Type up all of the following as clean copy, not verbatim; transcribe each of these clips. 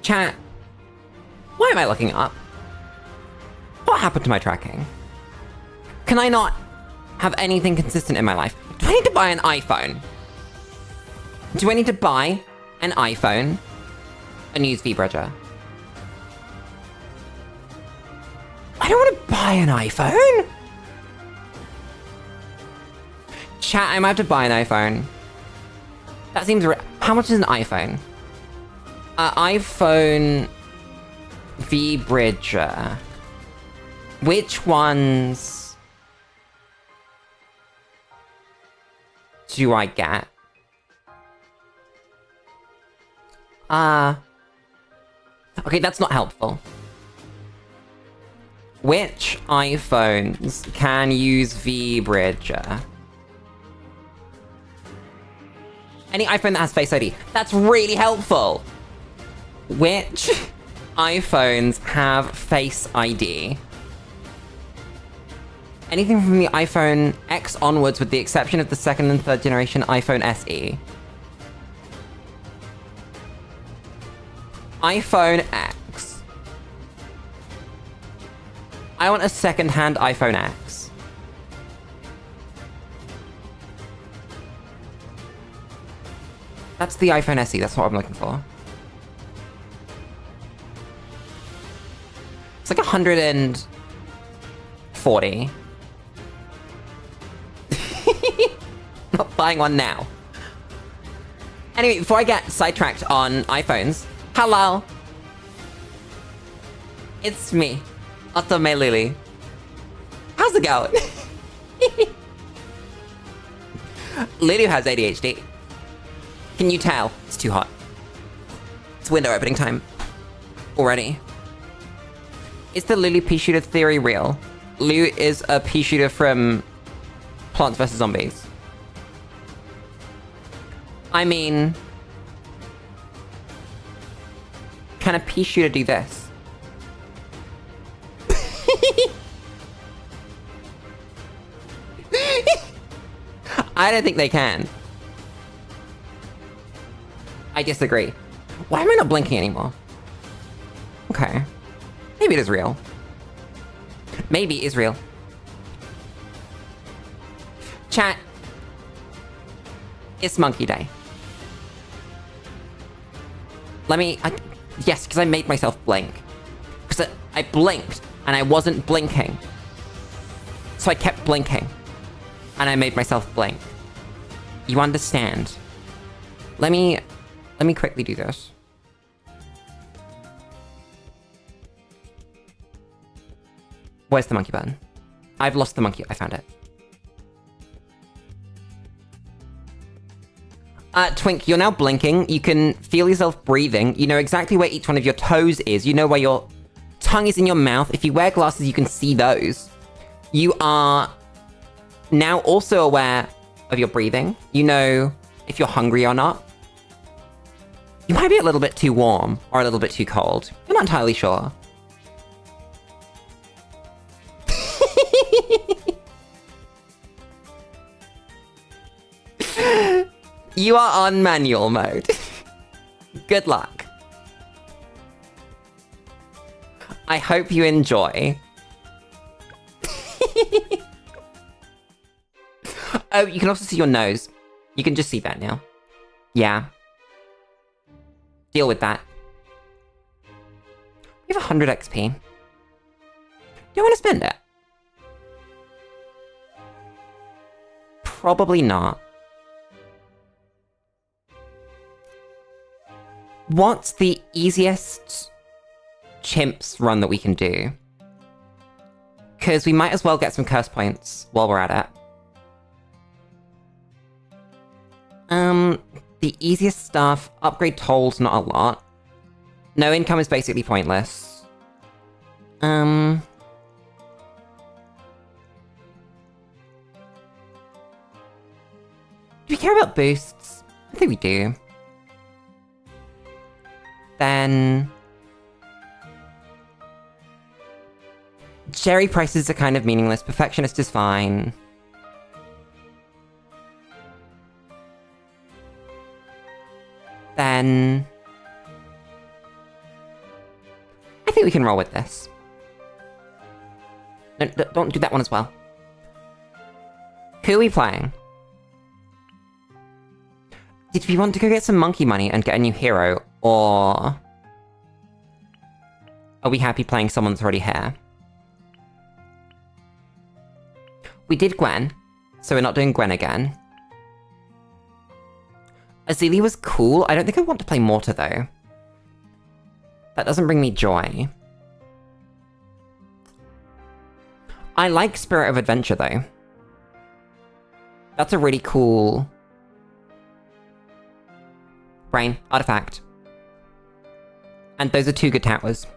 Chat, why am I looking up? What happened to my tracking? Can I not have anything consistent in my life? Do I need to buy an iPhone? Do I need to buy an iPhone and use vBridger? I don't want to buy an iPhone! Chat, I might have to buy an iPhone. That seems how much is an iPhone? iPhone vBridger. Which ones do I get? Okay, that's not helpful. Which iPhones can use vBridger? Any iPhone that has Face ID. That's really helpful! Which iPhones have Face ID? Anything from the iPhone X onwards with the exception of the second and third generation iPhone SE. iPhone X. I want a second-hand iPhone X. That's the iPhone SE, that's what I'm looking for. It's like 140. Not buying one now. Anyway, before I get sidetracked on iPhones, hello! It's me, Otome Lily. How's it going? Lulu has ADHD. Can you tell? It's too hot. It's window opening time. Already. Is the Lulu pea shooter theory real? Lulu is a pea shooter from Plants vs. Zombies. I mean... Can a pea shooter do this? I don't think they can. I disagree. Why am I not blinking anymore? Okay. Maybe it is real. Maybe it is real. Chat. It's Monkey Day. Yes, because I made myself blink. Because I blinked, and I wasn't blinking. So I kept blinking. And I made myself blink. You understand? Let me quickly do this. Where's the monkey button? I've lost the monkey. I found it. Twink, you're now blinking. You can feel yourself breathing. You know exactly where each one of your toes is. You know where your tongue is in your mouth. If you wear glasses, you can see those. You are now also aware of your breathing. You know if you're hungry or not. You might be a little bit too warm or a little bit too cold. You're not entirely sure. You are on manual mode. Good luck. I hope you enjoy. Oh, you can also see your nose. You can just see that now. Yeah. Deal with that. We have 100 XP. Do you want to spend it? Probably not. What's the easiest chimps run that we can do? Because we might as well get some curse points while we're at it. The easiest stuff, upgrade tolls, not a lot. No income is basically pointless. Do we care about boosts? I think we do. Then... Cherry prices are kind of meaningless. Perfectionist is fine. Then... think we can roll with this. No, don't do that one as well. Who are we playing? Did we want to go get some monkey money and get a new hero, or... are we happy playing someone that's already here? We did Gwen, so we're not doing Gwen again. Azili was cool. I don't think I want to play Morta, though. That doesn't bring me joy. I like Spirit of Adventure, though. That's a really cool... brain artifact. And those are 2 good towers.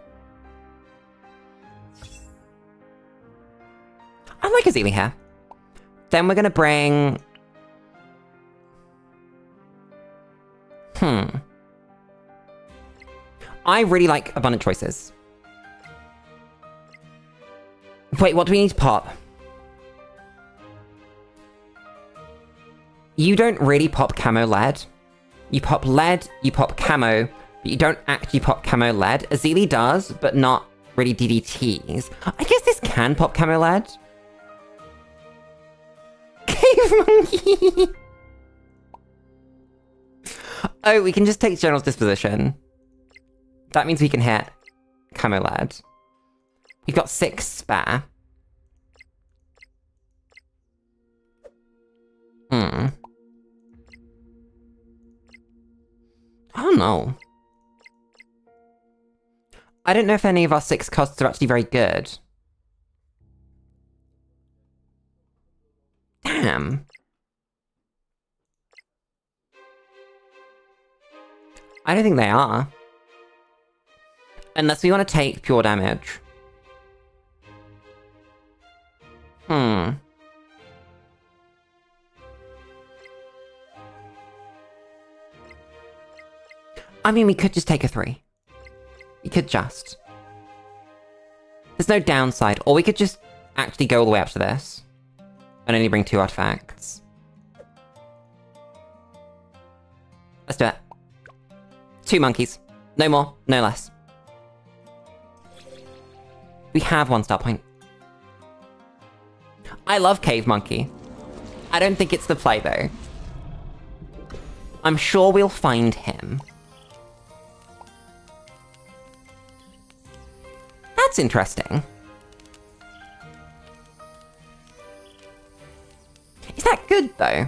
I like Azili here. Then we're gonna bring... I really like Abundant Choices. Wait, what do we need to pop? You don't really pop camo lead. You pop lead, you pop camo, but you don't actually pop camo lead. Azili does, but not really DDTs. I guess this can pop camo lead. Cave monkey! Oh, we can just take General's Disposition. That means we can hit camo lead. We've got 6 spare. I don't know. I don't know if any of our 6 costs are actually very good. Damn. I don't think they are. Unless we want to take pure damage. I mean, we could just take a 3. We could just. There's no downside. Or we could just actually go all the way up to this. And only bring 2 artifacts. Let's do it. 2 monkeys. No more, no less. We have 1 star point. I love Cave Monkey. I don't think it's the play, though. I'm sure we'll find him. That's interesting. Is that good, though?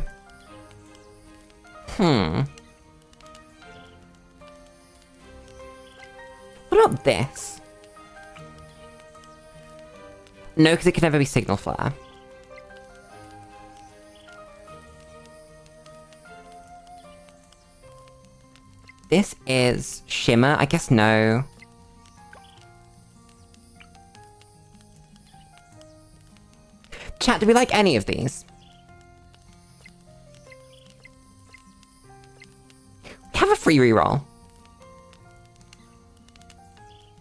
What about this? No, because it can never be Signal Flare. This is Shimmer? I guess no. Chat, do we like any of these? We have a free reroll.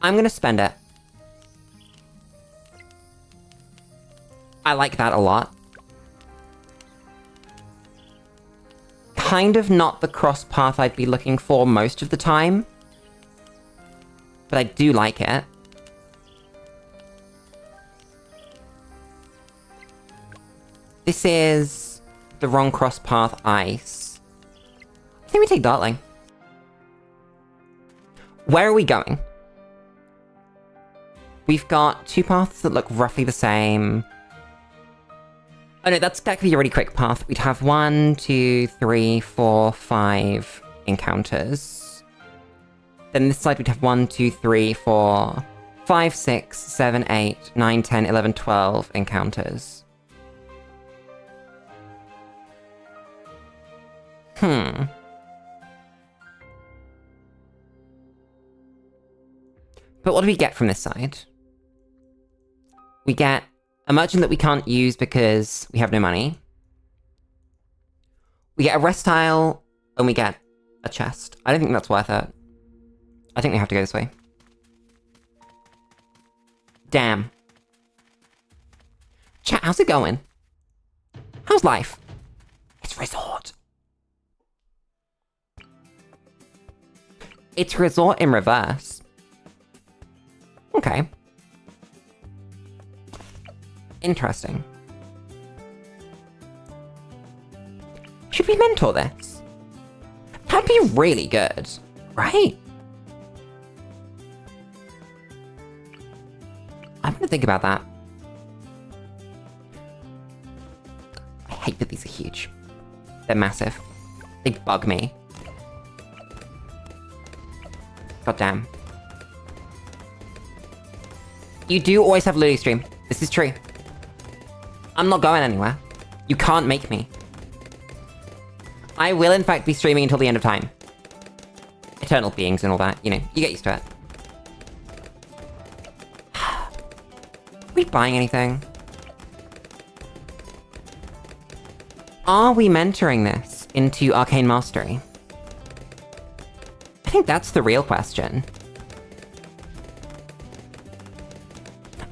I'm gonna spend it. I like that a lot. Kind of not the cross path I'd be looking for most of the time. But I do like it. This is the wrong cross path ice. I think we take Dartling. Where are we going? We've got 2 paths that look roughly the same. Oh no, that could be a really quick path. We'd have 1, 2, 3, 4, 5 encounters. Then this side we'd have 1, 2, 3, 4, 5, 6, 7, 8, 9, 10, 11, 12 encounters. But what do we get from this side? We get a merchant that we can't use because we have no money. We get a rest tile, and we get a chest. I don't think that's worth it. I think we have to go this way. Damn. Chat, how's it going? How's life? It's resort. It's resort in reverse. Okay. Interesting. Should we mentor this? That'd be really good, right? I'm gonna think about that. I hate that these are huge. They're massive. They bug me. God damn. You do always have Lulu stream. This is true. I'm not going anywhere. You can't make me. I will in fact be streaming until the end of time. Eternal beings and all that, you know, you get used to it. Are we buying anything? Are we mentoring this into Arcane Mastery? I think that's the real question.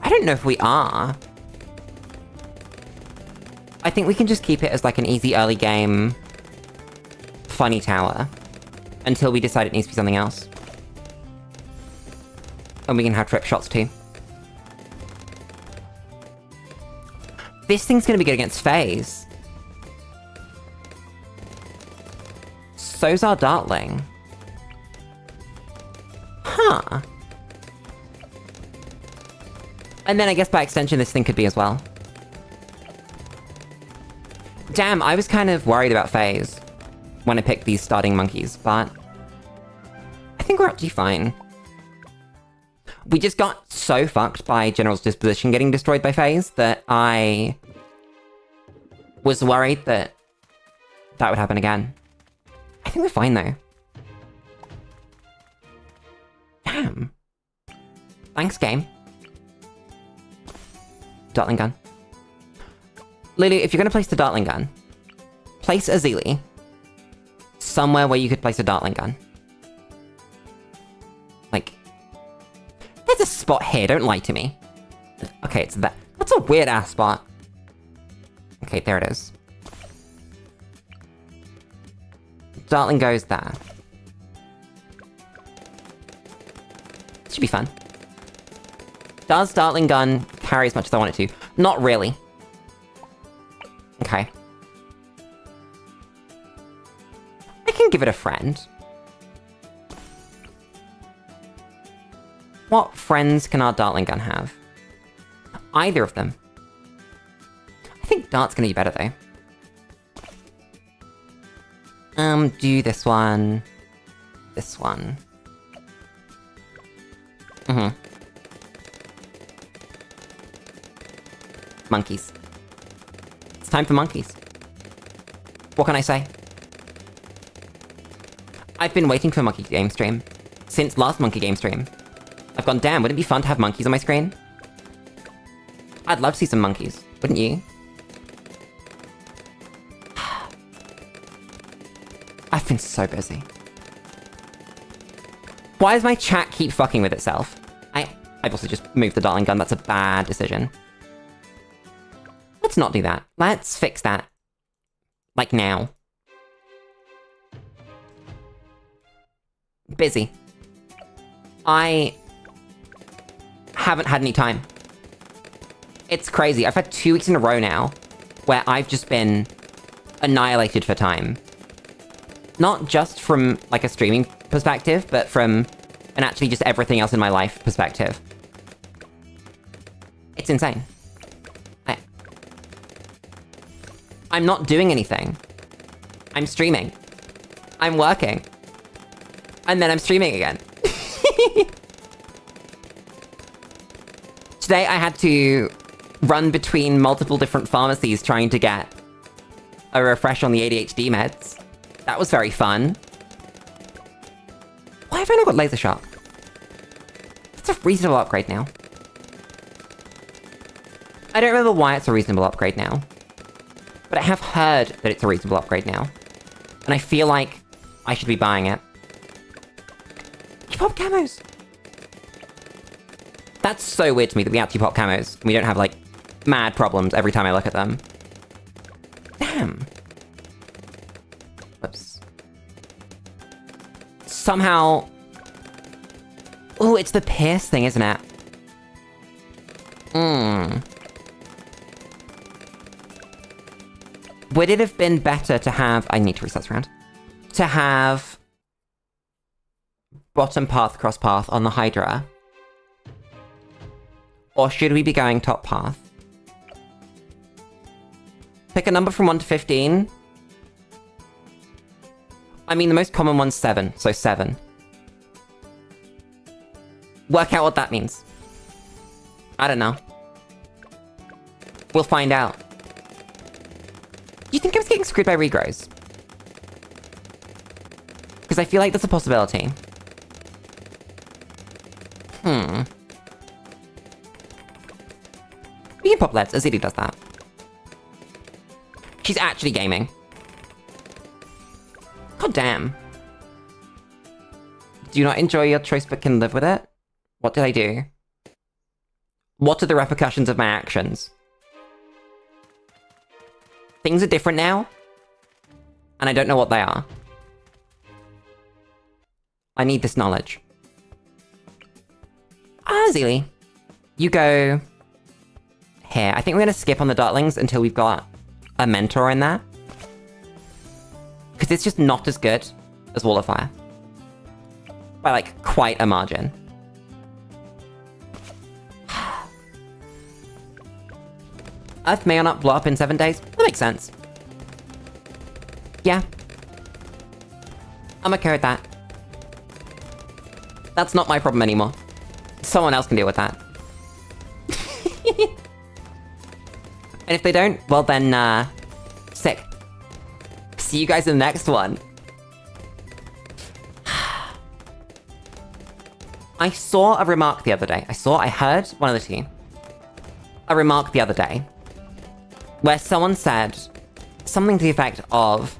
I don't know if we are. I think we can just keep it as like an easy early game funny tower until we decide it needs to be something else. And we can have trip shots too. This thing's gonna be good against Phase. So's our Dartling. Huh. And then I guess by extension this thing could be as well. Damn, I was kind of worried about Phase when I picked these starting monkeys, but I think we're actually fine. We just got so fucked by General's Disposition getting destroyed by Phase that I was worried that that would happen again. I think we're fine though. Damn. Thanks, game. Dartling gun. Lulu, if you're gonna place the Dartling gun, place a Zealy somewhere where you could place a Dartling gun. Like, there's a spot here, don't lie to me. Okay, it's that. That's a weird-ass spot. Okay, there it is. Dartling goes there. Should be fun. Does Dartling gun carry as much as I want it to? Not really. Okay. I can give it a friend. What friends can our Dartling gun have? Either of them. I think Dart's gonna be better though. Do this one. This one. Monkeys. It's time for monkeys. What can I say? I've been waiting for a monkey game stream. Since last monkey game stream. I've gone, damn, wouldn't it be fun to have monkeys on my screen? I'd love to see some monkeys, wouldn't you? I've been so busy. Why does my chat keep fucking with itself? I've also just moved the Dartling gun, that's a bad decision. Let's not do that. Let's fix that. Like now. Busy. I haven't had any time. It's crazy. I've had 2 weeks in a row now where I've just been annihilated for time. Not just from, like, a streaming perspective, but from an actually just everything else in my life perspective. It's insane. I'm not doing anything. I'm streaming. I'm working. And then I'm streaming again. Today I had to run between multiple different pharmacies trying to get a refresh on the ADHD meds. That was very fun. Why have I not got laser shock? It's a reasonable upgrade now. I don't remember why it's a reasonable upgrade now. But I have heard that it's a reasonable upgrade now. And I feel like I should be buying it. You pop camos! That's so weird to me that we actually pop camos, and we don't have, like, mad problems every time I look at them. Damn. Whoops. Somehow... Oh, it's the pierce thing, isn't it? Would it have been better to have... I need to reset this round. To have... bottom path, cross path on the Hydra? Or should we be going top path? Pick a number from 1 to 15. I mean, the most common one's 7, so 7. Work out what that means. I don't know. We'll find out. Do you think I was getting screwed by regrows? Because I feel like that's a possibility. We can pop LEDs, Azili does that. She's actually gaming. God damn. Do you not enjoy your choice but can live with it? What did I do? What are the repercussions of my actions? Things are different now, and I don't know what they are. I need this knowledge. Azili, you go here. I think we're gonna skip on the Dartlings until we've got a mentor in there. Because it's just not as good as Wall of Fire. By, like, quite a margin. Earth may or not blow up in 7 days. That makes sense. Yeah. I'm okay with that. That's not my problem anymore. Someone else can deal with that. And if they don't, well then, sick. See you guys in the next one. I saw a remark the other day. I heard one of the two. A remark the other day. Where someone said something to the effect of,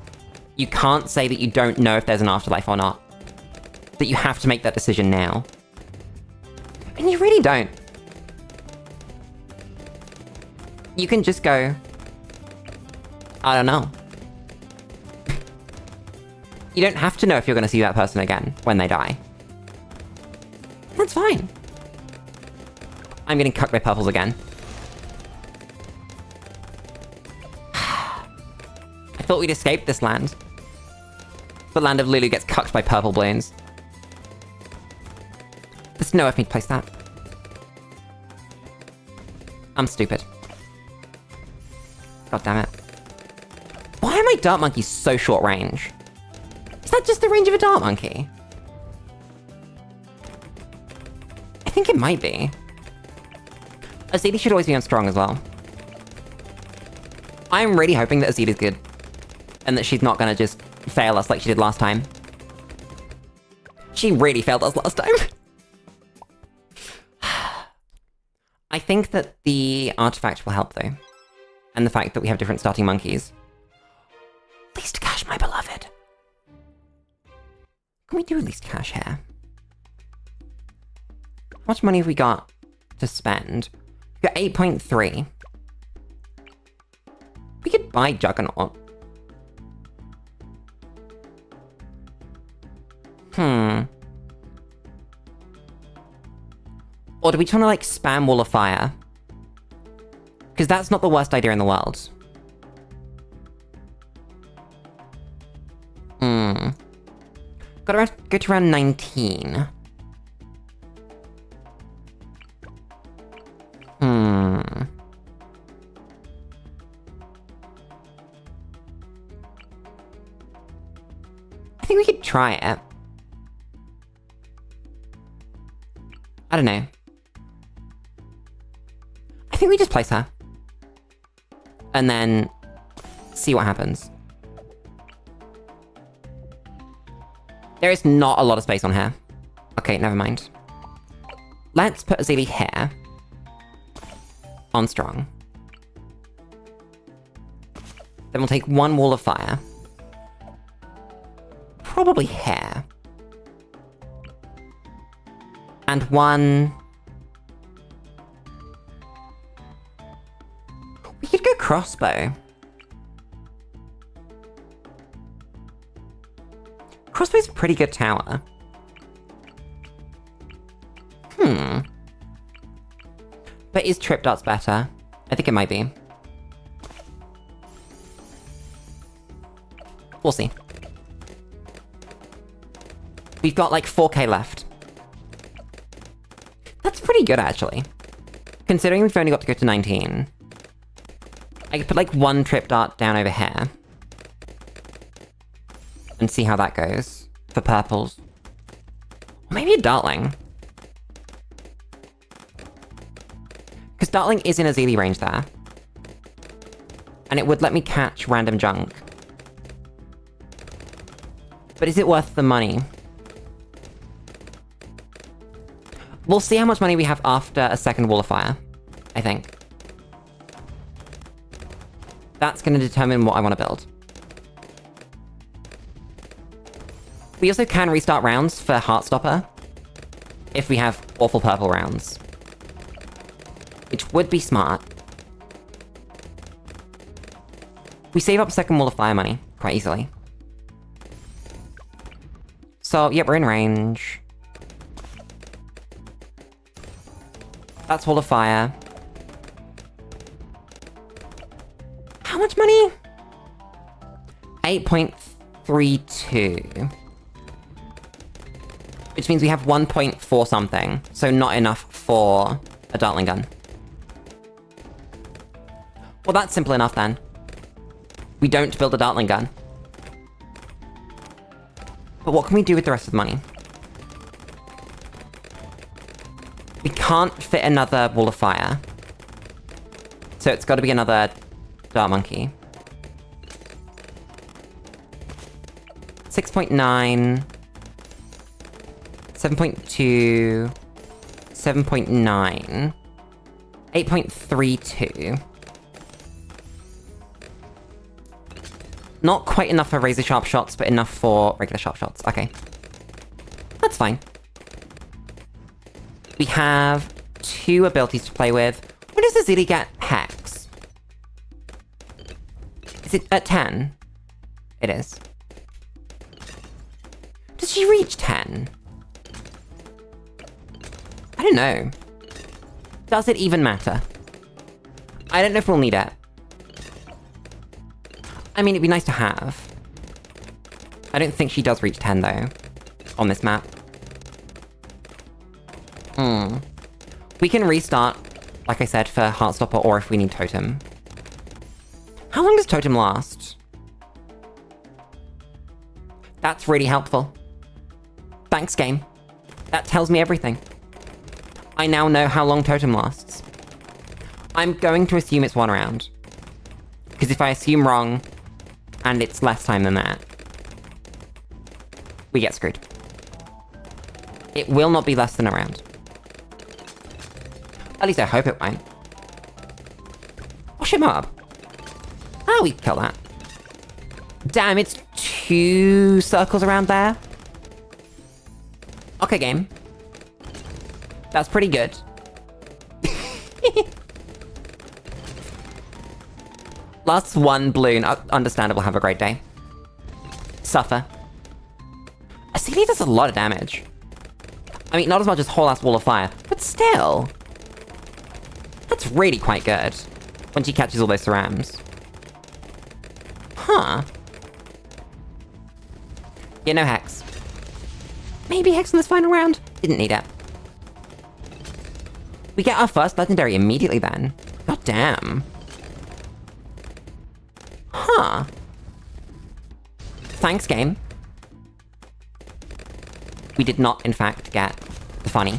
you can't say that you don't know if there's an afterlife or not. That you have to make that decision now. And you really don't. You can just go, I don't know. You don't have to know if you're gonna see that person again when they die. That's fine. I'm getting cucked by purples again. I thought we'd escaped this land. The land of Lulu gets cucked by purple balloons. There's no way for me to place that. I'm stupid. God damn it. Why are my dart monkeys so short range? Is that just the range of a dart monkey? I think it might be. Azili should always be on strong as well. I'm really hoping that Azili's good. And that she's not gonna just fail us like she did last time. She really failed us last time. I think that the artifact will help though. And the fact that we have different starting monkeys. Least cash, my beloved. Can we do least cash here? How much money have we got to spend? We got 8.3. We could buy Juggernaut. Or do we just want to, like, spam Wall of Fire? Because that's not the worst idea in the world. Gotta go to round 19. I think we could try it. I don't know. I think we just place her. And then see what happens. There is not a lot of space on her. Okay, never mind. Let's put Azili here. On strong. Then we'll take one Wall of Fire. Probably here. And one... We could go crossbow. Crossbow's a pretty good tower. But But is trip darts better? I think it might be. We'll see. We've got like 4k left. That's pretty good, actually. Considering we've only got to go to 19. I could put like 1 trip dart down over here. And see how that goes. For purples. Or maybe a dartling. Because dartling is in a Zeely range there. And it would let me catch random junk. But is it worth the money? We'll see how much money we have after a second wall of fire, I think. That's going to determine what I want to build. We also can restart rounds for Heartstopper, if we have awful purple rounds. Which would be smart. We save up a second wall of fire money, quite easily. So, yep, we're in range. That's wall of fire. How much money? 8.32. Which means we have 1.4 something, so not enough for a dartling gun. Well, that's simple enough then. We don't build a dartling gun. But what can we do with the rest of the money? We can't fit another wall of fire. So it's got to be another dart monkey. 6.9... 7.2... 7.9... 8.32... Not quite enough for razor sharp shots, but enough for regular sharp shots. Okay. That's fine. We have 2 abilities to play with. When does the Zeely get Hex? Is it at 10? It is. Does she reach 10? I don't know. Does it even matter? I don't know if we'll need it. I mean, it'd be nice to have. I don't think she does reach 10, though. On this map. We can restart, like I said, for Heartstopper, or if we need Totem. How long does Totem last? That's really helpful. Thanks, game. That tells me everything. I now know how long Totem lasts. I'm going to assume it's 1 round. Because if I assume wrong, and it's less time than that, we get screwed. It will not be less than a round. At least I hope it won't. Wash him up. Ah, we can kill that. Damn, it's 2 circles around there. Okay, game. That's pretty good. Last 1 balloon. Understandable, have a great day. Suffer. Asili does a lot of damage. I mean, not as much as whole ass wall of fire, but still. That's really quite good. When she catches all those cerams. Huh. Yeah, no Hex. Maybe Hex in this final round? Didn't need it. We get our first legendary immediately then. God damn. Huh. Thanks, game. We did not, in fact, get the funny.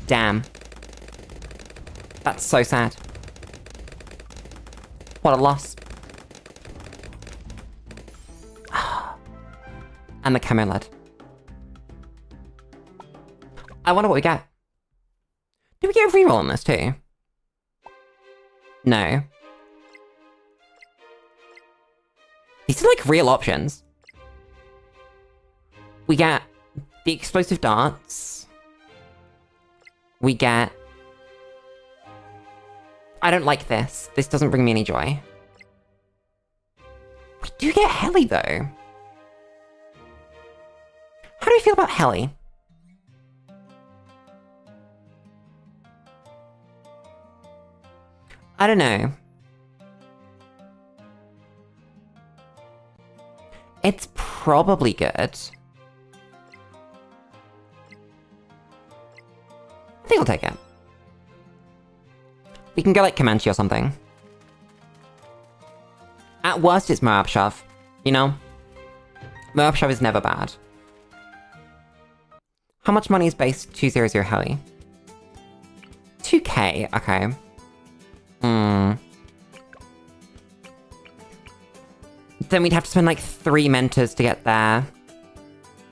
Damn. That's so sad. What a loss. And the camo led. I wonder what we get. Do we get a reroll on this too? No. These are like real options. We get the explosive darts. We get... I don't like this. This doesn't bring me any joy. We do get Heli though. How do we feel about Heli? I don't know. It's probably good. I think I'll take it. We can go like Comanche or something. At worst, it's Moab Shove, you know? Moab Shove is never bad. How much money is base 200 heli? 2k, okay. Then we'd have to spend like 3 mentors to get there.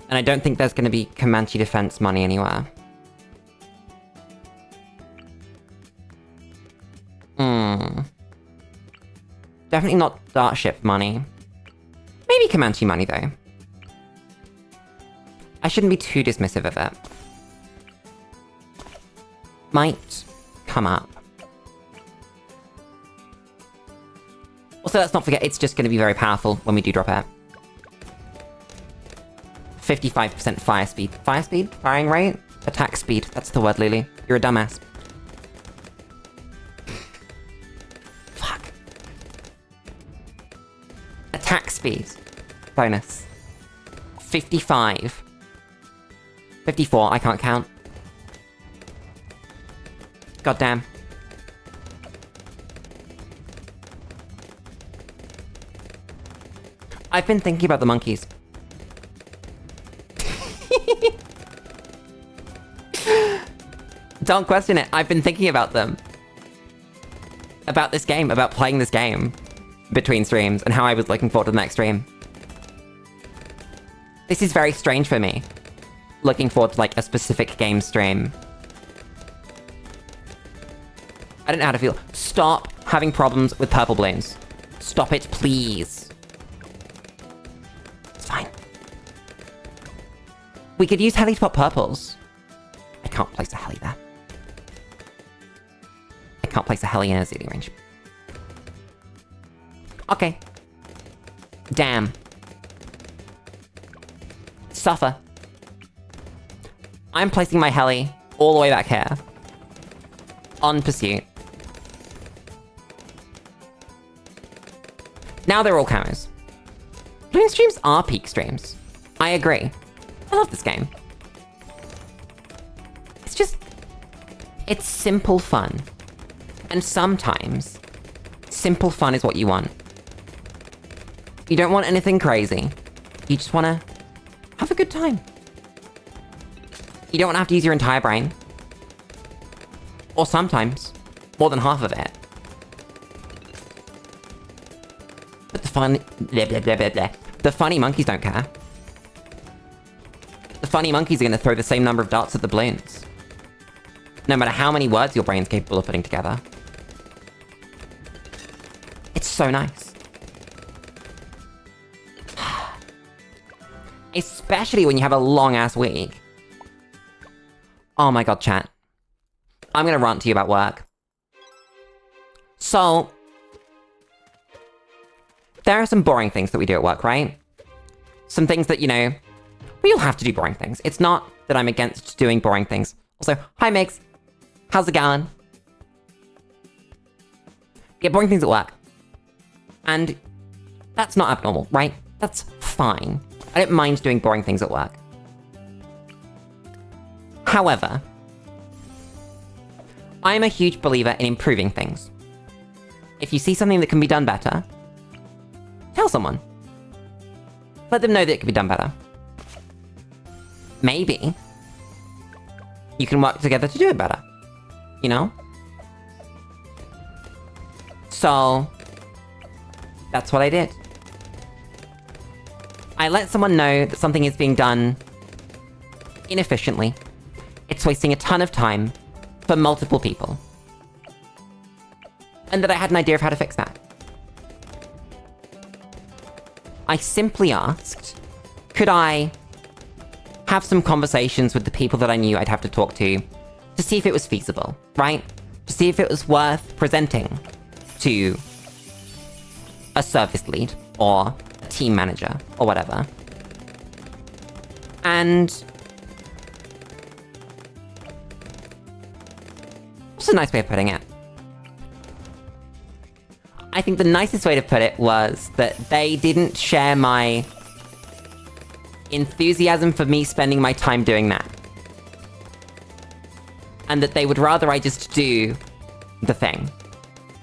And I don't think there's gonna be Comanche defense money anywhere. Definitely not Dartship money. Maybe Comanche money, though. I shouldn't be too dismissive of it. Might come up. Also, let's not forget, it's just going to be very powerful when we do drop it. 55% fire speed. Fire speed? Firing rate? Attack speed. That's the word, Lulu. You're a dumbass. Fuck. Attack speed. Bonus. 55. 54, I can't count. God damn. I've been thinking about the monkeys. Don't question it, I've been thinking about them. About this game, about playing this game between streams, and how I was looking forward to the next stream. This is very strange for me. Looking forward to, like, a specific game stream. I don't know how to feel. Stop having problems with purple balloons. Stop it, please. It's fine. We could use heli to pop purples. I can't place a heli there. I can't place a heli in a zillion range. Okay. Damn. Suffer. I'm placing my heli all the way back here. On pursuit. Now they're all camos. Bloon streams are peak streams. I agree. I love this game. It's just... it's simple fun. And sometimes, simple fun is what you want. You don't want anything crazy. You just want to have a good time. You don't want to have to use your entire brain. Or sometimes, more than half of it. But the funny... blah, blah, blah, blah, blah. The funny monkeys don't care. The funny monkeys are going to throw the same number of darts at the balloons. No matter how many words your brain's capable of putting together. It's so nice. Especially when you have a long-ass week. Oh my god, chat. I'm gonna rant to you about work. So... there are some boring things that we do at work, right? Some things that, you know... we all have to do boring things. It's not that I'm against doing boring things. Also, hi Migs. How's it going? Yeah, boring things at work. And... that's not abnormal, right? That's fine. I don't mind doing boring things at work. However, I am a huge believer in improving things. If you see something that can be done better, tell someone. Let them know that it can be done better. Maybe you can work together to do it better. You know? So, that's what I did. I let someone know that something is being done inefficiently. It's wasting a ton of time for multiple people. And that I had an idea of how to fix that. I simply asked, could I have some conversations with the people that I knew I'd have to talk to see if it was feasible, right? To see if it was worth presenting to a service lead or a team manager or whatever. And it's a nice way of putting it. I think the nicest way to put it was that they didn't share my enthusiasm for me spending my time doing that. And that they would rather I just do the thing.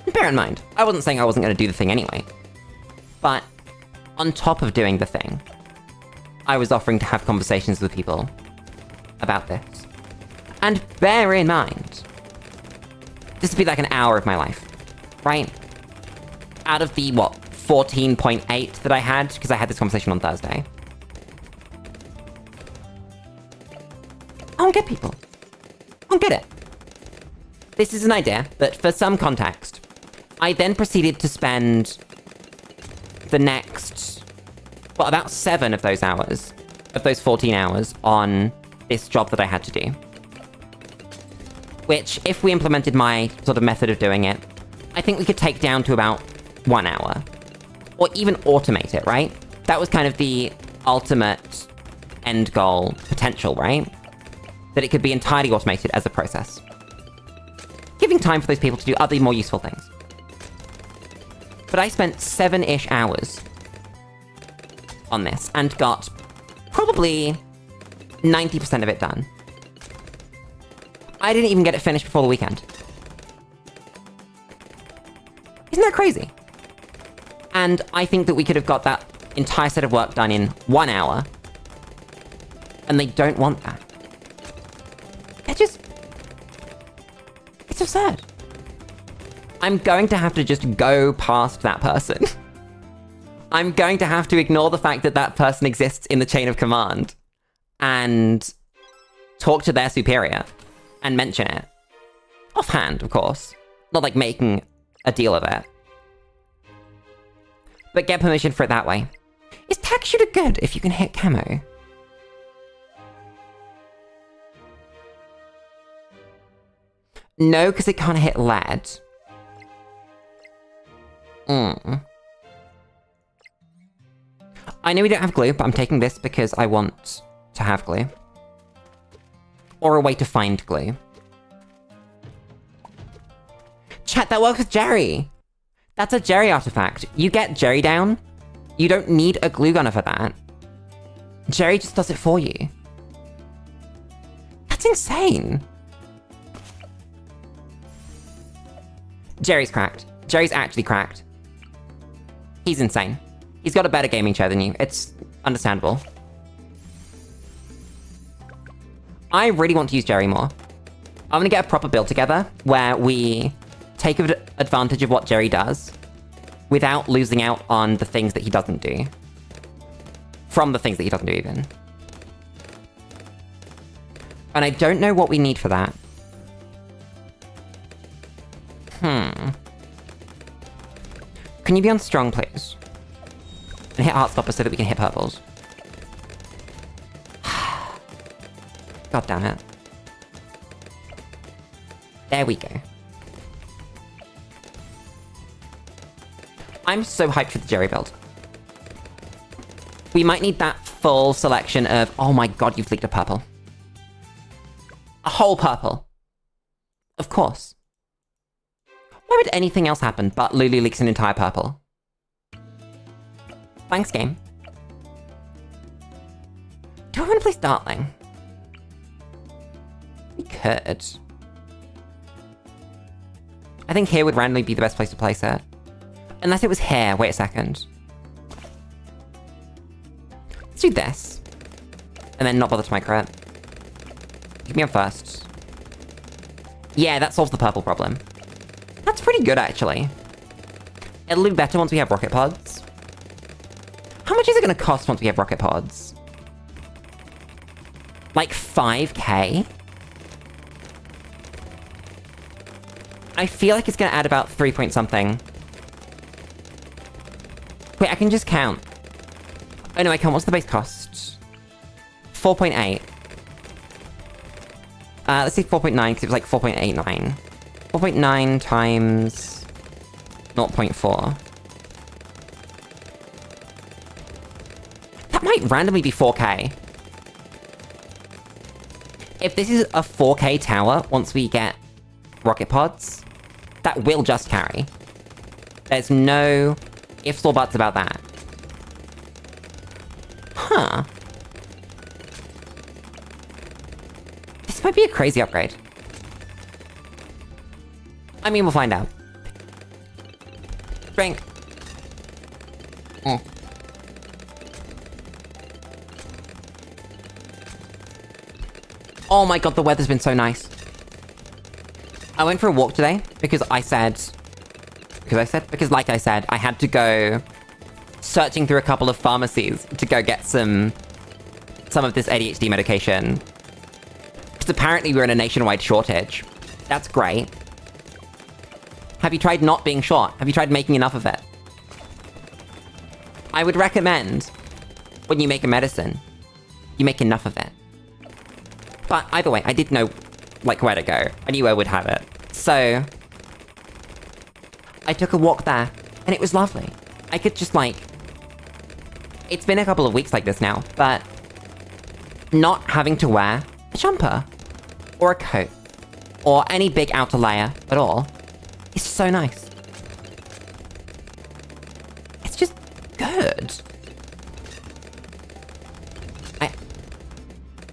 And bear in mind, I wasn't saying I wasn't going to do the thing anyway. But on top of doing the thing, I was offering to have conversations with people about this. And bear in mind, this would be like an hour of my life, right? Out of the, 14.8 that I had, because I had this conversation on Thursday. I don't get people. I don't get it. This is an idea, but for some context, I then proceeded to spend the next, about 7 of those hours, of those 14 hours, on this job that I had to do. Which, if we implemented my sort of method of doing it, I think we could take down to about 1 hour. Or even automate it, right? That was kind of the ultimate end goal potential, right? That it could be entirely automated as a process. Giving time for those people to do other more useful things. But I spent 7-ish hours on this, and got probably 90% of it done. I didn't even get it finished before the weekend. Isn't that crazy? And I think that we could have got that entire set of work done in 1 hour. And they don't want that. They're just... It's absurd. I'm going to have to just go past that person. I'm going to have to ignore the fact that that person exists in the chain of command. And talk to their superior. And mention it. Offhand, of course. Not like making a deal of it. But get permission for it that way. Is tag shooter good if you can hit camo? No, because it can't hit lead. I know we don't have glue, but I'm taking this because I want to have glue. Or a way to find glue. Chat, that works with Jerry! That's a Jerry artifact. You get Jerry down, you don't need a glue gunner for that. Jerry just does it for you. That's insane! Jerry's cracked. Jerry's actually cracked. He's insane. He's got a better gaming chair than you. It's understandable. I really want to use Jerry more. I'm gonna get a proper build together where we take advantage of what Jerry does without losing out on the things that he doesn't do. From the things that he doesn't do, even. And I don't know what we need for that. Can you be on strong, please? And hit Heartstopper so that we can hit purples. God damn it. There we go. I'm so hyped for the Jerry build. We might need that full selection of... Oh my god, you've leaked a purple. A whole purple. Of course. Why would anything else happen but Lulu leaks an entire purple? Thanks, game. Do I want to play Startling? We could. I think here would randomly be the best place to place it. Unless it was here. Wait a second. Let's do this. And then not bother to micro it. Give me on first. Yeah, that solves the purple problem. That's pretty good, actually. It'll be better once we have rocket pods. How much is it going to cost once we have rocket pods? Like 5k? I feel like it's going to add about 3 point something. Wait, I can just count. Oh no, I can't. What's the base cost? 4.8. Let's see 4.9, because it was like 4.89. 4.9 times 0.4. That might randomly be 4k. If this is a 4k tower, once we get rocket pods, that will just carry. There's no ifs or buts about that. Huh. This might be a crazy upgrade. I mean, we'll find out. Drink. Oh my god, the weather's been so nice. I went for a walk today because like I said, I had to go searching through a couple of pharmacies to go get some of this ADHD medication. Because apparently we're in a nationwide shortage. That's great. Have you tried not being short? Have you tried making enough of it? I would recommend, when you make a medicine, you make enough of it. But either way, I did know, like, where to go. I knew I would have it. So, I took a walk there, and it was lovely. I could just, like... It's been a couple of weeks like this now, but... not having to wear a jumper, or a coat, or any big outer layer at all, is so nice. It's just good.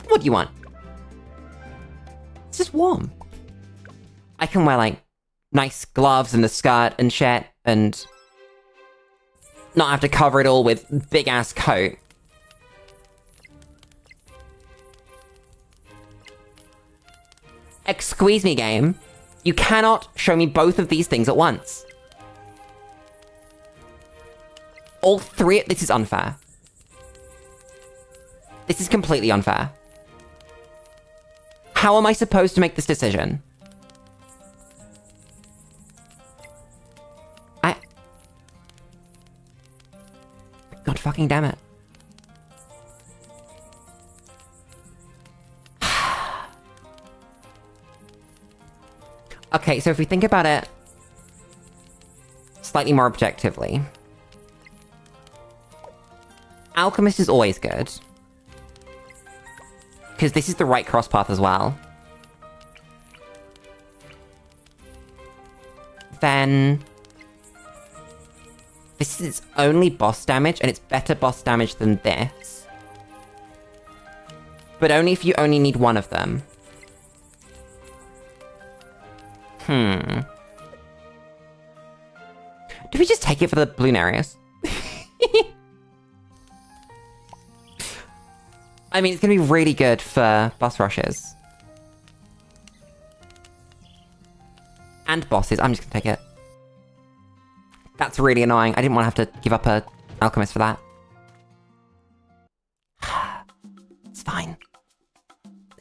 What do you want? It's just warm. I can wear, like, nice gloves and a skirt and shit, and not have to cover it all with big-ass coat. Excuse me, game. You cannot show me both of these things at once. All three- this is unfair. This is completely unfair. How am I supposed to make this decision? God fucking damn it. Okay, so if we think about it slightly more objectively, Alchemist is always good. Because this is the right cross path as well. Then... this is only boss damage, and it's better boss damage than this. But only if you only need one of them. Do we just take it for the balloon areas? I mean, it's gonna be really good for boss rushes. And bosses. I'm just gonna take it. That's really annoying. I didn't want to have to give up a alchemist for that. It's fine.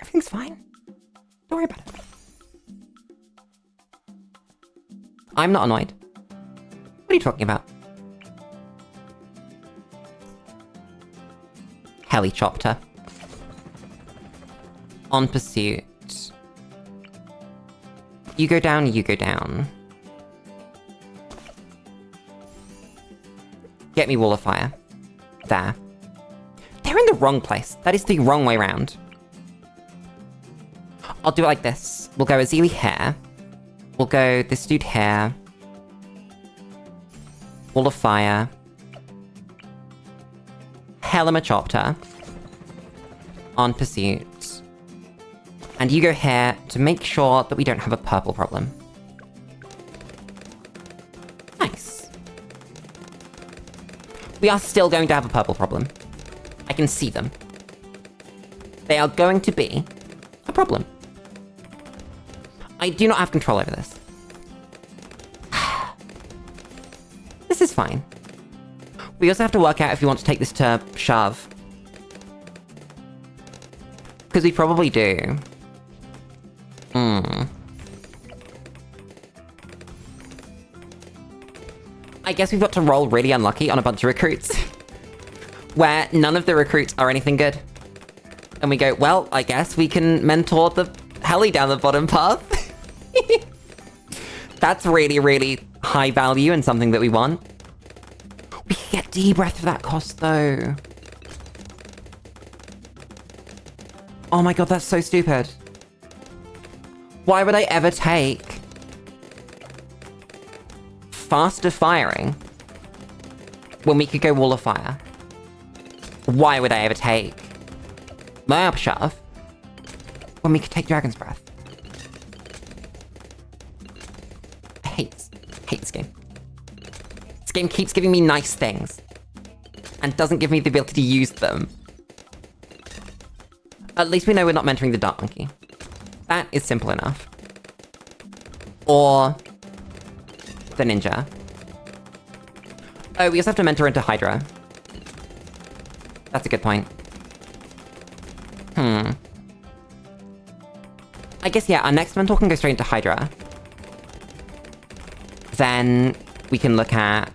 Everything's fine. Don't worry about it. I'm not annoyed. What are you talking about? Helicopter. On pursuit. You go down, you go down. Get me Wall of Fire. There. They're in the wrong place. That is the wrong way round. I'll do it like this. We'll go Azili here. We'll go this dude here. Wall of Fire. Helicopter. On pursuit. And you go here to make sure that we don't have a purple problem. Nice. We are still going to have a purple problem. I can see them. They are going to be a problem. I do not have control over this. This is fine. We also have to work out if we want to take this to shove. Because we probably do. I guess we've got to roll really unlucky on a bunch of recruits. Where none of the recruits are anything good. And we go, well, I guess we can mentor the heli down the bottom path. That's really, really high value and something that we want. We can get D-Breath for that cost, though. Oh my god, that's so stupid. Why would I ever take faster firing when we could go Wall of Fire? Why would I ever take my up shove when we could take Dragon's Breath? I hate this game. This game keeps giving me nice things and doesn't give me the ability to use them. At least we know we're not mentoring the Dark Monkey. That is simple enough. Or the Ninja. Oh, we also have to mentor into Hydra. That's a good point. I guess, yeah, our next mentor can go straight into Hydra. Then we can look at...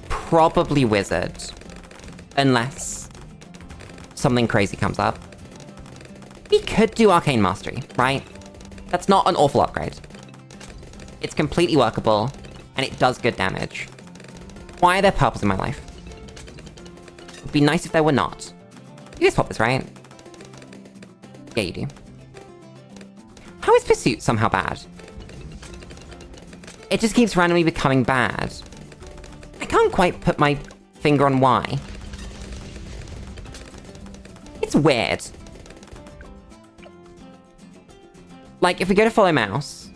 probably Wizard. Unless something crazy comes up. We could do Arcane Mastery, right? That's not an awful upgrade. It's completely workable, and it does good damage. Why are there purples in my life? It'd be nice if there were not. You guys pop this, right? Yeah, you do. How is Pursuit somehow bad? It just keeps randomly becoming bad. I can't quite put my finger on why. It's weird. Like, if we go to follow mouse,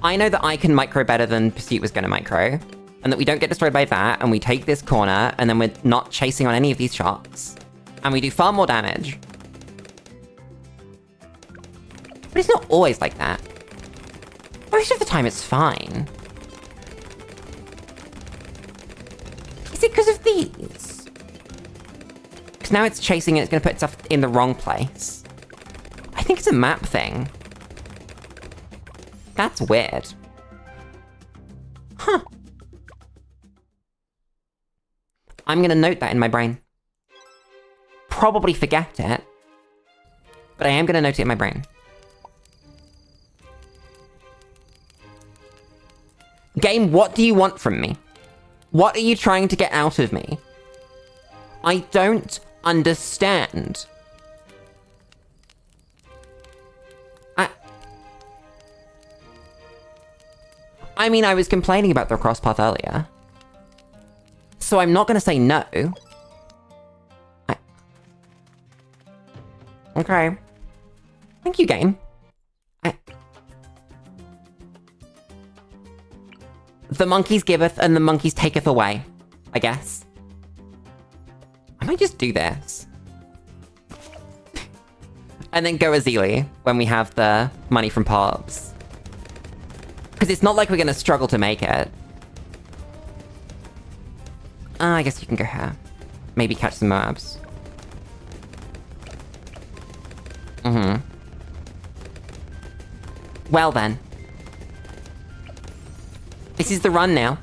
I know that I can micro better than Pursuit was gonna micro, and that we don't get destroyed by that, and we take this corner, and then we're not chasing on any of these shots, and we do far more damage. But it's not always like that. Most of the time it's fine. Is it because of these? Because now it's chasing and it's gonna put stuff in the wrong place. I think it's a map thing. That's weird. Huh. I'm gonna note that in my brain. Probably forget it, but I am gonna note it in my brain. Game, what do you want from me? What are you trying to get out of me? I don't understand. I mean, I was complaining about the cross path earlier. So I'm not gonna say no. Okay. Thank you, game. The monkeys giveth and the monkeys taketh away, I guess. I might just do this. And then go Azili when we have the money from Pops. Because it's not like we're gonna struggle to make it. I guess you can go here. Maybe catch some Moabs. Well then. This is the run now.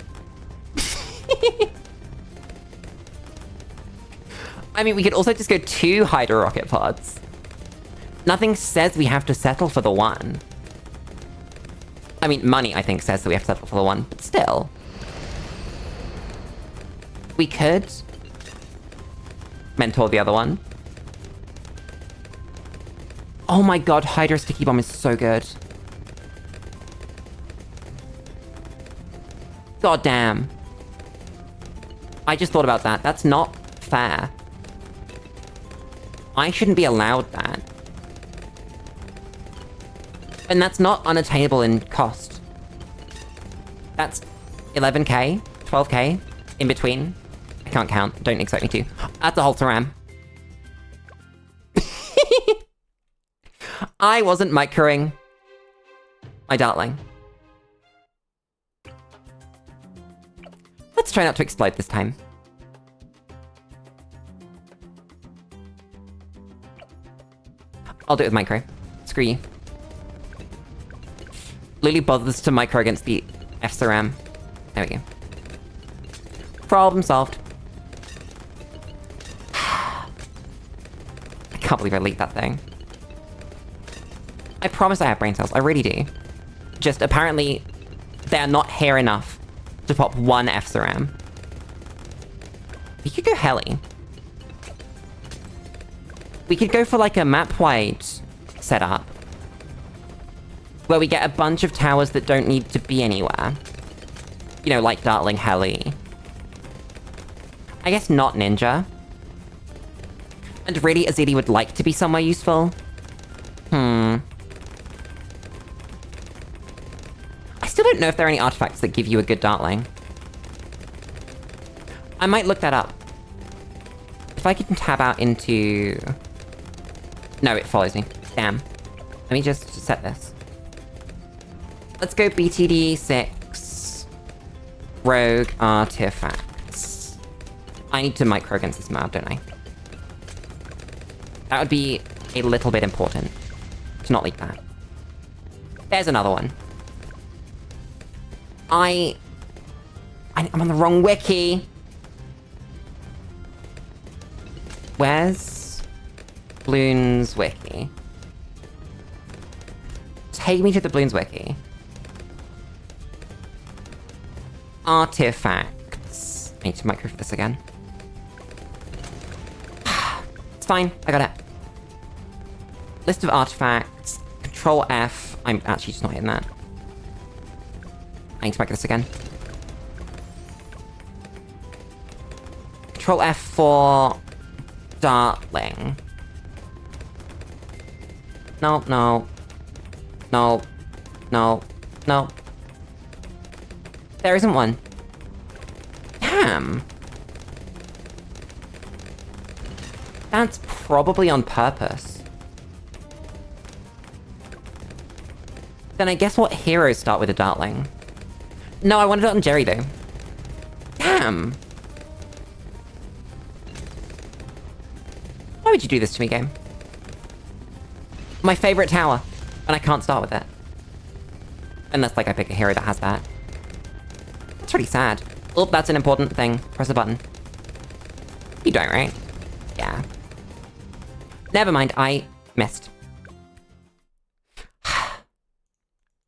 I mean, we could also just go 2 Hydra rocket pods. Nothing says we have to settle for the 1. I mean, money, I think, says that we have to settle for the 1, but still. We could mentor the other one. Oh my god, Hydra Sticky Bomb is so good. God damn. I just thought about that. That's not fair. I shouldn't be allowed that. And that's not unattainable in cost. That's 11k, 12k, in between. I can't count, don't expect me to. That's a halter ram. I wasn't microing. My darling. Let's try not to explode this time. I'll do it with micro. Screw you. Lulu bothers to micro against the F-Saram. There we go. Problem solved. I can't believe I leaked that thing. I promise I have brain cells, I really do. Just apparently, they're not here enough to pop 1 F-Saram. We could go Heli. We could go for like a map-wide setup. where we get a bunch of towers that don't need to be anywhere. You know, like Dartling Heli. I guess not Ninja. And really, Azili would like to be somewhere useful? I still don't know if there are any artifacts that give you a good Dartling. I might look that up. If I can tab out into... No, it follows me. Damn. Let me just set this. Let's go BTD 6. Rogue artifacts. I need to micro against this map, don't I? That would be a little bit important. To not leak that. There's another one. I'm on the wrong wiki. Where's Bloons wiki? Take me to the Bloons wiki. Artifacts. I need to micro for this again. It's fine, I got it. List of artifacts. Control F. I'm actually just not hitting that. I need to micro this again. Control F for... Dartling. No, no. No. No. No. There isn't one. Damn. That's probably on purpose. Then I guess what heroes start with a Dartling? No, I wanted it on Jerry though. Damn. Why would you do this to me, game? My favorite tower, and I can't start with it. Unless, like, I pick a hero that has that. That's pretty sad. Oh, that's an important thing. Press a button. You don't, right? Yeah. Never mind, I missed.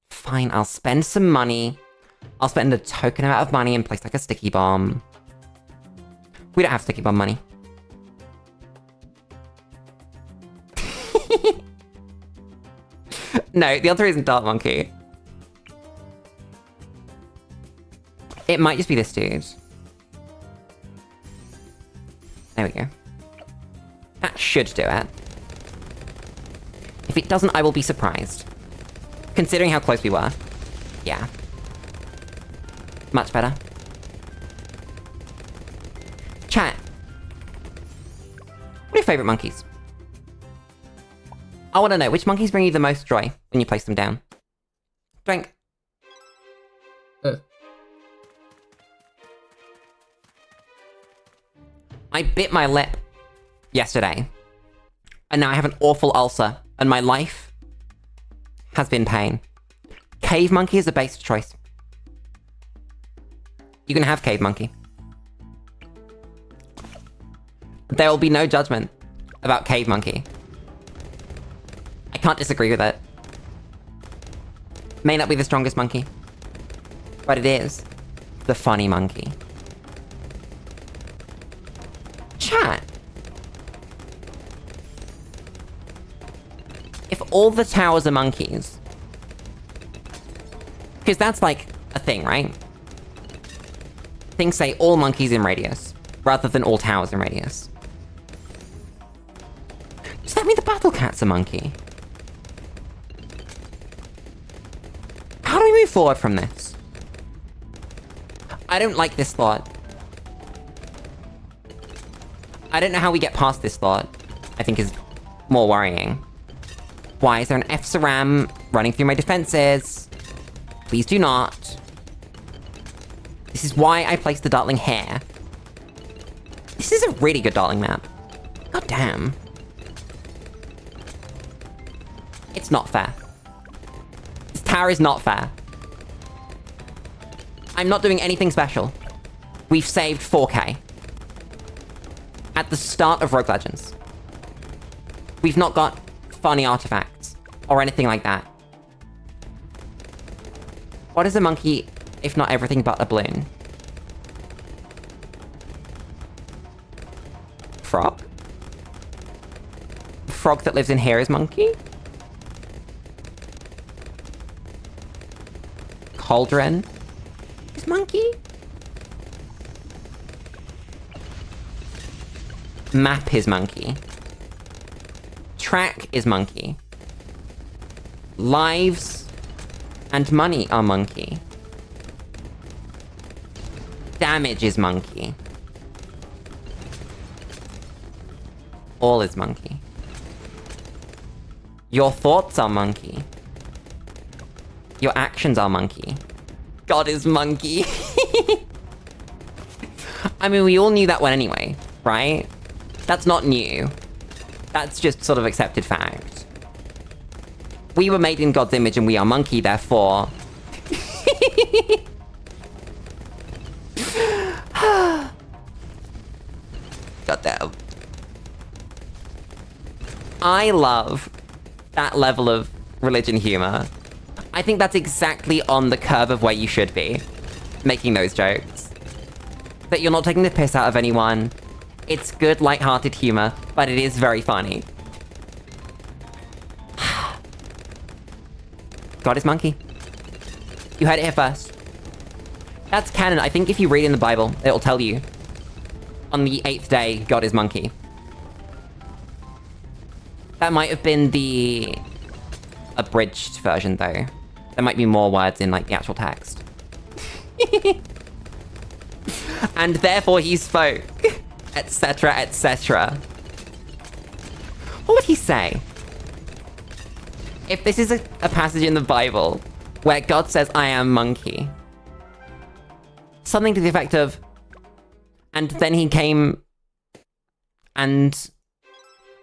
Fine, I'll spend some money. I'll spend a token amount of money and place, like, a sticky bomb. We don't have sticky bomb money. No, the answer isn't Dart Monkey. It might just be this dude. There we go. That should do it. If it doesn't, I will be surprised. Considering how close we were. Yeah. Much better. Chat. What are your favourite monkeys? I want to know, which monkeys bring you the most joy when you place them down? Drink. I bit my lip yesterday, and now I have an awful ulcer, and my life has been pain. Cave monkey is a base choice. You can have cave monkey. There will be no judgment about cave monkey. I can't disagree with it. May not be the strongest monkey, but it is the funny monkey. Chat. If all the towers are monkeys, because that's like a thing, right? Things say all monkeys in radius, rather than all towers in radius. Does that mean the battle cat's a monkey? How do we move forward from this? I don't like this thought. I don't know how we get past this thought, I think is more worrying. Why is there an F-Saram running through my defenses? Please do not. This is why I placed the Dartling here. This is a really good Dartling map. God damn. It's not fair. This tower is not fair. I'm not doing anything special. We've saved 4K. At the start of Rogue Legends. We've not got funny artifacts, or anything like that. What is a monkey, if not everything but a balloon? Frog? The frog that lives in here is monkey? Cauldron is monkey. Map is monkey. Track is monkey. Lives and money are monkey. Damage is monkey. All is monkey. Your thoughts are monkey. Your actions are monkey. God is monkey. I mean, we all knew that one anyway, right? That's not new. That's just sort of accepted fact. We were made in God's image and we are monkey, therefore... God damn. I love that level of religion humor. I think that's exactly on the curve of where you should be, making those jokes. That you're not taking the piss out of anyone. It's good, light-hearted humor, but it is very funny. God is monkey. You heard it here first. That's canon. I think if you read in the Bible, it'll tell you. On the 8th day, God is monkey. That might have been the abridged version, though. There might be more words in, like, the actual text. And therefore he spoke, etc., etc. What would he say? If this is a passage in the Bible where God says, I am monkey. Something to the effect of, and then he came and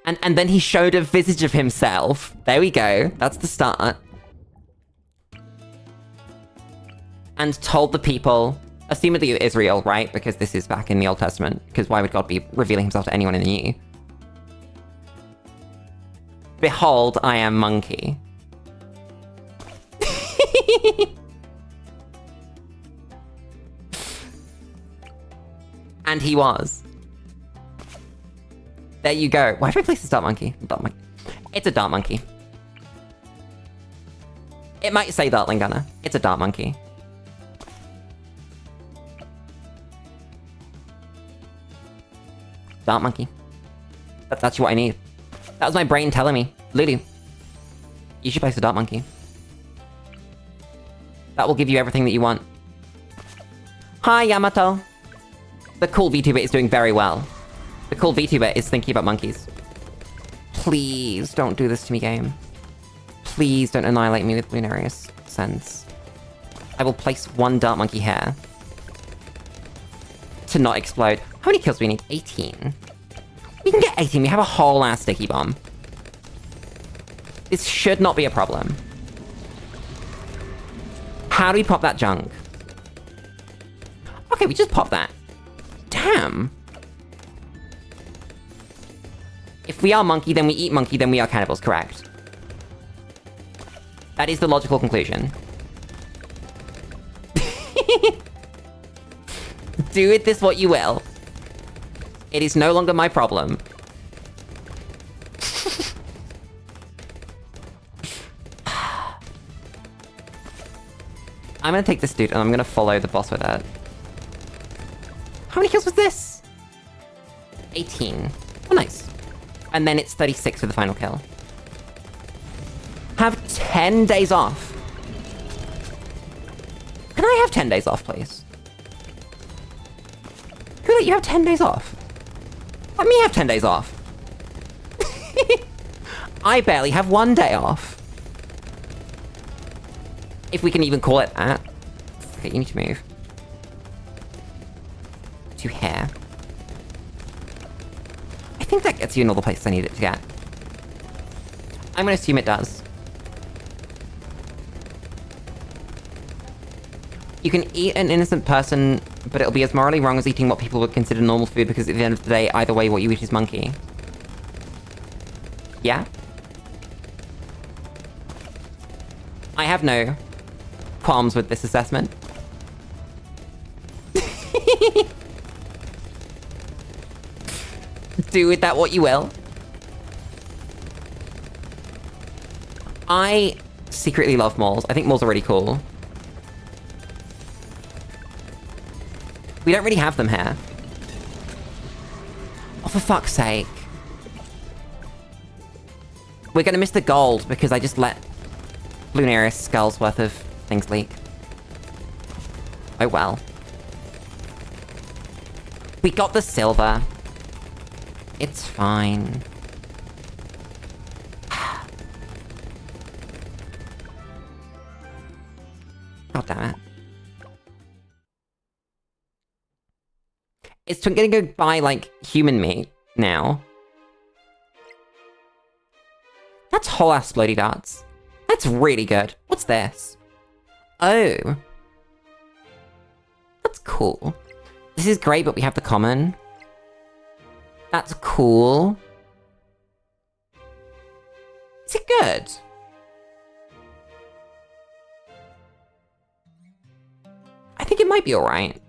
then he showed a visage of himself. There we go. That's the start. And told the people, assumedly Israel, right? Because this is back in the Old Testament. Because why would God be revealing himself to anyone in the New? Behold, I am monkey. And he was. There you go. Why did I place this dart monkey? Dart monkey. It's a dart monkey. It might say Dartling Gunner. It's a dart monkey. Dart monkey. That's actually what I need. That was my brain telling me. Lulu, you should place a dart monkey. That will give you everything that you want. Hi, Yamato. The cool VTuber is doing very well. The cool VTuber is thinking about monkeys. Please don't do this to me, game. Please don't annihilate me with Lunarius Sense. I will place one dart monkey here. To not explode. How many kills do we need? 18. We can get 18. We have a whole ass sticky bomb. This should not be a problem. How do we pop that junk? Okay, we just pop that. Damn. If we are monkey, then we eat monkey, then we are cannibals, correct? That is the logical conclusion. Do with this what you will. It is no longer my problem. I'm gonna take this dude and I'm gonna follow the boss with it. How many kills was this? 18. Oh, nice. And then it's 36 for the final kill. Have 10 days off. Can I have 10 days off, please? Who let you have 10 days off? Let me have 10 days off. I barely have 1 day off. If we can even call it that. Okay, you need to move. To here. I think that gets you in all the places I need it to get. I'm gonna assume it does. You can eat an innocent person, but it'll be as morally wrong as eating what people would consider normal food because at the end of the day, either way, what you eat is monkey. Yeah? I have no qualms with this assessment. Do with that what you will. I secretly love malls. I think malls are really cool. We don't really have them here. Oh, for fuck's sake. We're gonna miss the gold because I just let Lunarius Skull's worth of things leak. Oh well. We got the silver. It's fine. God damn it. It's gonna go buy, like, human meat now. That's whole-ass floaty darts. That's really good. What's this? Oh. That's cool. This is great, but we have the common. That's cool. Is it good? I think it might be alright.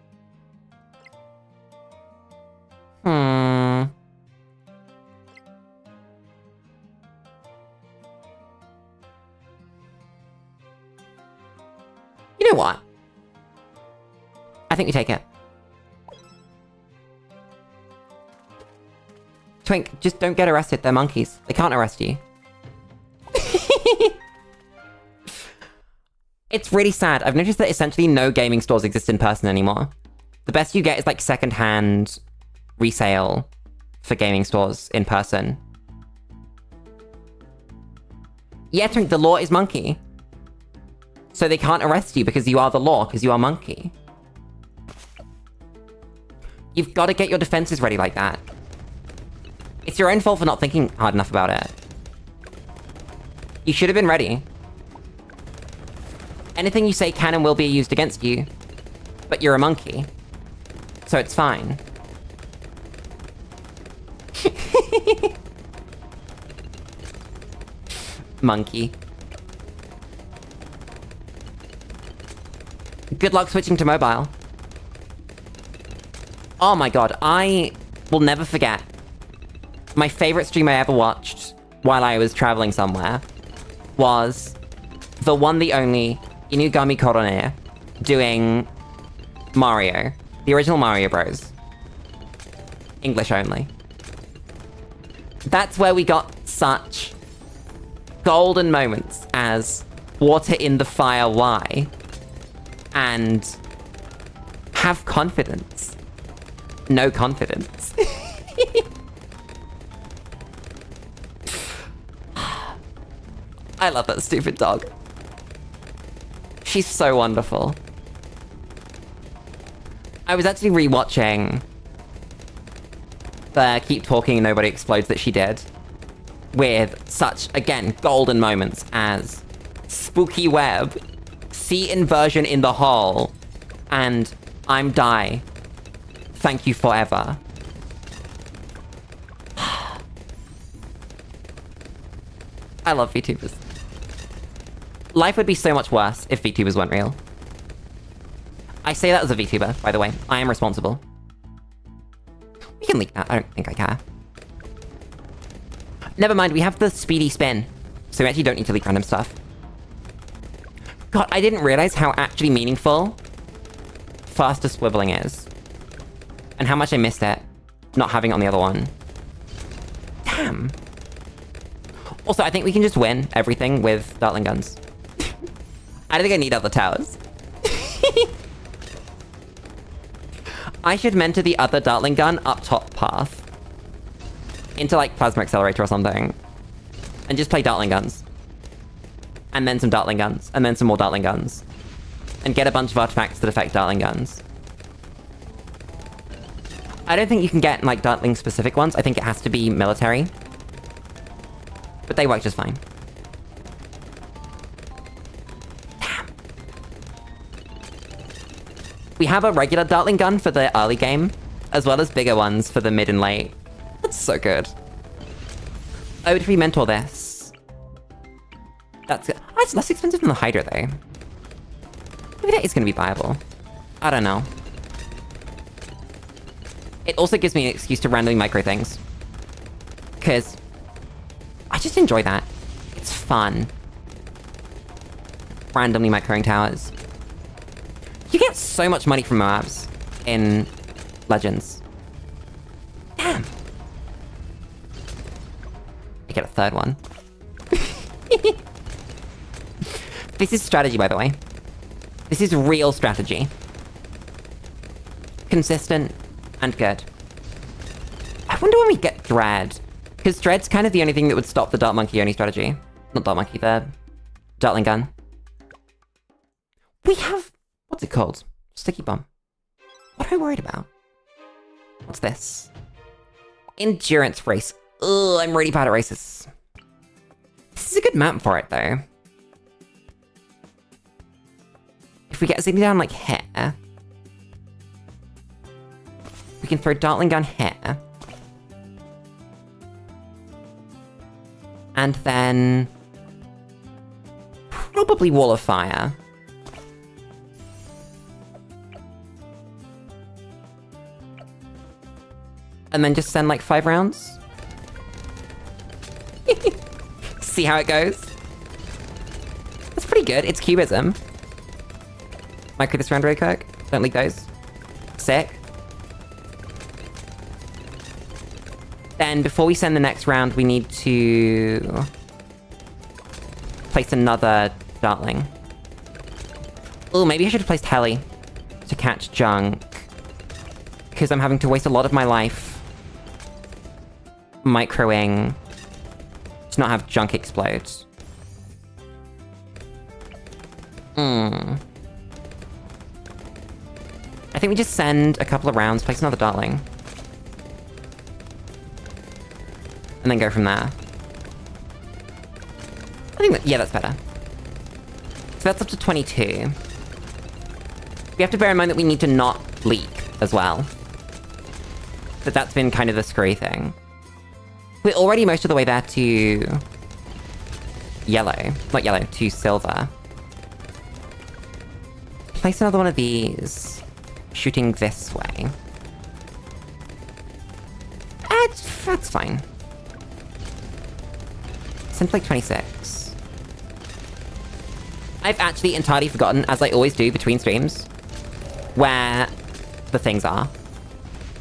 You know what? I think we take it. Twink, just don't get arrested. They're monkeys. They can't arrest you. It's really sad. I've noticed that essentially no gaming stores exist in person anymore. The best you get is like second-hand resale for gaming stores in person. Yeah, Twink, the law is monkey. So they can't arrest you because you are the law, because you are monkey. You've got to get your defenses ready like that. It's your own fault for not thinking hard enough about it. You should have been ready. Anything you say can and will be used against you. But you're a monkey. So it's fine. Monkey. Good luck switching to mobile. Oh my god, I will never forget. My favorite stream I ever watched while I was traveling somewhere was the one, the only, Inugami Korone doing Mario. The original Mario Bros. English only. That's where we got such golden moments as Water in the Fire Y and Have Confidence. No confidence. I love that stupid dog. She's so wonderful. I was actually rewatching the Keep Talking and Nobody Explodes that she did with such, again, golden moments as Spooky Web, Sea Inversion in the Hole, and I'm Die. Thank you forever. I love VTubers. Life would be so much worse if VTubers weren't real. I say that as a VTuber, by the way. I am responsible. We can leak that. I don't think I care. Never mind, we have the speedy spin. So we actually don't need to leak random stuff. God, I didn't realize how actually meaningful faster swiveling is. And how much I missed it, not having it on the other one. Damn. Also, I think we can just win everything with Dartling guns. I don't think I need other towers. I should mentor the other Dartling gun up top path. Into, like, Plasma Accelerator or something. And just play Dartling guns. And then some Dartling guns. And then some more Dartling guns. And get a bunch of artifacts that affect Dartling guns. I don't think you can get, like, Dartling-specific ones. I think it has to be military. But they work just fine. Damn. We have a regular Dartling gun for the early game, as well as bigger ones for the mid and late. That's so good. Oh, if we mentor this. That's good. Oh, it's less expensive than the Hydra, though. Maybe that is going to be viable. I don't know. It also gives me an excuse to randomly micro things. Because I just enjoy that. It's fun. Randomly microing towers. You get so much money from Moabs. in Legends. Damn. I get a third one. This is strategy, by the way. This is real strategy. Consistent and good. I wonder when we get Dread. Because Dread's kind of the only thing that would stop the Dart Monkey Oni strategy. Not Dart Monkey, the Dartling Gun. We have... what's it called? Sticky Bomb. What am I worried about? What's this? Endurance race. Ugh, I'm really bad at races. This is a good map for it, though. If we get Ziggy down, like, here... we can throw Dartling Gun here. And then... probably Wall of Fire. And then just send, like, 5 rounds? See how it goes? That's pretty good. It's Cubism. Micro this round really quick. Don't leak those. Sick. Then, before we send the next round, we need to... place another Dartling. Oh, maybe I should have placed Heli to catch junk. Because I'm having to waste a lot of my life microing to not have junk explode. I think we just send a couple of rounds, place another Dartling. And then go from there. I think that, yeah, that's better. So that's up to 22. We have to bear in mind that we need to not leak as well. But that's been kind of the screwy thing. We're already most of the way there to... yellow. Not yellow, to silver. Place another one of these. Shooting this way. That's fine. Send like 26. I've actually entirely forgotten, as I always do between streams, where the things are.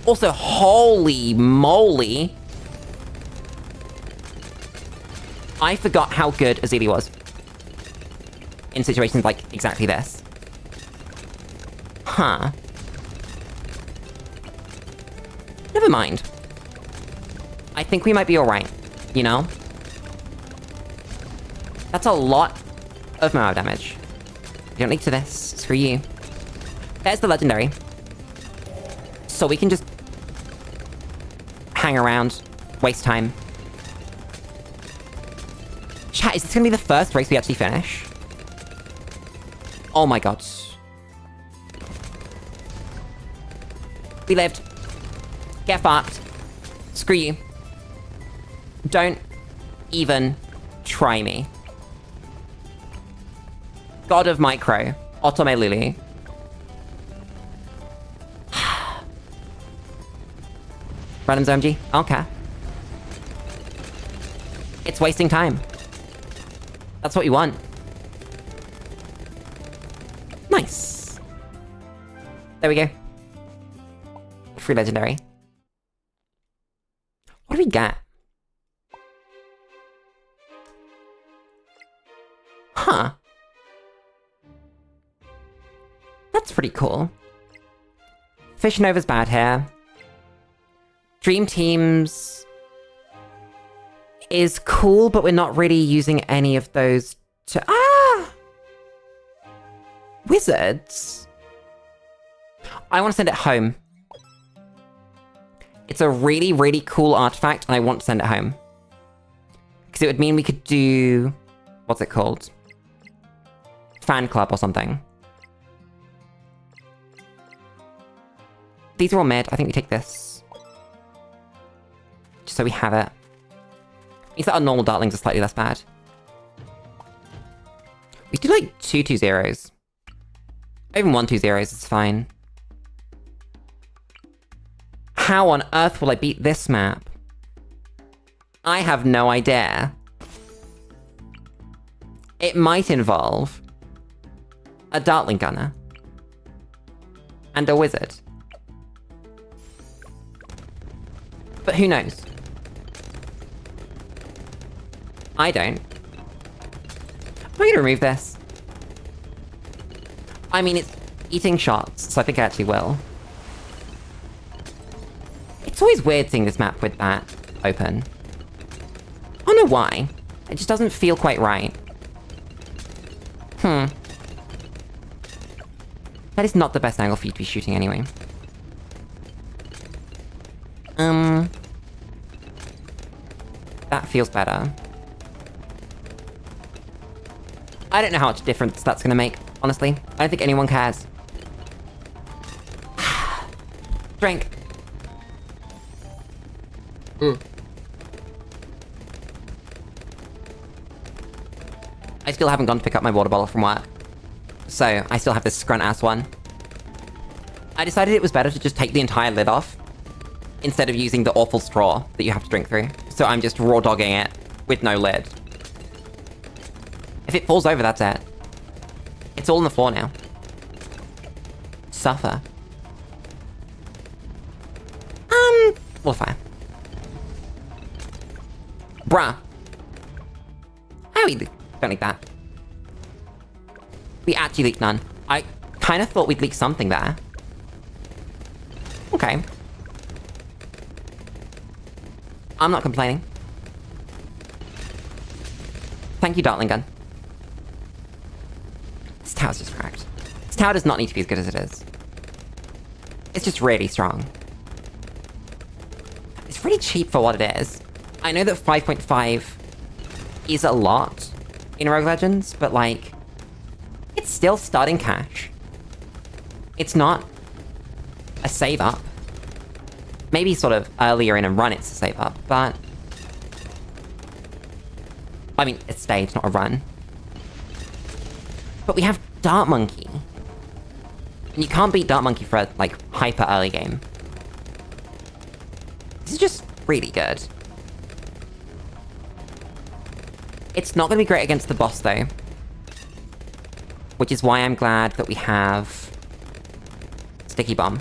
Also, holy moly! I forgot how good Azili was. In situations like exactly this. Huh. Never mind. I think we might be alright, you know? That's a lot of Moab damage. You don't need to this. Screw you. There's the legendary. So we can just... hang around. Waste time. Chat, is this gonna be the first race we actually finish? Oh my god. We lived. Get fucked. Screw you. Don't even try me. God of Micro. Otome Lulu. Random ZMG? Okay. It's wasting time. That's what you want. Nice. There we go. Free legendary. What do we get? Huh. That's pretty cool. Fish Nova's bad here. Dream Teams is cool, but we're not really using any of those to... Ah! Wizards? I want to send it home. It's a really, really cool artifact, and I want to send it home. Because it would mean we could do... what's it called? Fan club or something. These are all mid. I think we take this. Just so we have it. Means that our normal Dartlings are slightly less bad. We do like 2/2/0s. Even 1/2/0s is fine. How on earth will I beat this map? I have no idea. It might involve a Dartling Gunner. And a Wizard. But who knows? I don't. I'm going to remove this. I mean, it's eating shots, so I think I actually will. It's always weird seeing this map with that open. I don't know why. It just doesn't feel quite right. That is not the best angle for you to be shooting anyway. That feels better. I don't know how much difference that's gonna make, honestly. I don't think anyone cares. Drink. I still haven't gone to pick up my water bottle from work. So, I still have this scrunt-ass one. I decided it was better to just take the entire lid off, instead of using the awful straw that you have to drink through. So I'm just raw dogging it, with no lid. If it falls over, that's it. It's all on the floor now. Suffer. Well, fine. Bruh. How we don't leak that. We actually leaked none. I kind of thought we'd leak something there. Okay. I'm not complaining. Thank you, darling gun. This tower's just cracked. This tower does not need to be as good as it is. It's just really strong. It's pretty cheap for what it is. I know that 5.5 is a lot in Rogue Legends, but like, it's still starting cash. It's not a save up. Maybe sort of earlier in a run it's a save up, but... I mean, it's stage, not a run. But we have Dart Monkey. And you can't beat Dart Monkey for a, like, hyper early game. This is just really good. It's not gonna be great against the boss, though. Which is why I'm glad that we have... Sticky Bomb.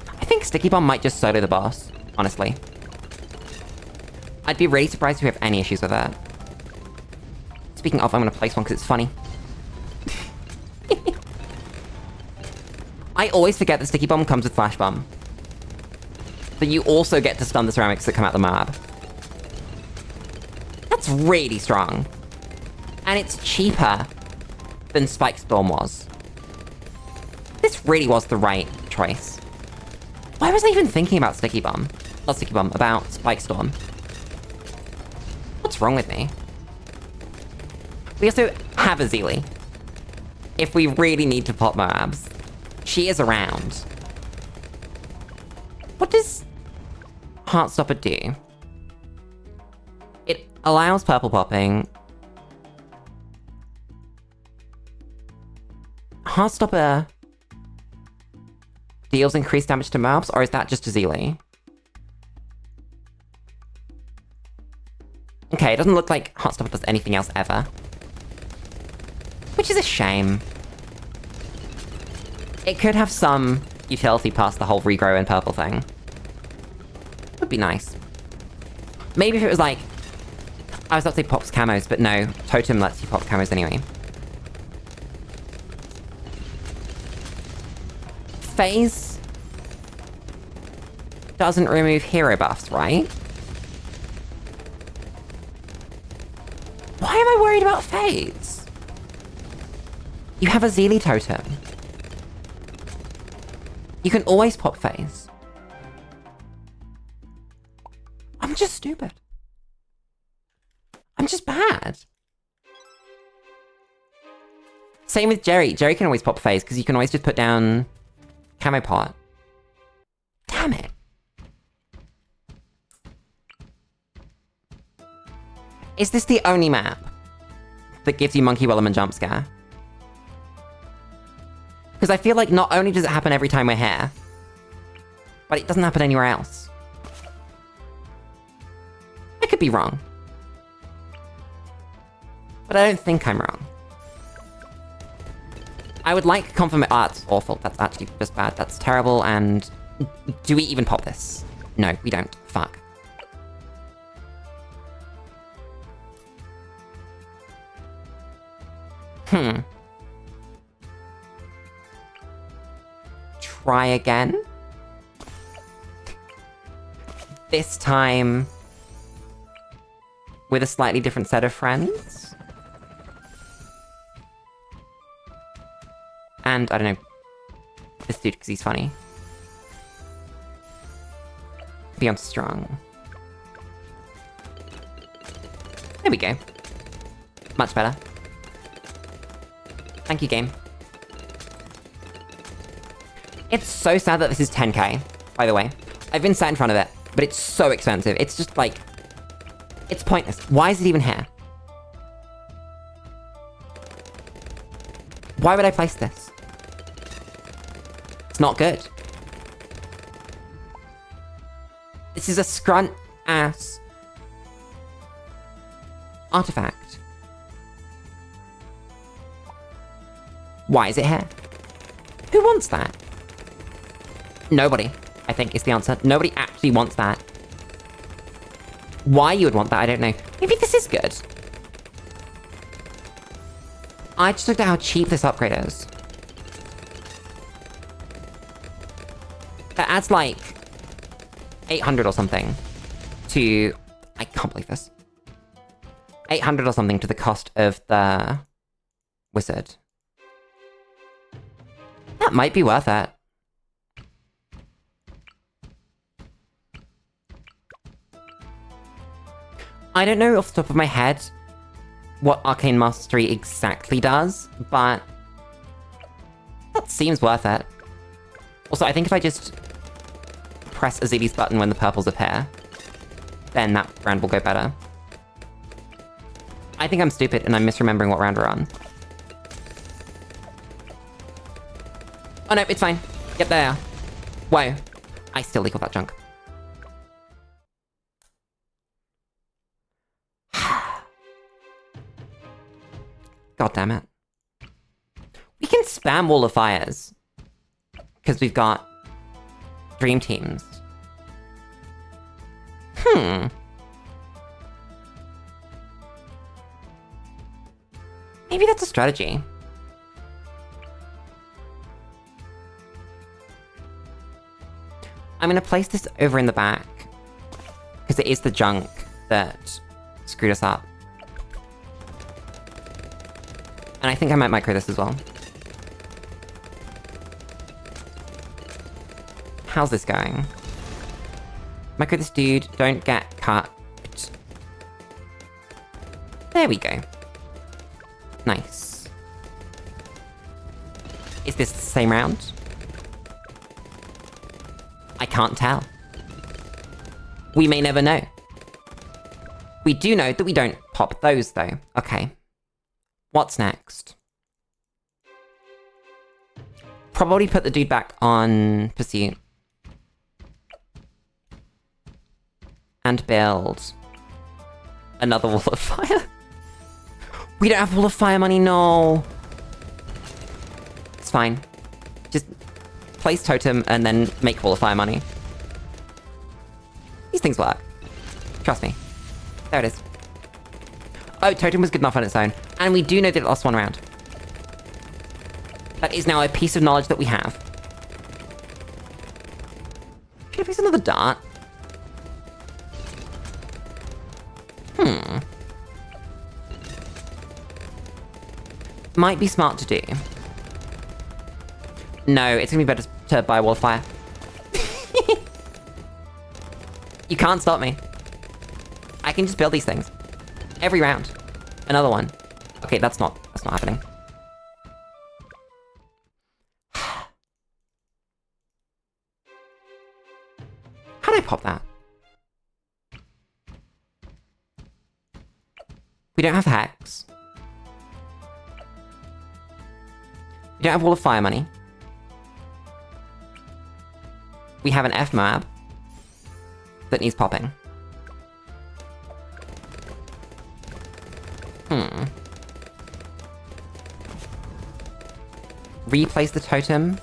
I think Sticky Bomb might just solo the boss, honestly. I'd be really surprised if we have any issues with that. Speaking of, I'm gonna place one because it's funny. I always forget that Sticky Bomb comes with Flash Bomb. But you also get to stun the ceramics that come out the map. That's really strong. And it's cheaper than Spike Storm was. This really was the right choice. Why was I even thinking about Sticky Bomb? Not Sticky Bomb, about Spike Storm. What's wrong with me? We also have a Zeely. If we really need to pop Moabs. She is around. What does Heartstopper do? It allows purple popping. Heartstopper deals increased damage to mobs, or is that just a Zeely? Okay, it doesn't look like Heartstopper does anything else ever. Which is a shame. It could have some utility past the whole regrow and purple thing. Would be nice. Maybe if it was like... I was about to say pops camos, but no. Totem lets you pop camos anyway. Phase doesn't remove hero buffs, right? Why am I worried about Phase? You have a Zeely totem. You can always pop Phase. I'm just stupid. I'm just bad. Same with Jerry. Jerry can always pop Phase, because you can always just put down Camo Pot. Damn it. Is this the only map that gives you Monkey Wellerman jump scare? Because I feel like not only does it happen every time we're here, but it doesn't happen anywhere else. I could be wrong. But I don't think I'm wrong. I would like confirmation. Ah, that's awful. That's actually just bad. That's terrible, and... Do we even pop this? No, we don't. Fuck. Try again. This time with a slightly different set of friends. And, I don't know, this dude because he's funny. Beyond strong. There we go. Much better. Thank you, game. It's so sad that this is 10k, by the way. I've been sat in front of it, but it's so expensive. It's just like... It's pointless. Why is it even here? Why would I place this? It's not good. This is a scrunt-ass artifact. Why is it here? Who wants that? Nobody, I think, is the answer. Nobody actually wants that. Why you would want that, I don't know. Maybe this is good. I just looked at how cheap this upgrade is. That adds like 800 or something to... I can't believe this. 800 or something to the cost of the wizard. That might be worth it. I don't know off the top of my head what Arcane Mastery exactly does, but that seems worth it. Also, I think if I just press Azili's button when the purples appear, then that round will go better. I think I'm stupid and I'm misremembering what round we're on. Oh no, it's fine. Yep, there. Whoa. I still leak all that junk. God damn it. We can spam Wall of Fires. Because we've got Dream Teams. Maybe that's a strategy. I'm gonna place this over in the back. Because it is the junk that screwed us up. And I think I might micro this as well. How's this going? Micro this dude, don't get cut. There we go. Nice. Is this the same round? I can't tell. We may never know. We do know that we don't pop those though. Okay. What's next? Probably put the dude back on Pursuit. And build another Wall of Fire. We don't have Wall of Fire money, no. It's fine. Just place Totem and then make Wall of Fire money. These things work. Trust me. There it is. Oh, Totem was good enough on its own. And we do know that it lost one round. That is now a piece of knowledge that we have. Should I place another dart? Might be smart to do. No, it's gonna be better to buy Wall of Fire. You can't stop me. I can just build these things. Every round. Another one. Okay, that's not happening. How do I pop that? We don't have Hex. We don't have Wall of Fire money. We have an F-Moab that needs popping. Replace the totem?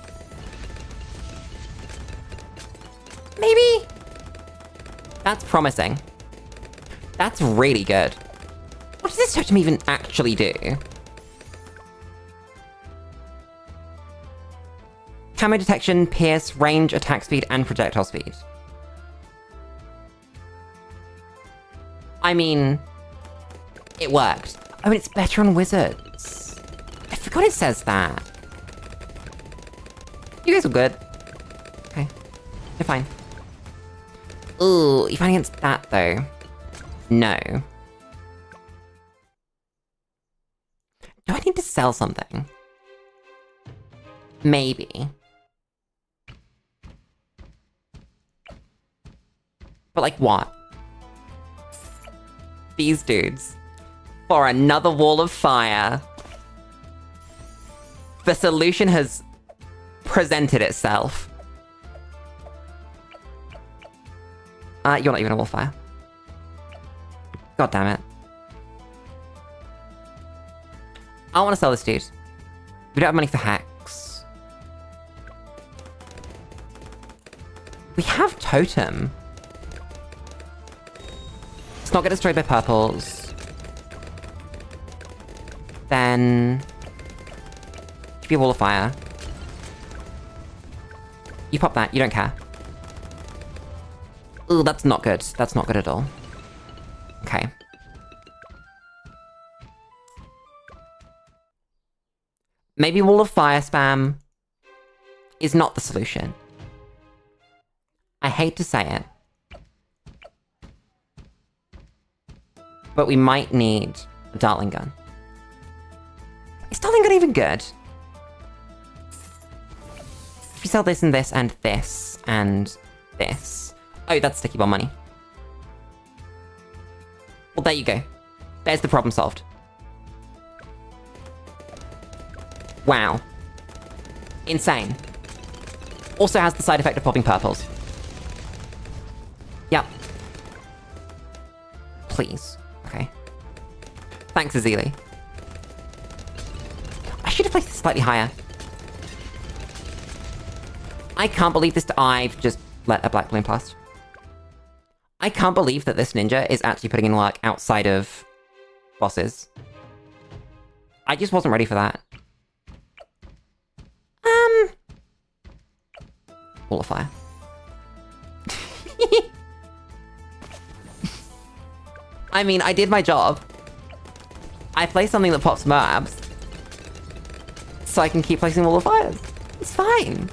Maybe? That's promising. That's really good. What does this totem even actually do? Camo detection, pierce, range, attack speed, and projectile speed. I mean, it worked. Oh, and it's better on wizards. I forgot it says that. You guys are good. Okay. You're fine. Ooh, you're fine against that, though. No. Do I need to sell something? Maybe. But like what? These dudes. For another wall of fire. The solution has presented itself. You're not even a wall of fire. God damn it. I want to sell this dude. We don't have money for hacks. We have totem. Let's not get destroyed by purples. Then... give you a wall of fire. You pop that, you don't care. Ooh, that's not good. That's not good at all. Okay. Maybe wall of fire spam is not the solution. I hate to say it. But we might need a Dartling gun. Is Dartling gun even good? If you sell this and this and this and this... Oh, that's sticky bomb money. Well, there you go. There's the problem solved. Wow. Insane. Also has the side effect of popping purples. Yep. Please. Okay. Thanks, Azili. I should have placed this slightly higher. I can't believe this... I've just let a black balloon past. I can't believe that this ninja is actually putting in work outside of bosses. I just wasn't ready for that. Wall of fire. I mean, I did my job. I placed something that pops Moabs. So I can keep placing wall of fires. It's fine.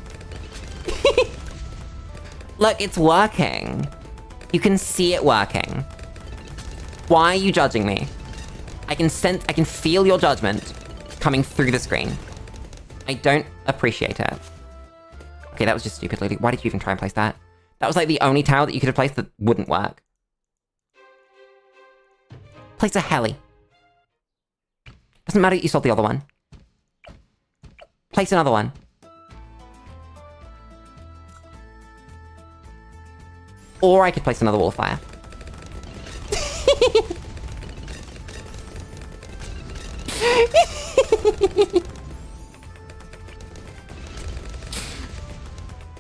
Look, it's working. You can see it working. Why are you judging me? I can feel your judgment coming through the screen. I don't appreciate it. Okay, that was just stupid, Lulu. Why did you even try and place that? That was like the only tower that you could have placed that wouldn't work. Place a heli. Doesn't matter that you sold the other one. Place another one. Or I could place another wall of fire.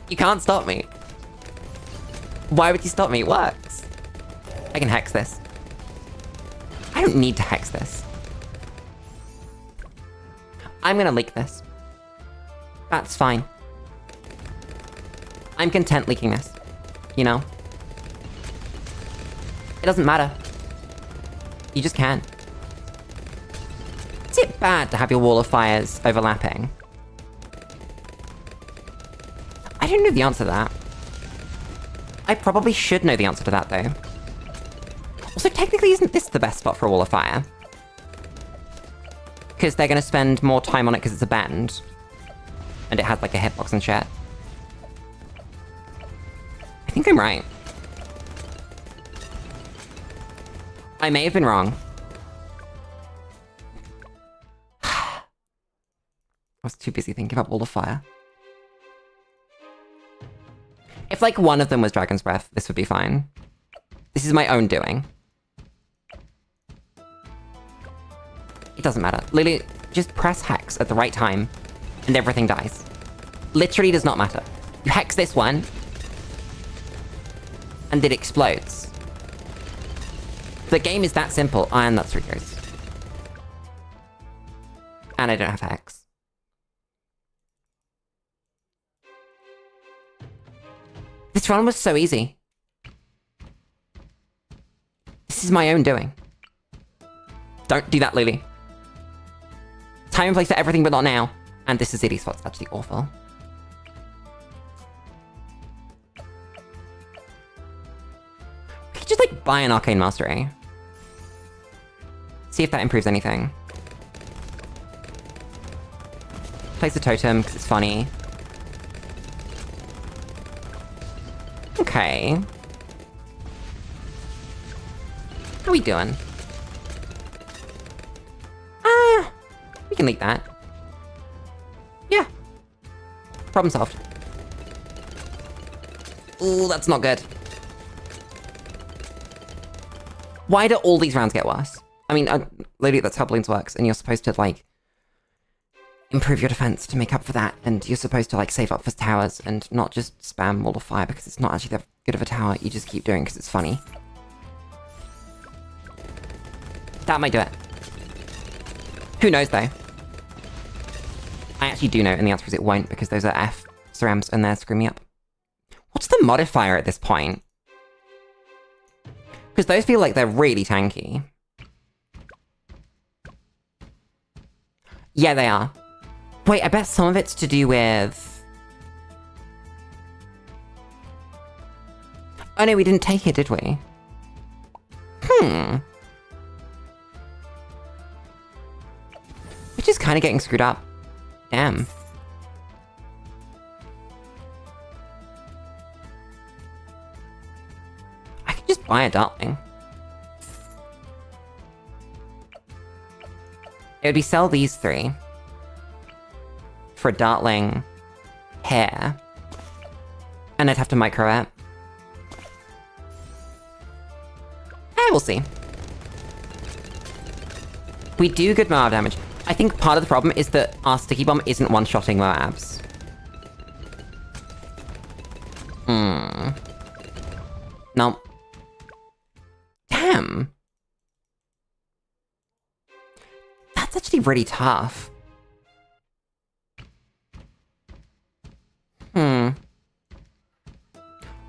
You can't stop me. Why would you stop me? It works. I can hex this. I don't need to hex this. I'm gonna leak this. That's fine. I'm content leaking this. You know? It doesn't matter. You just can. Is it bad to have your wall of fires overlapping? I don't know the answer to that. I probably should know the answer to that, though. Also, technically, isn't this the best spot for a wall of fire? Because they're gonna spend more time on it because it's a bend. And it has, like, a hitbox and shit. I think I'm right. I may have been wrong. I was too busy thinking about wall of fire. If, like, one of them was Dragon's Breath, this would be fine. This is my own doing. It doesn't matter. Lulu, just press hex at the right time, and everything dies. Literally does not matter. You hex this one, and and it explodes. The game is that simple, and that's 3 goes. And I don't have Hex. This run was so easy. This is my own doing. Don't do that, Lulu. Time and place for everything, but not now. And this is Ziddy Spot's actually awful. We could just, like, buy an Arcane Mastery. See if that improves anything. Place a totem, because it's funny. Okay. How we doing? We can leak that. Yeah. Problem solved. Ooh, that's not good. Why do all these rounds get worse? I mean, literally, that's how Bloons works, and you're supposed to, like, improve your defense to make up for that, and you're supposed to, like, save up for towers, and not just spam Wall of Fire, because it's not actually that good of a tower, you just keep doing because it's funny. That might do it. Who knows, though? I actually do know, and the answer is it won't, because those are F cerams, and they're screwing me up. What's the modifier at this point? Because those feel like they're really tanky. Yeah, they are. Wait, I bet some of it's to do with... Oh no, we didn't take it, did we? Which is kind of getting screwed up. Damn. I could just buy a Dartling. It would be sell these 3. For a Dartling hair. And I'd have to micro it. We'll see. We do good Moab damage. I think part of the problem is that our Sticky Bomb isn't one-shotting Moabs. No. Damn. That's actually really tough.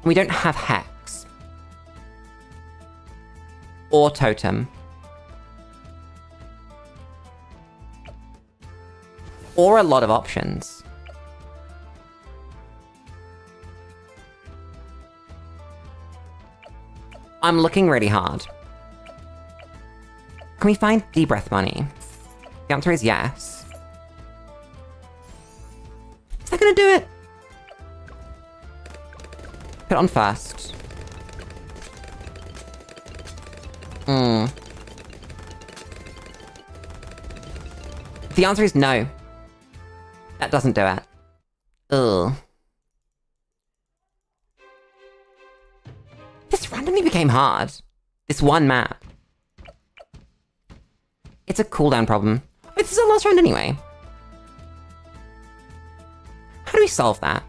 We don't have Hex. Or Totem. Or a lot of options. I'm looking really hard. Can we find D-Breath money? The answer is yes. Is that gonna do it? Put it on first. The answer is no. That doesn't do it. Ugh. This randomly became hard. This one map. It's a cooldown problem. Oh, this is our last round anyway. How do we solve that?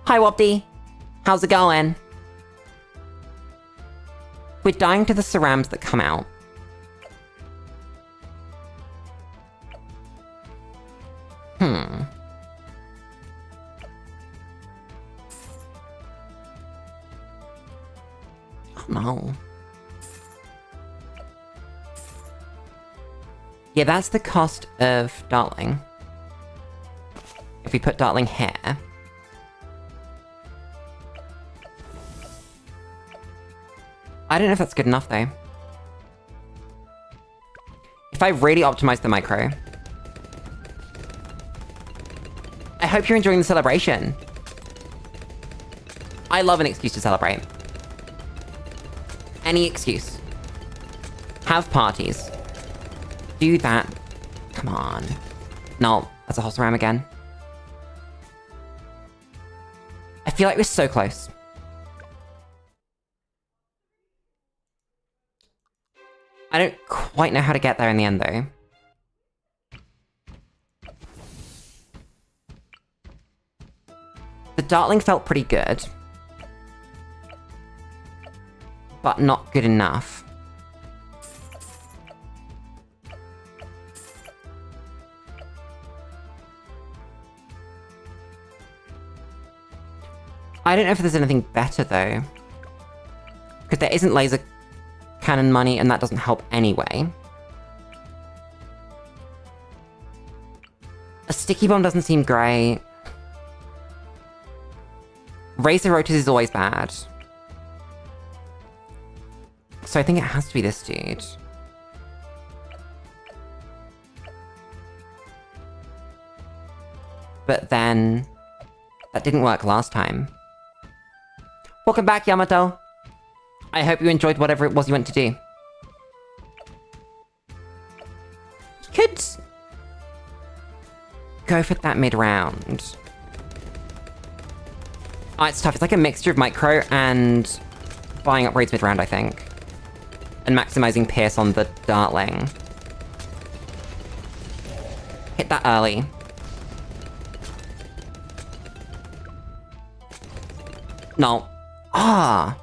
Hi, Wopty. How's it going? We're dying to the cerams that come out. Oh no. Yeah, that's the cost of Dartling. If we put Dartling here. I don't know if that's good enough, though. If I really optimize the micro... I hope you're enjoying the celebration. I love an excuse to celebrate. Any excuse. Have parties. Do that. Come on. No, that's a whole ram again. I feel like we're so close. I don't quite know how to get there in the end, though. The Dartling felt pretty good. but not good enough. I don't know if there's anything better, though. Because there isn't laser cannon money, and that doesn't help anyway. A sticky bomb doesn't seem great. Razor rotors is always bad. So I think it has to be this dude. But then... that didn't work last time. Welcome back, Yamato! I hope you enjoyed whatever it was you went to do. You could... go for that mid-round. Oh, it's tough. It's like a mixture of micro and buying upgrades mid-round, I think. And maximizing Pierce on the Dartling. Hit that early. No. Ah!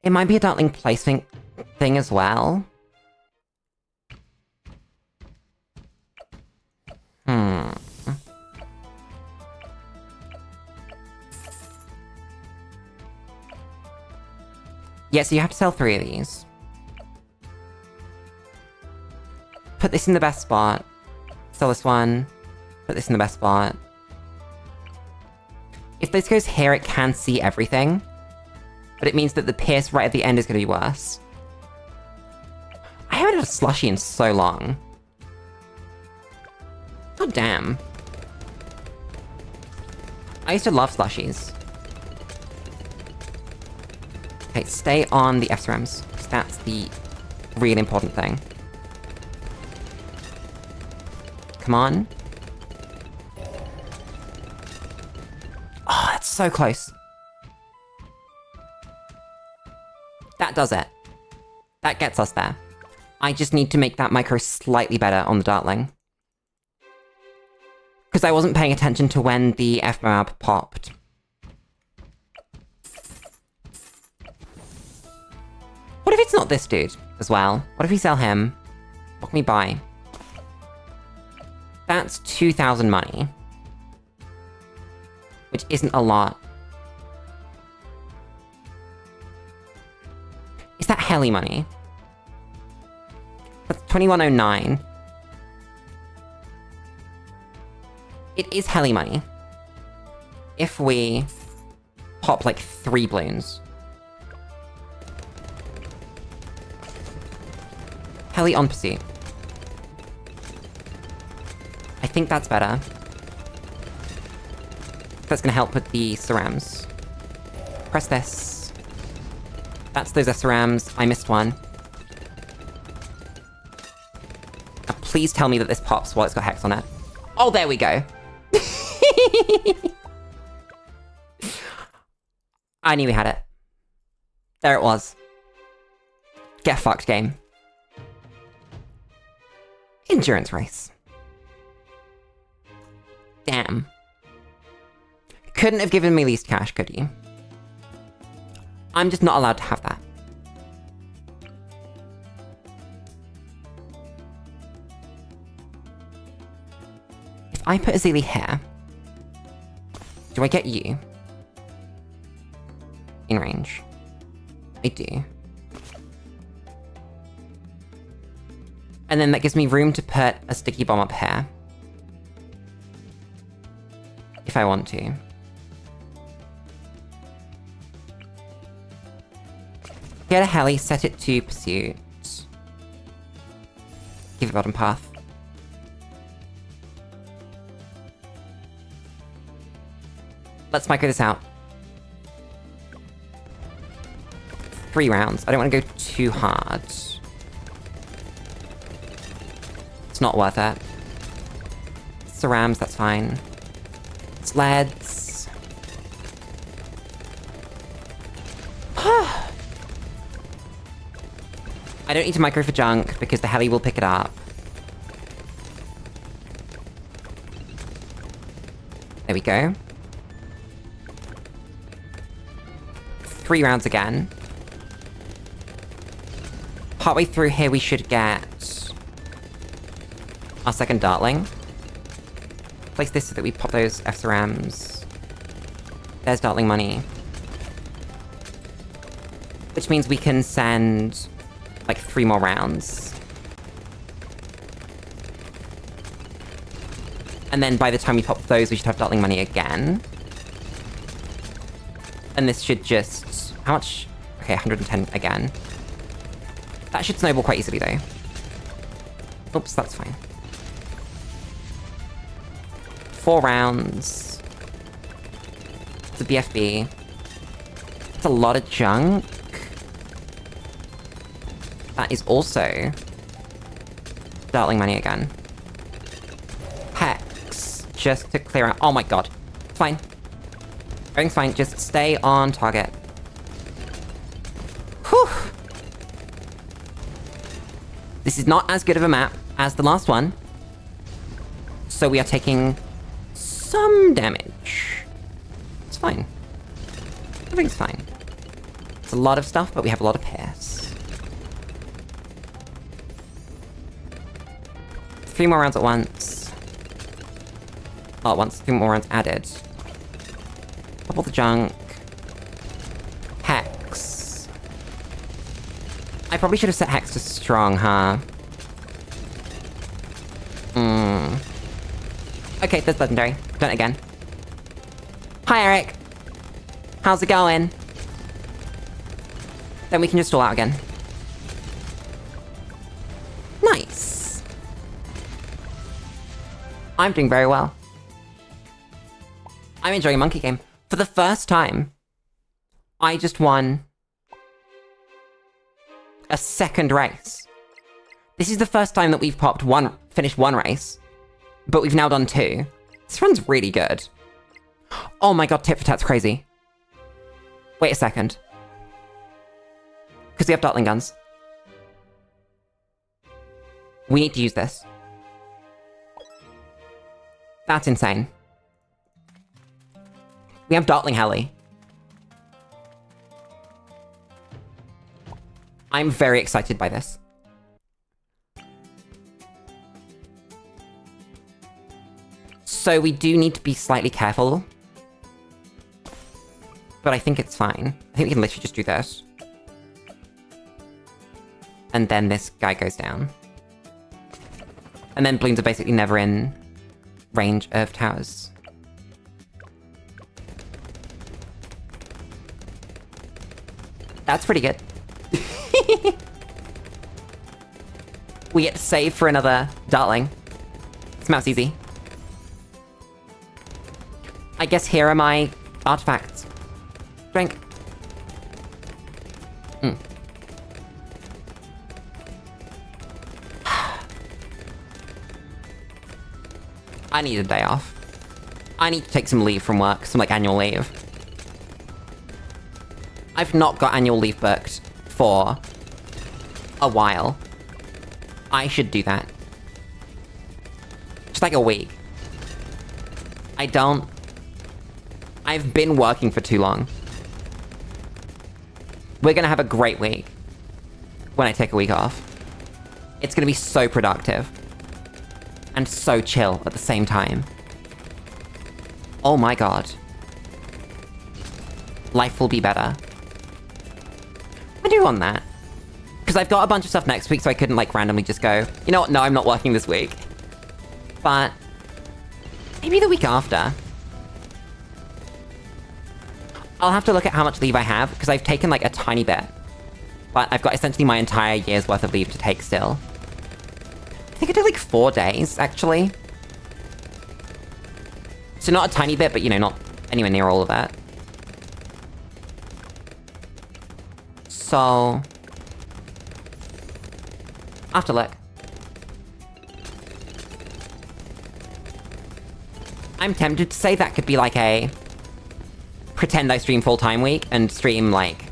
It might be a Dartling placement thing as well. Yeah, so you have to sell 3 of these. Put this in the best spot. Sell this one. Put this in the best spot. If this goes here, it can see everything. But it means that the Pierce right at the end is going to be worse. I haven't had a slushie in so long. God damn. I used to love slushies. Okay, stay on the FSRAMs, because that's the really important thing. Come on. Oh, that's so close. That does it. That gets us there. I just need to make that micro slightly better on the Dartling. Because I wasn't paying attention to when the FMAB popped. What if it's not this dude as well? What if we sell him? What can we buy? That's 2,000 money. Which isn't a lot. Is that heli money? That's 2109. It is heli money. If we pop like 3 Bloons. Heli on pursuit. I think that's better. That's gonna help with the Cerams. Press this. That's those Cerams. I missed one. Now, please tell me that this pops while it's got Hex on it. Oh, there we go. I knew we had it. There it was. Get fucked, game. Endurance race. Damn. Couldn't have given me least cash, could you? I'm just not allowed to have that. If I put Azili here, do I get you? In range. I do. And then that gives me room to put a sticky bomb up here. If I want to. Get a heli, set it to pursuit. Give it bottom path. Let's micro this out. 3 rounds. I don't want to go too hard. It's not worth it. Cerams, that's fine. Sleds. I don't need to micro for junk, because the heli will pick it up. There we go. 3 rounds again. Partway through here, we should get our second Dartling. Place this so that we pop those FSRAMs. There's Dartling money. Which means we can send, like, 3 more rounds. And then by the time we pop those, we should have Dartling money again. And this should just... How much? Okay, 110 again. That should snowball quite easily, though. Oops, that's fine. 4 rounds. It's a BFB. It's a lot of junk. That is also... Dartling money again. Hex. Just to clear out... Oh my god. It's fine. Everything's fine. Just stay on target. Whew! This is not as good of a map as the last one. So we are taking some damage. It's fine. Everything's fine. It's a lot of stuff, but we have a lot of pairs. 3 more rounds at once. All at once. 3 more rounds added. Pop all the junk. Hex. I probably should have set Hex to strong, huh? Okay, there's legendary. Done it again. Hi, Eric. How's it going? Then we can just stall out again. Nice. I'm doing very well. I'm enjoying a monkey game. For the first time, I just won a second race. This is the first time that we've finished one race, but we've now done 2. This run's really good. Oh my god, tit for tat's crazy. Wait a second. Because we have Dartling guns. We need to use this. That's insane. We have Dartling heli. I'm very excited by this. So we do need to be slightly careful. But I think it's fine. I think we can literally just do this. And then this guy goes down. And then Bloons are basically never in range of towers. That's pretty good. We get to save for another Dartling. This map's easy. I guess here are my artifacts. Drink. I need a day off. I need to take some leave from work, some like annual leave. I've not got annual leave booked for a while. I should do that. Just like a week. I've been working for too long. We're gonna have a great week when I take a week off. It's gonna be so productive. And so chill at the same time. Oh my god. Life will be better. I do want that. Because I've got a bunch of stuff next week, so I couldn't, like, randomly just go, you know what, no, I'm not working this week. But maybe the week after. I'll have to look at how much leave I have, because I've taken, like, a tiny bit. But I've got essentially my entire year's worth of leave to take still. I think I did, like, 4 days, actually. So not a tiny bit, but, you know, not anywhere near all of that. So I'll have to look. I'm tempted to say that could be like a pretend I stream full-time week and stream like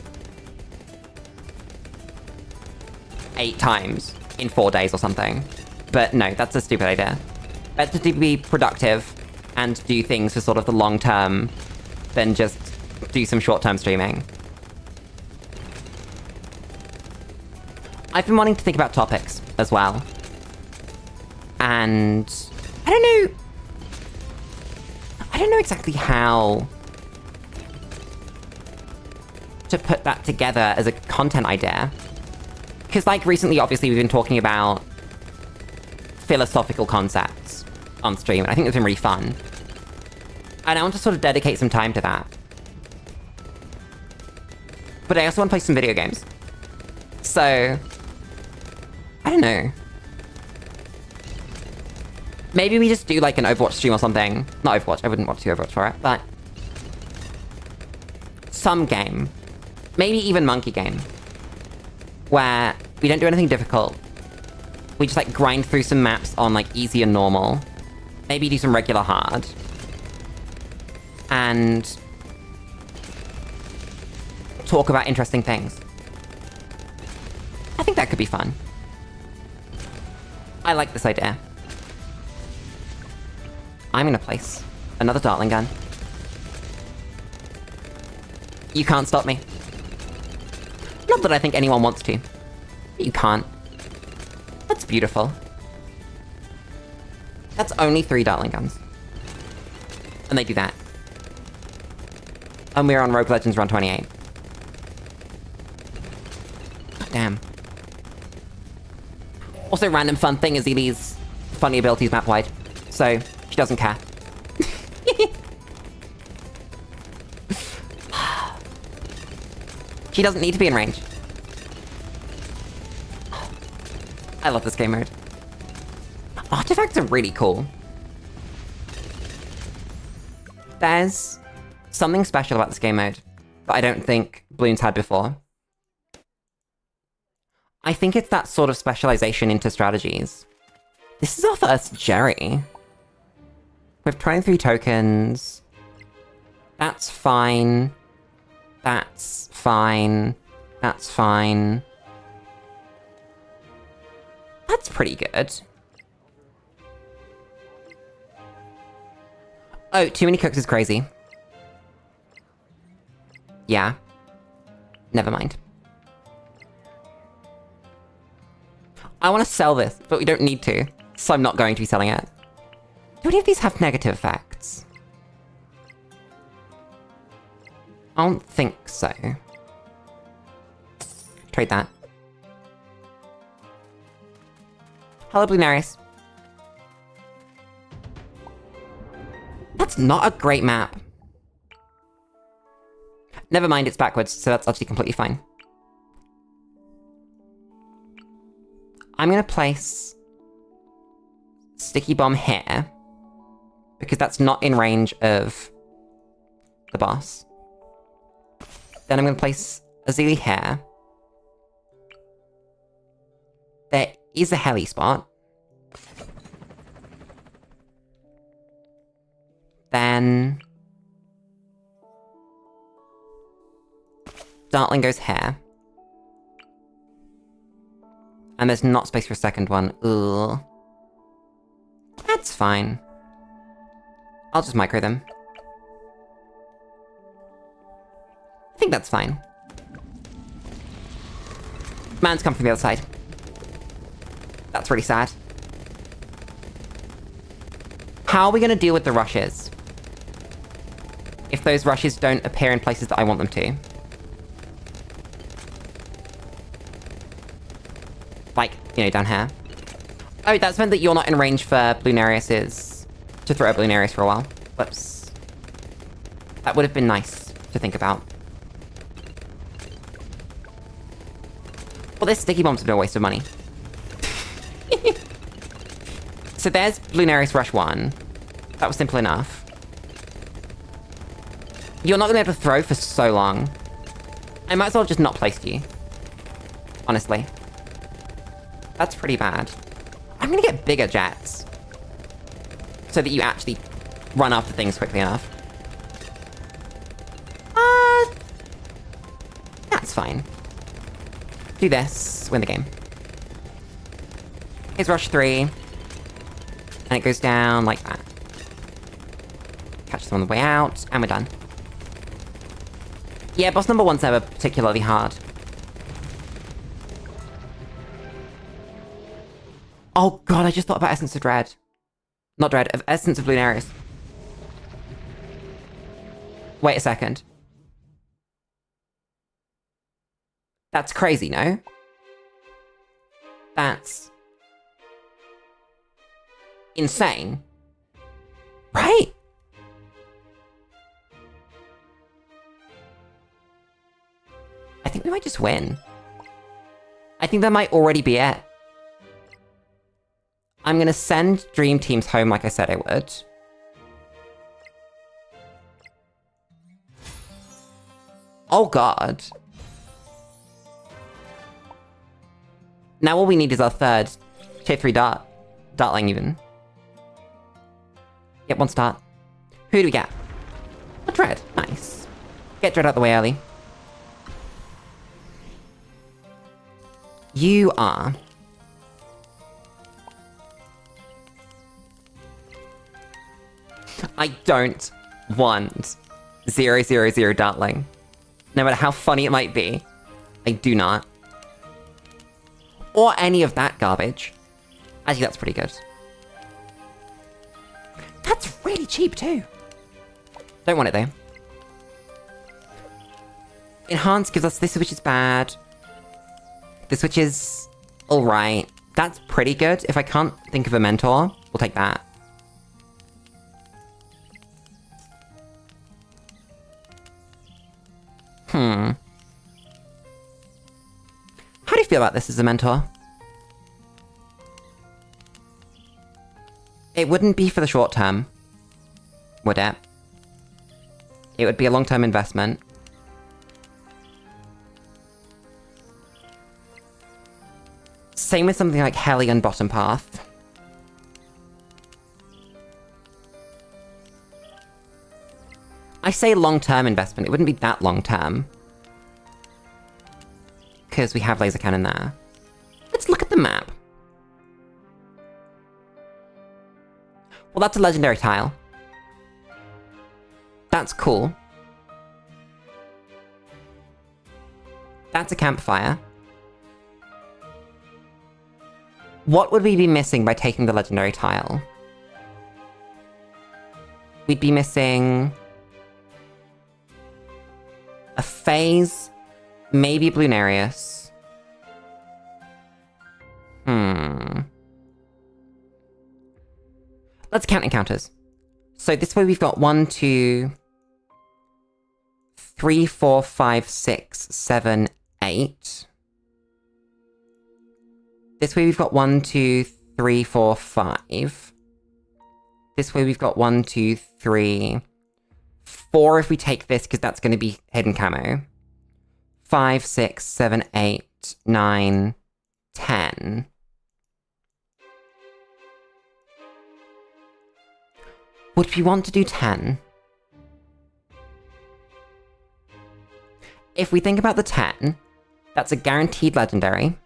8 times in 4 days or something. But no, that's a stupid idea. Better to be productive and do things for sort of the long term than just do some short-term streaming. I've been wanting to think about topics as well. And I don't know exactly how to put that together as a content idea. Because, like, recently, obviously, we've been talking about philosophical concepts on stream, and I think it's been really fun. And I want to sort of dedicate some time to that. But I also want to play some video games. So, I don't know. Maybe we just do, like, an Overwatch stream or something. Not Overwatch, I wouldn't want to do Overwatch for it, but some game. Maybe even monkey game. Where we don't do anything difficult. We just, like, grind through some maps on, like, easy and normal. Maybe do some regular hard. And talk about interesting things. I think that could be fun. I like this idea. I'm gonna place another Dartling gun. You can't stop me. Not that I think anyone wants to. But you can't. That's beautiful. That's only 3 Dartling guns. And they do that. And we're on Rogue Legends Run 28. Damn. Also, random fun thing is Elie's funny abilities map wide. So, she doesn't care. She doesn't need to be in range. I love this game mode. Artifacts are really cool. There's something special about this game mode that I don't think Bloons had before. I think it's that sort of specialization into strategies. This is our first Jerry. With 23 tokens. That's fine. That's fine. That's fine. That's pretty good. Oh, too many cooks is crazy. Yeah. Never mind. I want to sell this, but we don't need to, so I'm not going to be selling it. Do any of these have negative effects? I don't think so. Trade that. Hello, Bloonarius. That's not a great map. Never mind, it's backwards, so that's actually completely fine. I'm gonna place Sticky Bomb here, because that's not in range of the boss. Then I'm gonna place Azili here. There is a heli spot. Then Dartling goes here. And there's not space for a second one. Ugh. That's fine. I'll just micro them. I think that's fine. Man's come from the other side. That's really sad. How are we gonna deal with the rushes? If those rushes don't appear in places that I want them to. Like, you know, down here. Oh, that's meant that you're not in range for Bloonarius's... to throw a Bloonarius for a while. Whoops. That would have been nice to think about. Well, this sticky bomb's been a waste of money. So there's Bloonarius Rush 1. That was simple enough. You're not gonna be able to throw for so long. I might as well just not place you. Honestly. That's pretty bad. I'm gonna get bigger jets. So that you actually run after things quickly enough. That's fine. Do this, win the game. Here's Rush 3. And it goes down like that. Catch them on the way out, and we're done. Yeah, boss number 1's never particularly hard. Oh god, I just thought about Essence of Dread. Not Dread, of Essence of Lunarius. Wait a second. That's crazy, no? That's... insane. Right? I think we might just win. I think that might already be it. I'm gonna send Dream Teams home like I said I would. Oh god. Now all we need is our third Tier 3 Dartling even. Yep, 1 start. Who do we get? A Dread. Nice. Get Dread out the way early. You are... I don't want 000 Dartling. No matter how funny it might be. I do not. Or any of that garbage. Actually, that's pretty good. That's really cheap too. Don't want it though. Enhance gives us this, which is bad. This, which is alright. That's pretty good. If I can't think of a mentor, we'll take that. How do you feel about this as a mentor? It wouldn't be for the short term, would it? It would be a long-term investment. Same with something like Hellion Bottom Path. I say long-term investment, it wouldn't be that long-term. Because we have Laser Cannon there. Let's look at the map. Well, that's a legendary tile. That's cool. That's a campfire. What would we be missing by taking the legendary tile? We'd be missing... a phase, maybe Bloonarius. Let's count encounters. So this way we've got 1, 2, 3, 4, 5, 6, 7, 8. This way we've got 1, 2, 3, 4, 5. This way we've got 1, 2, 3, 4 if we take this, because that's going to be hidden camo. 5, 6, 7, 8, 9, 10. Would we want to do 10? If we think about the 10, that's a guaranteed legendary.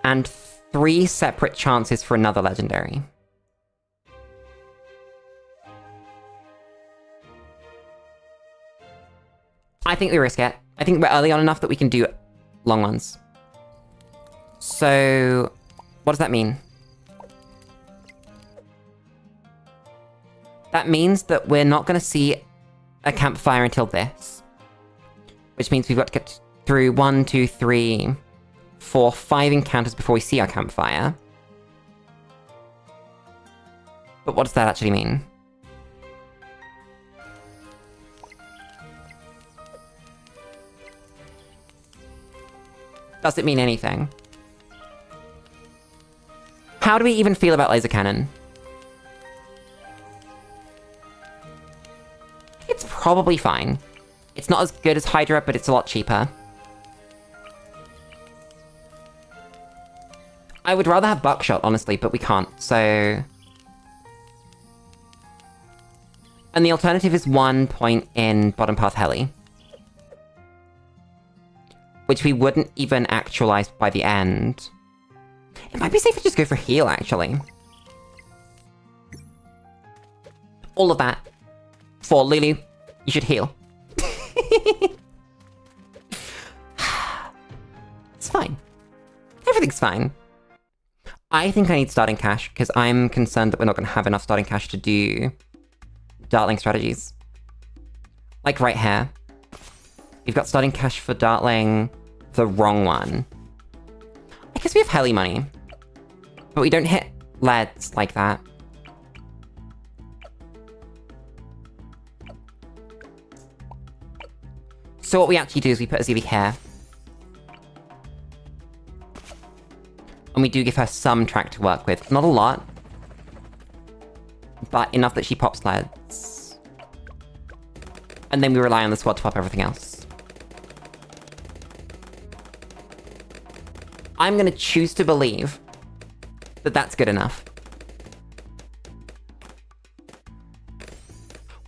And 3 separate chances for another legendary. I think we risk it. I think we're early on enough that we can do long ones. So, what does that mean? That means that we're not going to see a campfire until this. Which means we've got to get through 1, 2, 3, 4, 5 encounters before we see our campfire. But what does that actually mean? Does it mean anything? How do we even feel about laser cannon? It's probably fine. It's not as good as Hydra, but it's a lot cheaper. I would rather have Buckshot, honestly, but we can't, so... And the alternative is 1 point in Bottom Path Heli. Which we wouldn't even actualize by the end. It might be safe to just go for heal, actually. All of that. For Lulu, you should heal. It's fine. Everything's fine. I think I need starting cash, because I'm concerned that we're not going to have enough starting cash to do dartling strategies. Like right here. We've got starting cash for dartling the wrong one. I guess we have heli money. But we don't hit leads like that. So what we actually do is we put a ZV here. And we do give her some track to work with. Not a lot. But enough that she pops leads. And then we rely on the squad to pop everything else. I'm gonna choose to believe that that's good enough.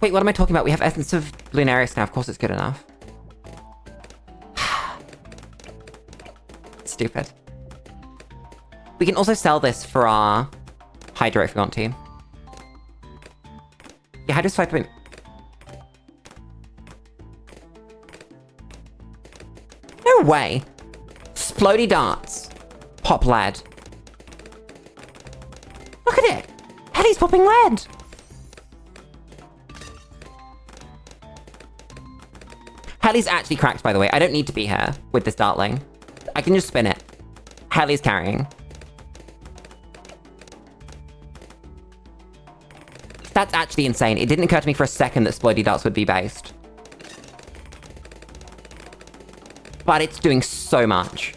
Wait, what am I talking about? We have Essence of Lunarius now. Of course it's good enough. Stupid. We can also sell this for our Hydra if we want to. Yeah, Hydra's 5 point. No way! Splody darts. Pop lead. Look at it! Heli's popping lead! Heli's actually cracked, by the way. I don't need to be here with this dartling. I can just spin it. Heli's carrying. That's actually insane. It didn't occur to me for a second that Splody darts would be based. But it's doing so much.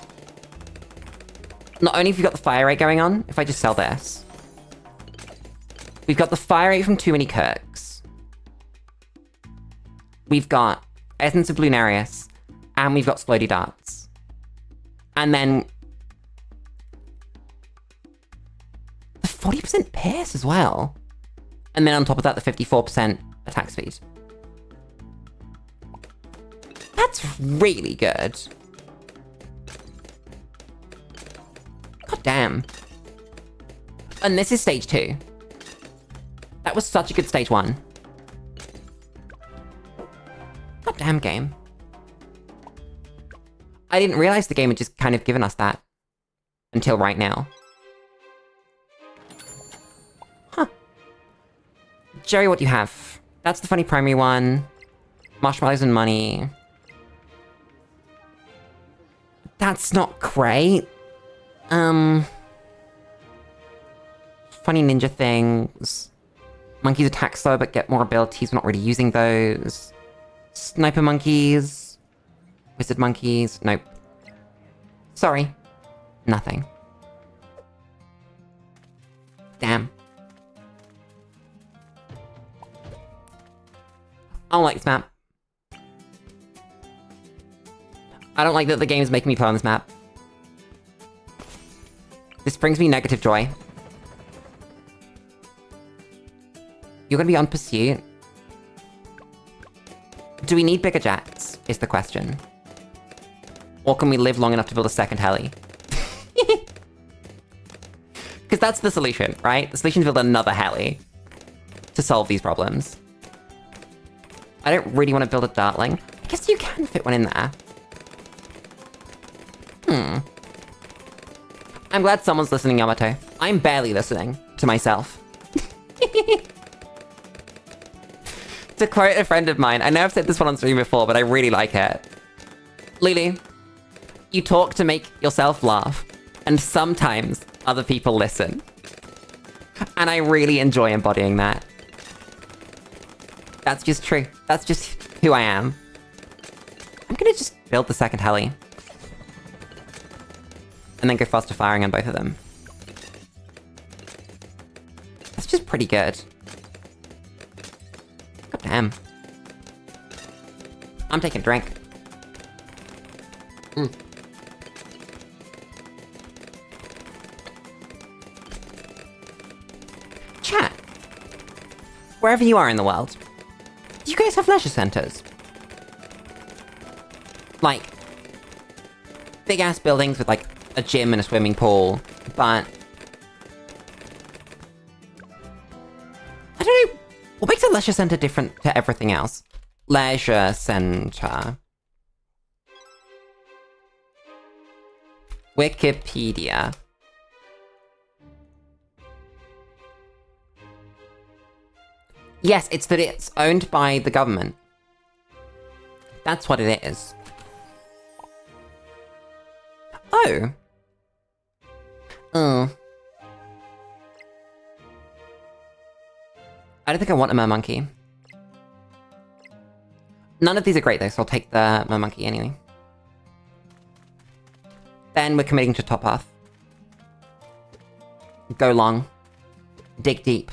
Not only have you got the fire rate going on, if I just sell this. We've got the fire rate from Too Many Kirks. We've got Essence of Lunarius. And we've got Splody darts. And then the 40% pierce as well. And then on top of that, the 54% attack speed. That's really good. God damn. And this is stage 2. That was such a good stage 1. God damn, game. I didn't realize the game had just kind of given us that. Until right now. Huh. Jerry, what do you have? That's the funny primary one. Marshmallows and money. That's not great. Funny ninja things. Monkeys attack slow but get more abilities. We're not really using those. Sniper monkeys. Wizard monkeys. Nope. Sorry. Nothing. Damn. I don't like this map. I don't like that the game is making me play on this map. This brings me negative joy. You're gonna be on pursuit? Do we need bigger jets, is the question. Or can we live long enough to build a second heli? Because that's the solution, right? The solution is to build another heli to solve these problems. I don't really want to build a dartling. I guess you can fit one in there. I'm glad someone's listening, Yamato. I'm barely listening to myself. To quote a friend of mine, I know I've said this one on stream before, but I really like it. Lulu, you talk to make yourself laugh, and sometimes other people listen. And I really enjoy embodying that. That's just true. That's just who I am. I'm gonna just build the second heli. And then go faster firing on both of them. That's just pretty good. God damn. I'm taking a drink. Chat. Wherever you are in the world, do you guys have leisure centers? Like, big-ass buildings with, like, a gym and a swimming pool, but I don't know, what makes a leisure center different to everything else? Leisure center. Wikipedia. Yes, it's that it's owned by the government. That's what it is. Oh. I don't think I want a mermonkey. None of these are great though, so I'll take the mermonkey anyway. Then we're committing to top path. Go long. Dig deep.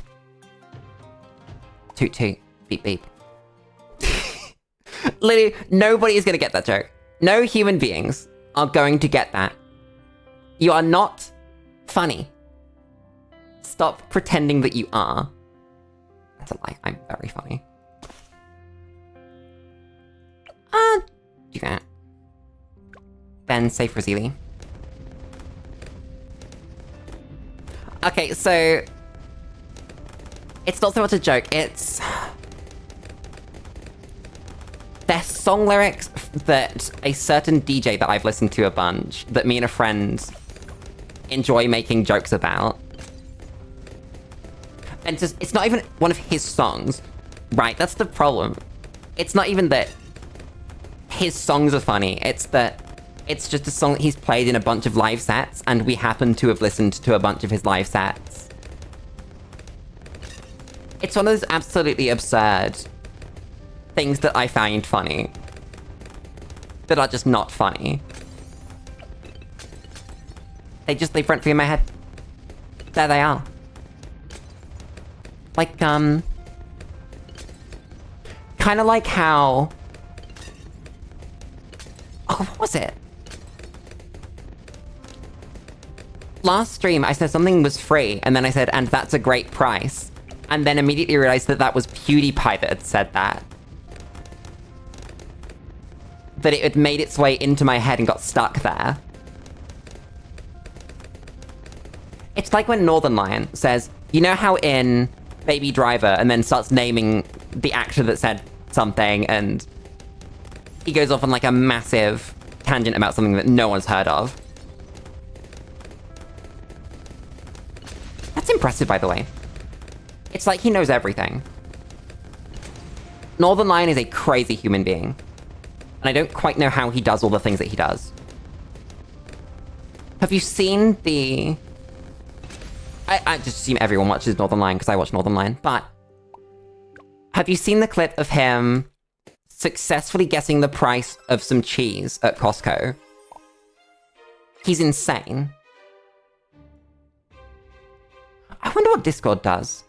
Toot toot. Beep beep. Literally, nobody is gonna get that joke. No human beings are going to get that. You are not funny. Stop pretending that you are. That's a lie. I'm very funny. Do that. Then save for Zeely. Okay, so... It's not so much a joke, it's... They're song lyrics that a certain DJ that I've listened to a bunch, that me and a friend enjoy making jokes about. And it's not even one of his songs, right? That's the problem. It's not even that his songs are funny, it's that it's just a song that he's played in a bunch of live sets, and we happen to have listened to a bunch of his live sets. It's one of those absolutely absurd things that I find funny, that are just not funny. They rent through my head. There they are. Like, kinda like how... Oh, what was it? Last stream, I said something was free, and then I said, and that's a great price. And then immediately realized that that was PewDiePie that had said that. That it had made its way into my head and got stuck there. It's like when Northern Lion says, you know how in Baby Driver, and then starts naming the actor that said something, and he goes off on like a massive tangent about something that no one's heard of. That's impressive, by the way. It's like he knows everything. Northern Lion is a crazy human being. And I don't quite know how he does all the things that he does. Have you seen the... I just assume everyone watches Northern Lion because I watch Northern Lion, but... Have you seen the clip of him successfully guessing the price of some cheese at Costco? He's insane. I wonder what Discord does.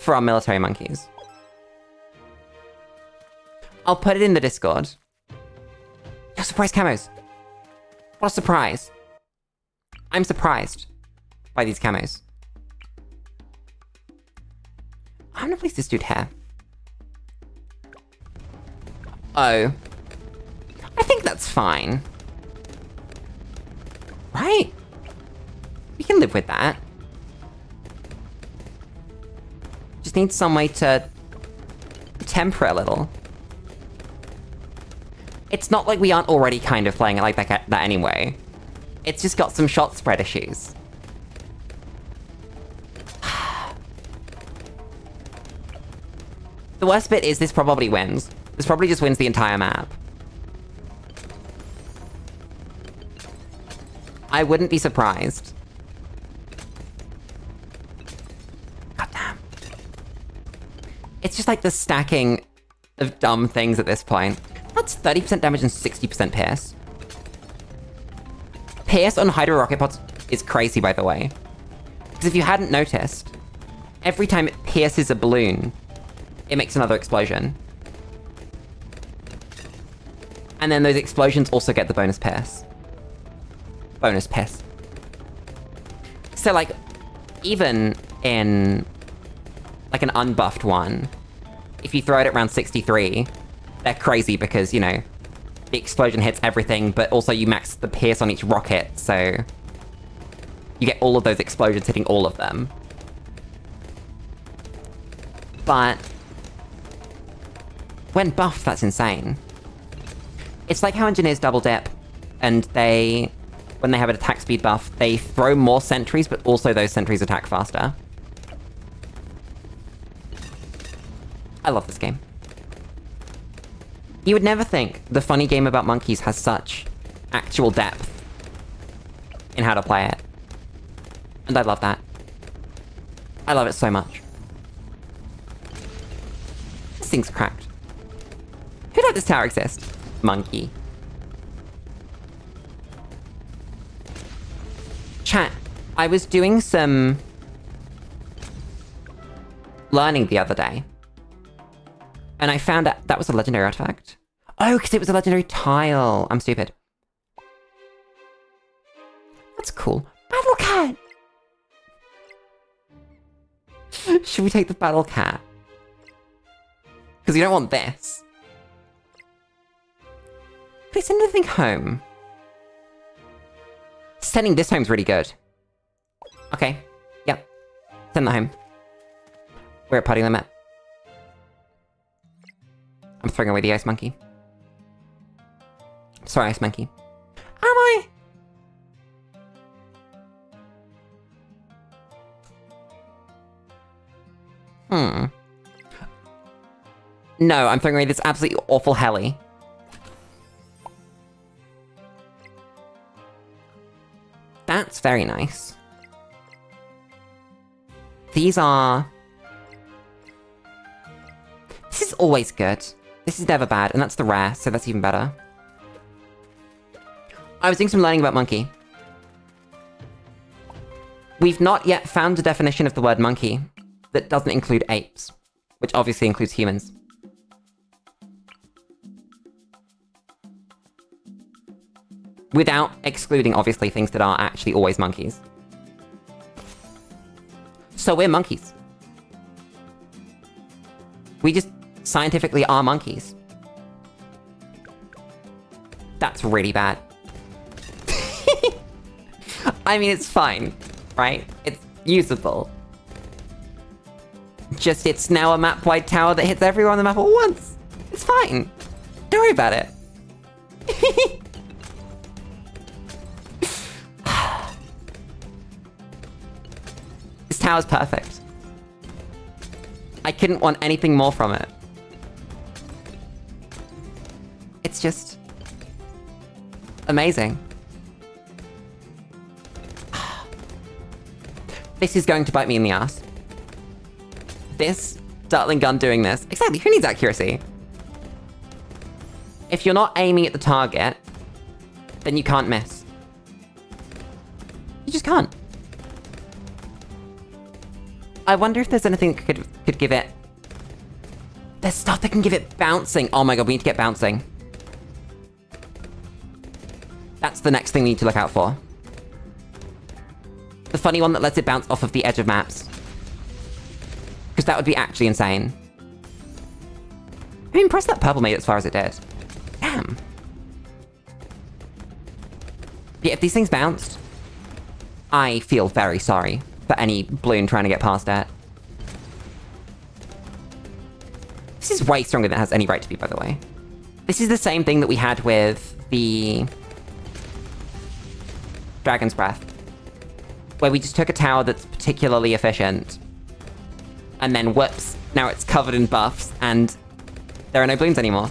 For our military monkeys. I'll put it in the Discord. Yo, surprise camos! What a surprise! I'm surprised by these camos. I'm gonna place this dude here. Oh. I think that's fine. Right? We can live with that. Just need some way to temper a little. It's not like we aren't already kind of playing it like that anyway. It's just got some shot spread issues. The worst bit is this probably wins. This probably just wins the entire map. I wouldn't be surprised. God damn. It's just like the stacking of dumb things at this point. That's 30% damage and 60% pierce. Pierce on Hydro Rocket Pods is crazy, by the way. Because if you hadn't noticed, every time it pierces a balloon, it makes another explosion. And then those explosions also get the bonus pierce. Bonus pierce. So, like, even in, like, an unbuffed one, if you throw it at round 63, they're crazy because, you know, the explosion hits everything, but also you max the pierce on each rocket, so you get all of those explosions hitting all of them. But when buffed, that's insane. It's like how engineers double dip, and they when they have an attack speed buff, they throw more sentries, but also those sentries attack faster. I love this game. You would never think the funny game about monkeys has such actual depth in how to play it. And I love that. I love it so much. This thing's cracked. Who let this tower exist? Monkey. Chat, I was doing some learning the other day. And I found out that was a legendary artifact. Oh, because it was a legendary tile. I'm stupid. That's cool. Battle cat! Should we take the battle cat? Because you don't want this. Please send anything home. Sending this home's really good. Okay. Yep. Send that home. We're at party limit. I'm throwing away the ice monkey. Sorry, ice monkey. Am I? No, I'm throwing away this absolutely awful heli. That's very nice. These are... This is always good. This is never bad, and that's the rare, so that's even better. I was doing some learning about monkey. We've not yet found a definition of the word monkey that doesn't include apes, which obviously includes humans. Without excluding, obviously, things that are actually always monkeys. So we're monkeys. We just scientifically are monkeys. That's really bad. I mean, it's fine, right? It's usable. Just, it's now a map-wide tower that hits everyone on the map at once. It's fine. Don't worry about it. This tower's perfect. I couldn't want anything more from it. It's just... amazing. This is going to bite me in the ass. This Dartling gun doing this. Exactly, who needs accuracy? If you're not aiming at the target, then you can't miss. You just can't. I wonder if there's anything that could give it... There's stuff that can give it bouncing. Oh my god, we need to get bouncing. That's the next thing we need to look out for. The funny one that lets it bounce off of the edge of maps. Because that would be actually insane. I'm impressed that purple made it as far as it did. Damn. Yeah, if these things bounced, I feel very sorry for any Bloon trying to get past it. This is way stronger than it has any right to be, by the way. This is the same thing that we had with the Dragon's Breath, where we just took a tower that's particularly efficient, and then whoops, now it's covered in buffs, and there are no Bloons anymore.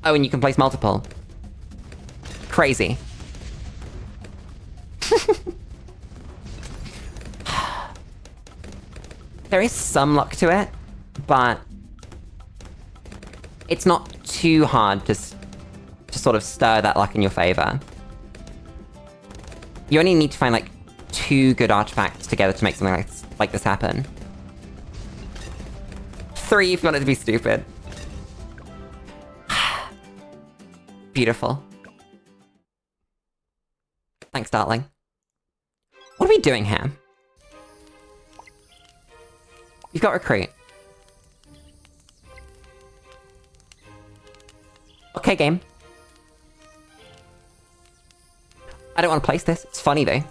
Oh, and you can place multiple. Crazy. There is some luck to it, but it's not too hard to sort of stir that luck in your favor. You only need to find, like, 2 good artifacts together to make something like this happen. 3 if you want it to be stupid. Beautiful. Thanks, darling. What are we doing here? You've got recruit. Okay, game. I don't want to place this. It's funny, though.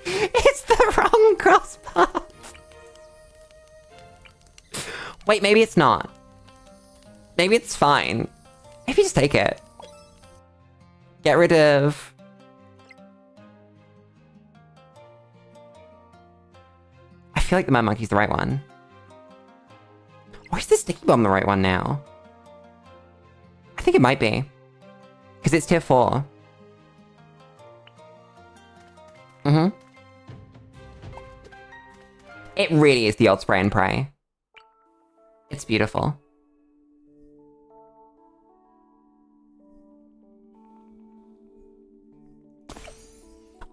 It's the wrong crossbar. Wait, maybe it's not. Maybe it's fine. Maybe just take it. Get rid of... I feel like the Mad Monkey's the right one. Or is the Sticky Bomb the right one now? I think it might be. Because it's tier 4. Mm-hmm. It really is the old Spray and Pray. It's beautiful.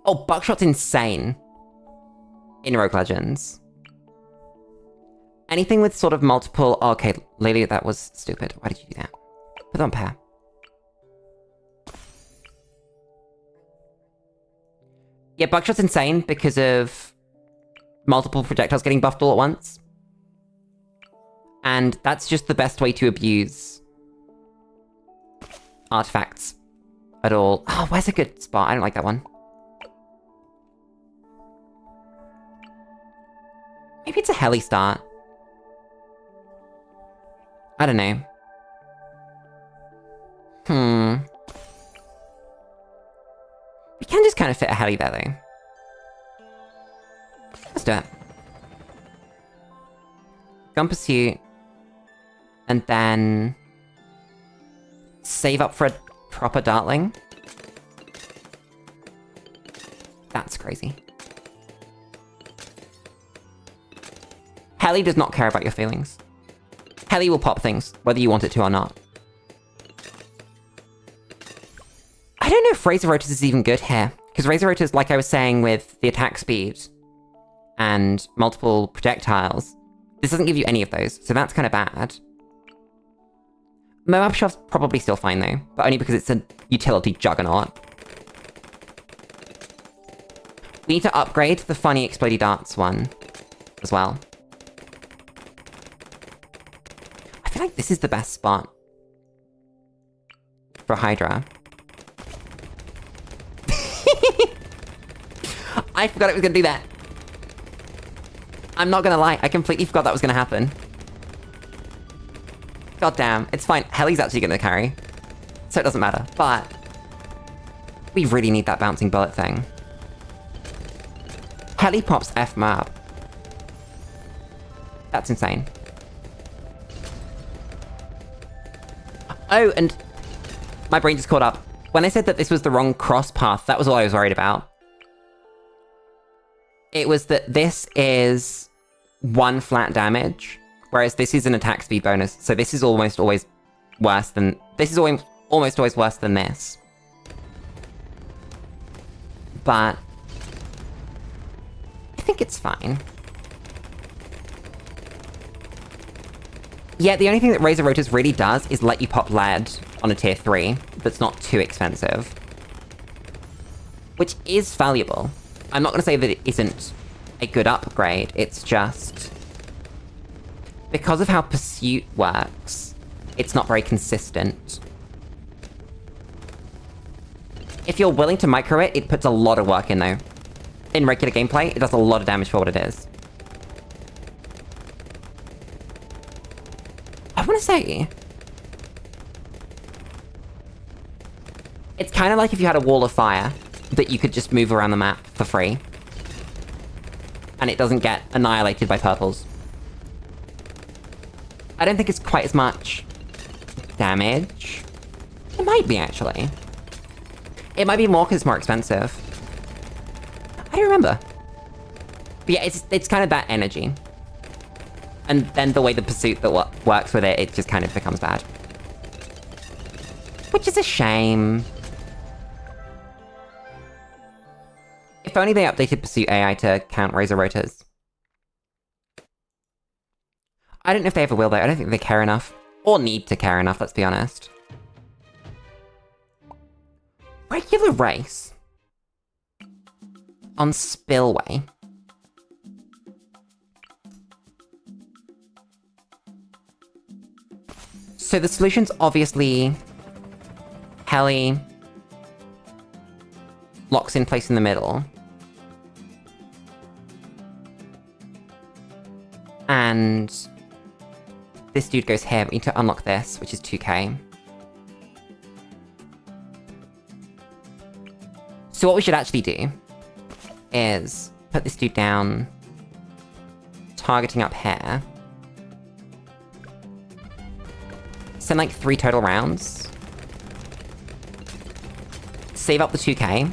Oh, Buckshot's insane. In Rogue Legends. Anything with sort of multiple... Oh, okay, Lily, that was stupid. Why did you do that? Put on pair. Yeah, Buckshot's insane because of multiple projectiles getting buffed all at once. And that's just the best way to abuse artifacts at all. Oh, where's a good spot? I don't like that one. Maybe it's a heli start. I don't know. We can just kind of fit a heli there, though. Let's do it. Gun Pursuit. And then... save up for a proper Dartling. That's crazy. Heli does not care about your feelings. Heli will pop things, whether you want it to or not. I don't know if Razor Rotors is even good here. Because Razor Rotors, like I was saying with the attack speed and multiple projectiles, this doesn't give you any of those, so that's kind of bad. Moab Shov's probably still fine though, but only because it's a utility juggernaut. We need to upgrade the funny explodey darts one as well. I feel like this is the best spot for Hydra. I forgot it was gonna do that. I'm not gonna lie, I completely forgot that was gonna happen. God damn, it's fine. Heli's actually gonna carry, so it doesn't matter, but we really need that bouncing bullet thing. Heli pops F-Mab. That's insane. Oh, and my brain just caught up. When I said that this was the wrong cross path, that was all I was worried about. It was that this is 1 flat damage, whereas this is an attack speed bonus, so this is almost always worse than... This is almost always worse than this. But... I think it's fine. Yeah, the only thing that Razor Rotors really does is let you pop lead on a tier 3 that's not too expensive. Which is valuable. I'm not going to say that it isn't a good upgrade, it's just... because of how Pursuit works, it's not very consistent. If you're willing to micro it, it puts a lot of work in though. In regular gameplay, it does a lot of damage for what it is. I want to say... it's kind of like if you had a wall of fire that you could just move around the map for free. And it doesn't get annihilated by purples. I don't think it's quite as much damage. It might be, actually. It might be more because it's more expensive. I don't remember. But yeah, it's kind of that energy. And then the way the Pursuit that works with it, it just kind of becomes bad. Which is a shame. If only they updated Pursuit AI to count Razor Rotors. I don't know if they ever will though, I don't think they care enough. Or need to care enough, let's be honest. Regular race. On Spillway. So the solution's obviously... Heli... locks in place in the middle. And... This dude goes here. We need to unlock this, which is 2k. So what we should actually do is put this dude down, targeting up here. Send like 3 total rounds. Save up the 2k.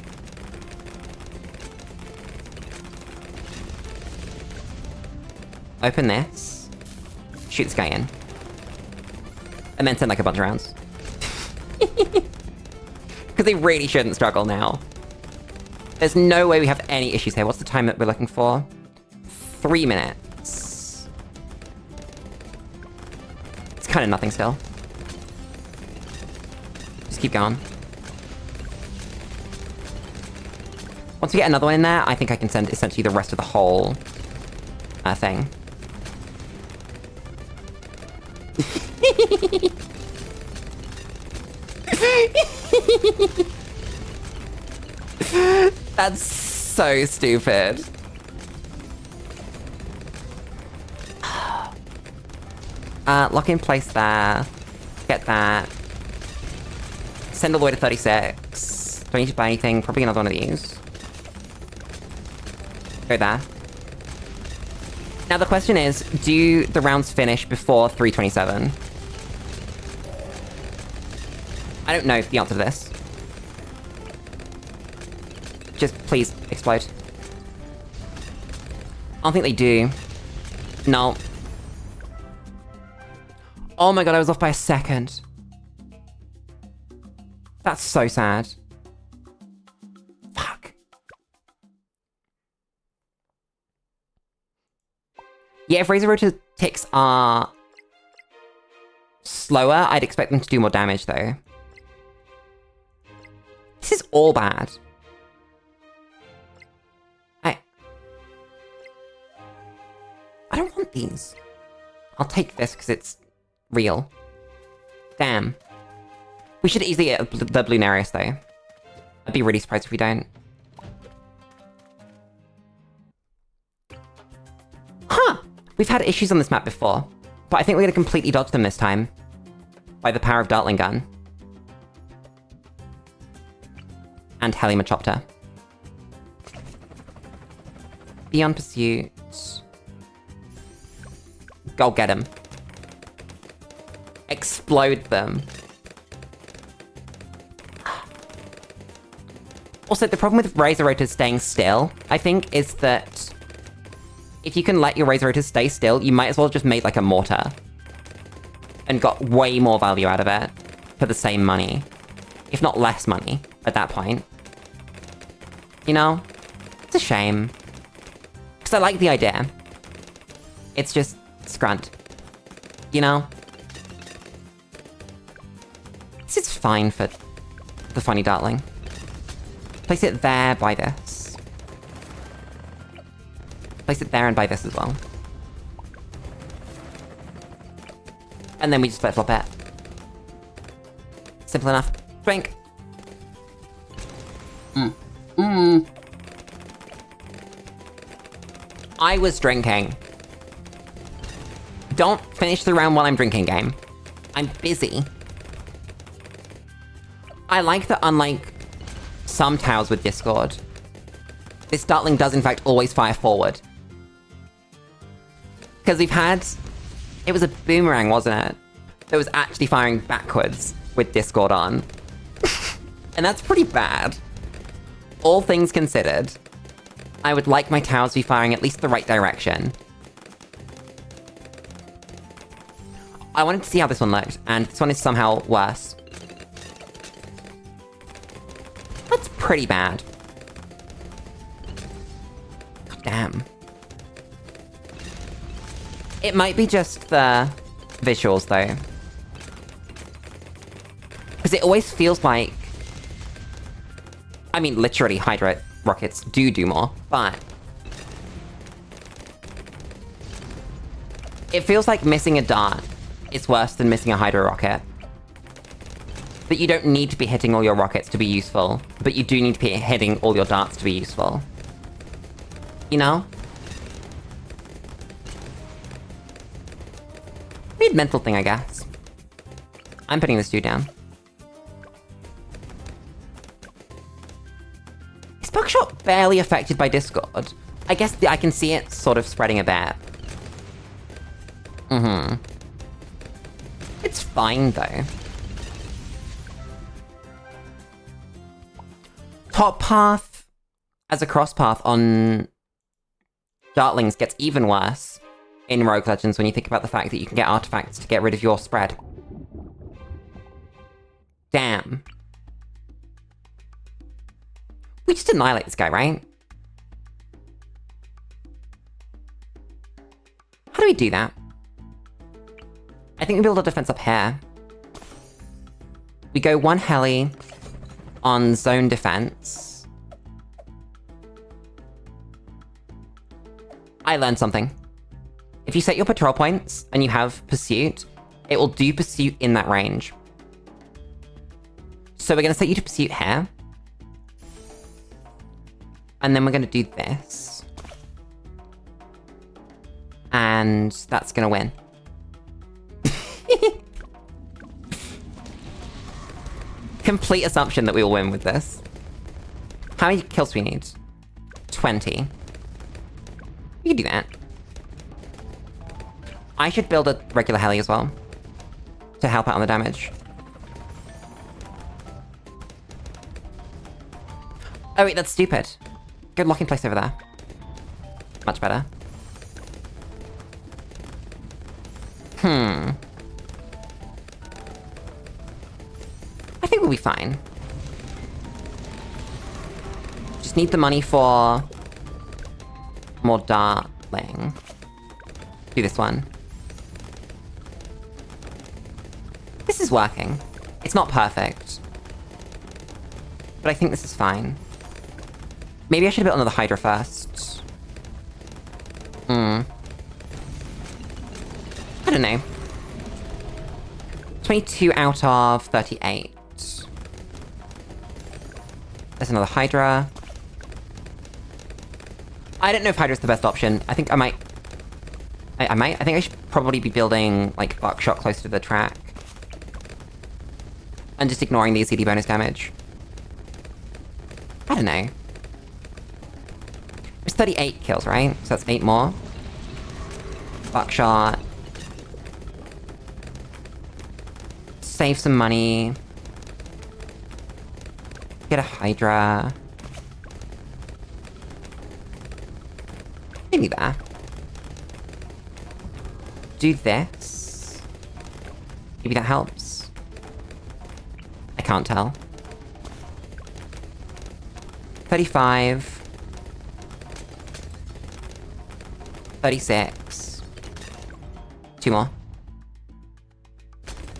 Open this. Shoot this guy in. And then send like a bunch of rounds. Because they really shouldn't struggle now. There's no way we have any issues here. What's the time that we're looking for? 3 minutes. It's kind of nothing still. Just keep going. Once we get another one in there, I think I can send essentially the rest of the whole thing. That's so stupid. Lock in place there. Get that. Send all the way to 36. Do I need to buy anything? Probably another one of these. Go there. Now the question is, do the rounds finish before 327? I don't know the answer to this. Just please explode. I don't think they do. No. Oh my god, I was off by a second. That's so sad. Fuck. Yeah, if Razor Rotor ticks are slower, I'd expect them to do more damage though. This is all bad. I don't want these. I'll take this because it's real. Damn. We should easily get the Bloonarius though. I'd be really surprised if we don't. Huh! We've had issues on this map before, but I think we're gonna completely dodge them this time. By the power of Dartling Gun. And Helimachopter. Beyond Pursuit. Go get him. Explode them. Also, the problem with Razor Rotors staying still, I think, is that if you can let your Razor Rotors stay still, you might as well just make like a mortar. And got way more value out of it for the same money. If not less money at that point. You know? It's a shame. Because I like the idea. It's just scrunt. You know? This is fine for the funny dartling. Place it there, buy this. Place it there and buy this as well. And then we just flip-flop it. Simple enough. Drink! I was drinking. Don't finish the round while I'm drinking, game. I'm busy. I like that unlike some towers with Discord, this Dartling does in fact always fire forward. Because we've had... It was a boomerang, wasn't it? That was actually firing backwards with Discord on. And that's pretty bad. All things considered, I would like my towers to be firing at least the right direction. I wanted to see how this one looked, and this one is somehow worse. That's pretty bad. God damn. It might be just the visuals, though. Because it always feels like... I mean, literally, Hydra rockets do more, but... It feels like missing a dart is worse than missing a Hydra rocket. But you don't need to be hitting all your rockets to be useful, but you do need to be hitting all your darts to be useful. You know? Weird mental thing, I guess. I'm putting this dude down. Is Buckshot barely affected by Discord? I guess I can see it sort of spreading a bit. It's fine, though. Top path as a cross path on Dartlings gets even worse in Rogue Legends when you think about the fact that you can get artifacts to get rid of your spread. Damn. We just annihilate this guy, right? How do we do that? I think we build a defense up here. We go one heli on zone defense. I learned something. If you set your patrol points and you have pursuit, it will do pursuit in that range. So we're going to set you to pursuit here. And then we're going to do this. And that's going to win. Complete assumption that we will win with this. How many kills do we need? 20. We can do that. I should build a regular heli as well. To help out on the damage. Oh wait, that's stupid. Good locking place over there. Much better. I think we'll be fine. Just need the money for more dartling. Do this one. This is working. It's not perfect. But I think this is fine. Maybe I should have built another Hydra first. I don't know. 22 out of 38. There's another Hydra. I don't know if Hydra's the best option. I think I might... I think I should probably be building, like, Buckshot close to the track. And just ignoring the ACD bonus damage. I don't know. There's 38 kills, right? So that's 8 more. Buckshot. Save some money. Get a Hydra. Maybe that. Do this. Maybe that helps. I can't tell. 35. 36. 2 more.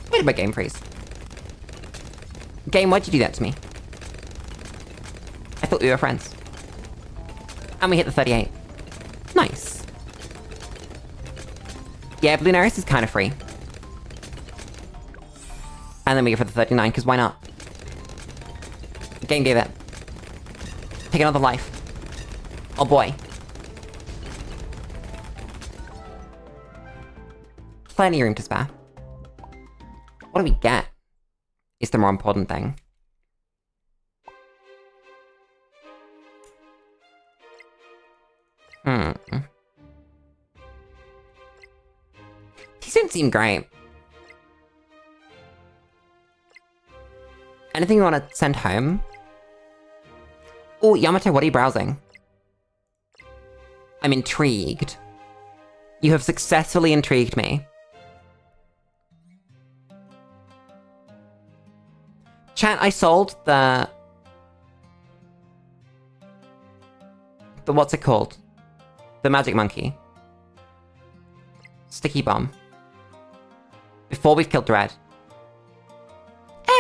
Why did my game freeze? Game, why'd you do that to me? I thought we were friends. And we hit the 38. Nice. Yeah, Bloons is kind of free. And then we go for the 39, because why not? The game gave it. Take another life. Oh boy. Plenty of room to spare. What do we get? Is the more important thing. These don't seem great. Anything you want to send home? Oh, Yamato, what are you browsing? I'm intrigued. You have successfully intrigued me. Chat, I sold the what's it called? The magic monkey. Sticky bomb. Before we've killed Dread.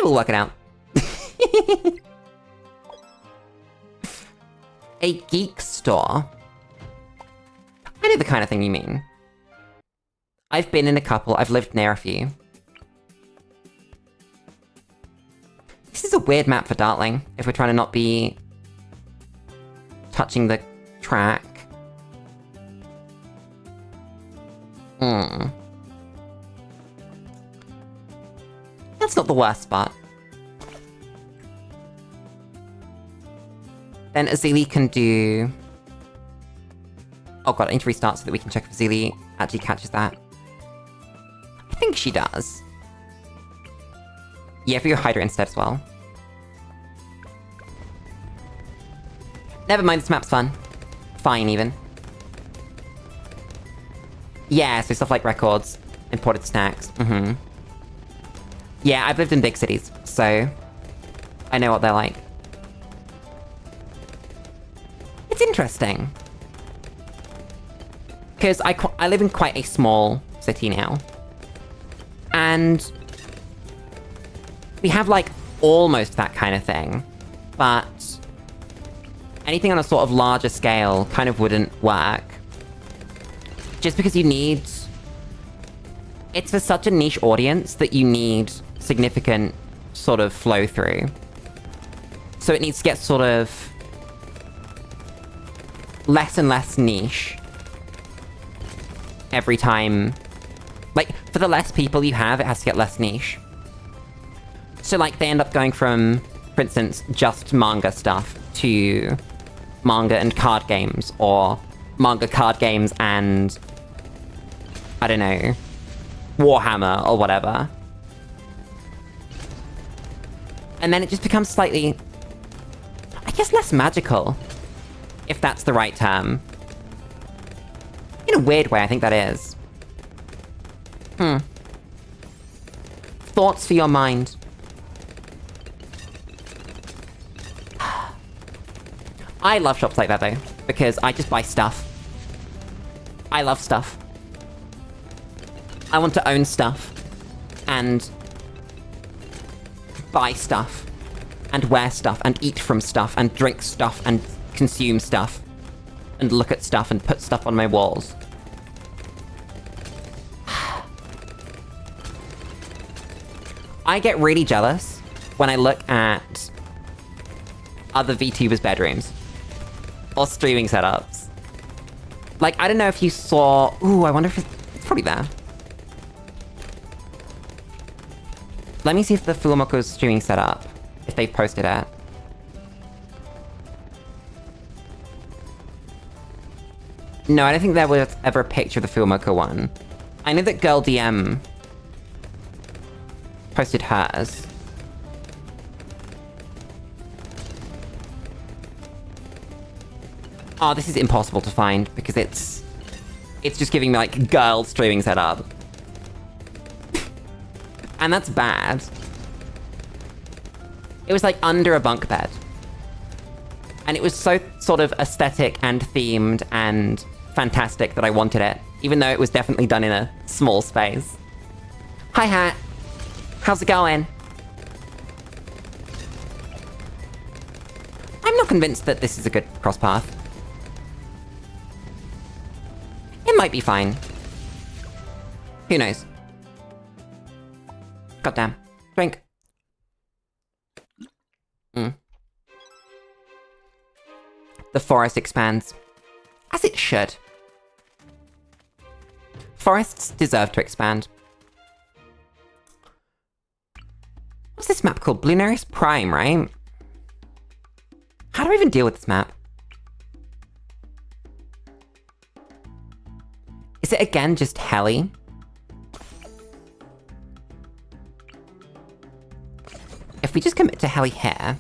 We'll work it out. A geek store? I know the kind of thing you mean. I've been in a couple, I've lived near a few. This is a weird map for Dartling, if we're trying to not be touching the track. That's not the worst spot. Then Azili can do... Oh god, I need to restart so that we can check if Azili actually catches that. I think she does. Yeah, if you hide her instead as well. Never mind, this map's fun. Fine, even. Yeah, so stuff like records, imported snacks, Yeah, I've lived in big cities, so... I know what they're like. It's interesting. Because I live in quite a small city now. And... we have, like, almost that kind of thing. But... anything on a sort of larger scale kind of wouldn't work. Just because you need... it's for such a niche audience that you need significant sort of flow through. So it needs to get sort of... less and less niche. Every time... like, for the less people you have, it has to get less niche. So, like, they end up going from, for instance, just manga stuff to manga and card games, or manga card games and... I don't know... Warhammer, or whatever. And then it just becomes slightly... I guess less magical. If that's the right term. In a weird way, I think that is. Thoughts for your mind. I love shops like that, though, because I just buy stuff. I love stuff. I want to own stuff. And... buy stuff. And wear stuff, and eat from stuff, and drink stuff, and consume stuff. And look at stuff, and put stuff on my walls. I get really jealous when I look at other VTubers' bedrooms. Or streaming setups. Like, I don't know if you saw... ooh, I wonder if it's probably there. Let me see if the Fulamoko's streaming setup, if they've posted it. No, I don't think there was ever a picture of the Fulamoko one. I know that Girl DM posted hers. Oh, this is impossible to find, because it's just giving me, like, girl streaming setup. And that's bad. It was, like, under a bunk bed. And it was so sort of aesthetic and themed and fantastic that I wanted it, even though it was definitely done in a small space. Hi, Hat. How's it going? I'm not convinced that this is a good cross path. It might be fine. Who knows? Goddamn. Drink. The forest expands. As it should. Forests deserve to expand. What's this map called? Bloonarius Prime, right? How do I even deal with this map? Is it again just Helly? If we just commit to Helly here,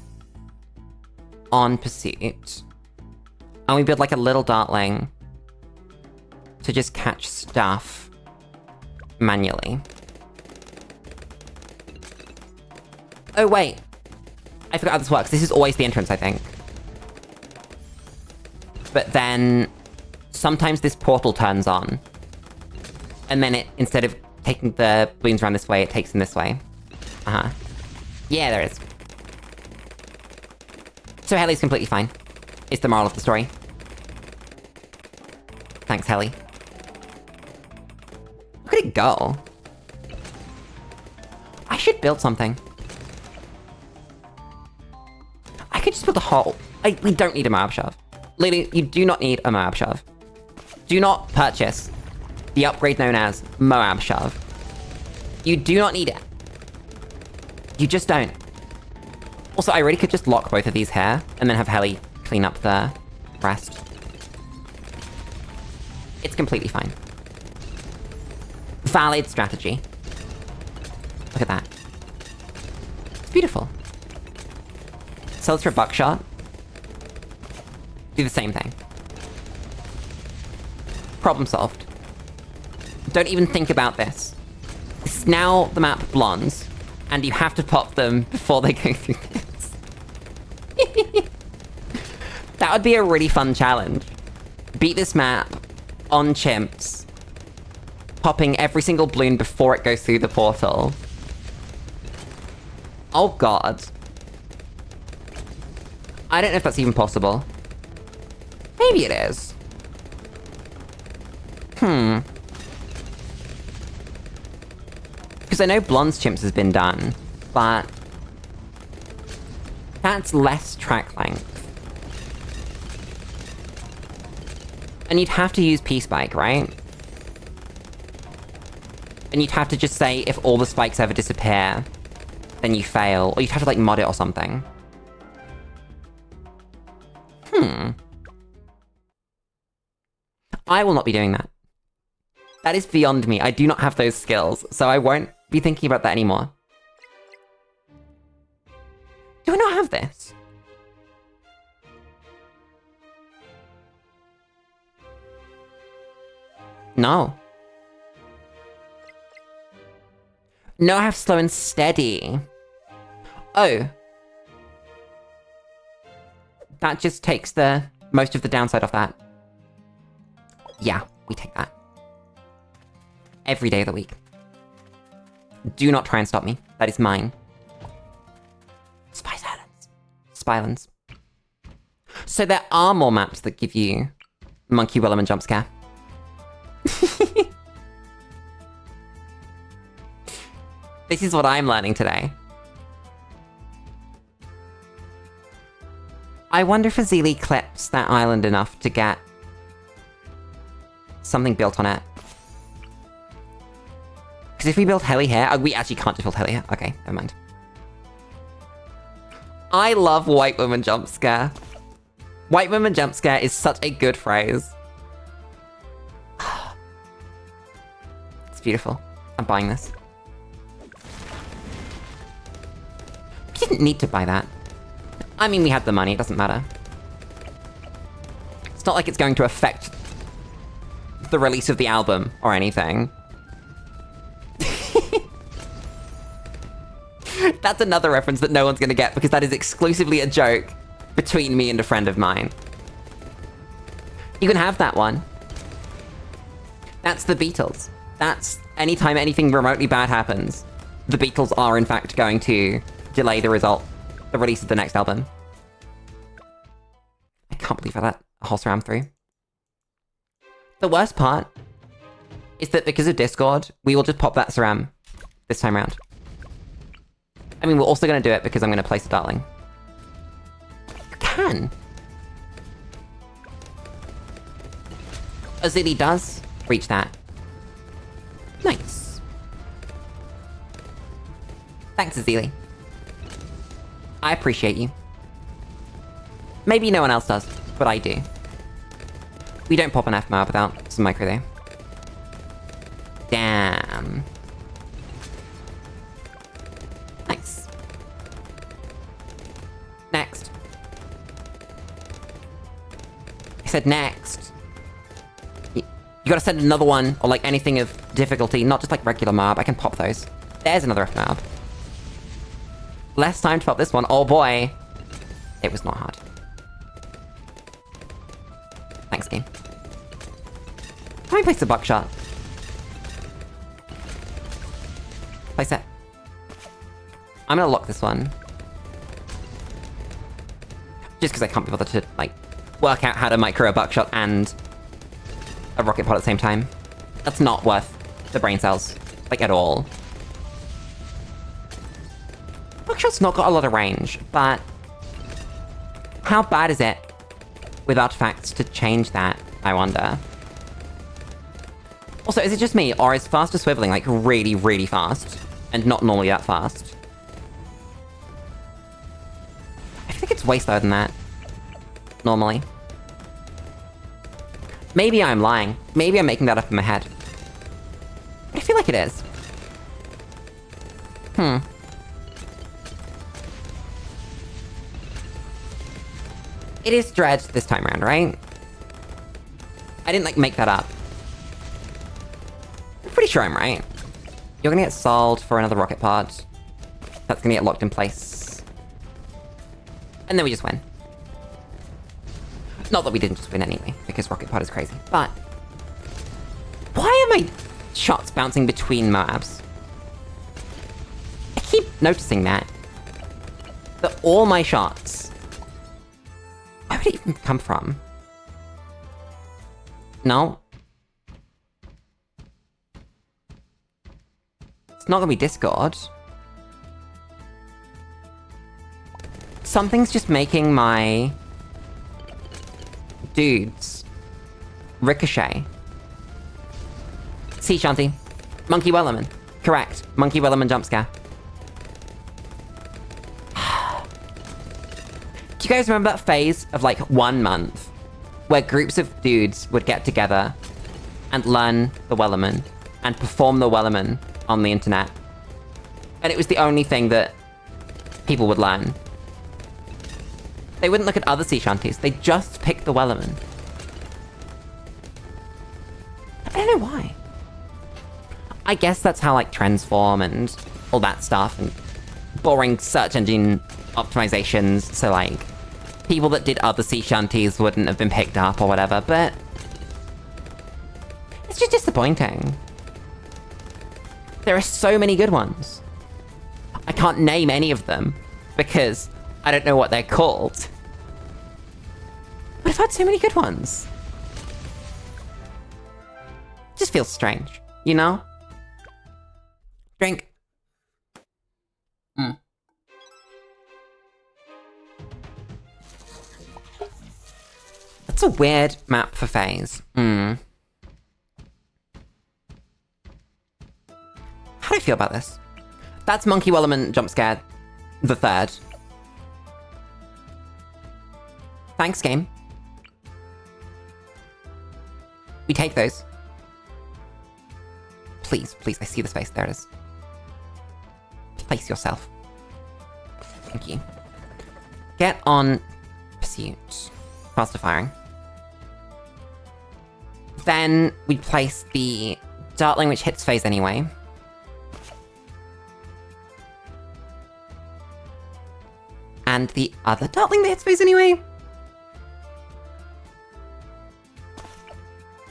on Pursuit, and we build like a little dartling to just catch stuff manually. Oh wait, I forgot how this works. This is always the entrance, I think. But then sometimes this portal turns on, and then it, instead of taking the balloons around this way, it takes them this way. Yeah, there is. So Helly's completely fine. It's the moral of the story. Thanks, Helly. Look at it go. I should build something. I could just build a hole. We don't need a Moab Shove. Literally, you do not need a Moab Shove. Do not purchase the upgrade known as Moab Shove. You do not need it. You just don't. Also, I really could just lock both of these here, and then have Heli clean up the rest. It's completely fine. Valid strategy. Look at that. It's beautiful. Sell this for a buckshot. Do the same thing. Problem solved. Don't even think about this. This is now the map Bloons, and you have to pop them before they go through this. That would be a really fun challenge. Beat this map on chimps, popping every single balloon before it goes through the portal. Oh god. I don't know if that's even possible. Maybe it is. Because I know Blonde's chimps has been done, but that's less track length. And you'd have to use P-Spike, right? And you'd have to just say if all the spikes ever disappear, then you fail. Or you'd have to, like, mod it or something. I will not be doing that. That is beyond me. I do not have those skills, so I won't be thinking about that anymore. Do I not have this? No. No, I have slow and steady. Oh. That just takes the most of the downside off that. Yeah, we take that. Every day of the week. Do not try and stop me. That is mine. Spy silence. Spylance. So there are more maps that give you Monkey Willem and Jump Scare. This is what I'm learning today. I wonder if Azili clips that island enough to get something built on it. Because if we build heli here... we actually can't just build heli here. Okay, never mind. I love White Woman Jump Scare. White Woman Jump Scare is such a good phrase. It's beautiful. I'm buying this. We didn't need to buy that. I mean, we had the money. It doesn't matter. It's not like it's going to affect the release of the album or anything. That's another reference that no one's gonna get because that is exclusively a joke between me and a friend of mine. You can have that one. That's the Beatles. That's anytime anything remotely bad happens, the Beatles are in fact going to delay the release of the next album. I can't believe I let a whole SRAM through. The worst part is that because of Discord, we will just pop that SRAM this time around. I mean, we're also going to do it because I'm going to place a darling. You can. Azili does reach that. Nice. Thanks, Azili. I appreciate you. Maybe no one else does, but I do. We don't pop an FMAR without some micro there. Damn. Nice. Next. I said next. You gotta send another one, or like anything of difficulty, not just like regular MARB. I can pop those. There's another FMARB. Less time to pop this one. Oh boy. It was not hard. Thanks, game. How do I place the buckshot? Place it. I'm gonna lock this one. Just because I can't be bothered to, like, work out how to micro a buckshot and a rocket pod at the same time. That's not worth the brain cells, like, at all. Buckshot's not got a lot of range, but how bad is it with artifacts to change that, I wonder? Also, is it just me, or is faster swiveling, like, really, really fast? And not normally that fast? It's way slower than that. Normally. Maybe I'm lying. Maybe I'm making that up in my head. But I feel like it is. It is dredged this time around, right? I didn't, like, make that up. I'm pretty sure I'm right. You're gonna get sold for another rocket pod. That's gonna get locked in place. And then we just win. Not that we didn't just win anyway, because rocket pod is crazy. But why are my shots bouncing between Moabs? I keep noticing that. That all my shots... Where would it even come from? No. It's not gonna be Discord. Something's just making my... dudes ricochet. Sea Shanty. Monkey Wellerman. Correct. Monkey Wellerman jump scare. Do you guys remember that phase of like 1 month where groups of dudes would get together and learn the Wellerman and perform the Wellerman on the internet? And it was the only thing that people would learn. They wouldn't look at other sea shanties, they'd just pick the Wellerman. I don't know why. I guess that's how, like, trends form and all that stuff, and boring search engine optimizations, so, like, people that did other sea shanties wouldn't have been picked up or whatever, but... it's just disappointing. There are so many good ones. I can't name any of them, because I don't know what they're called. But I've had so many good ones. It just feels strange, you know? Drink. That's a weird map for phase. How do I feel about this? That's Monkey Wellerman jump scare the 3rd. Thanks, game. We take those. Please, please, I see the space. There it is. Place yourself. Thank you. Get on pursuit. Faster firing. Then we place the Dartling, which hits phase anyway. And the other Dartling that hits phase anyway?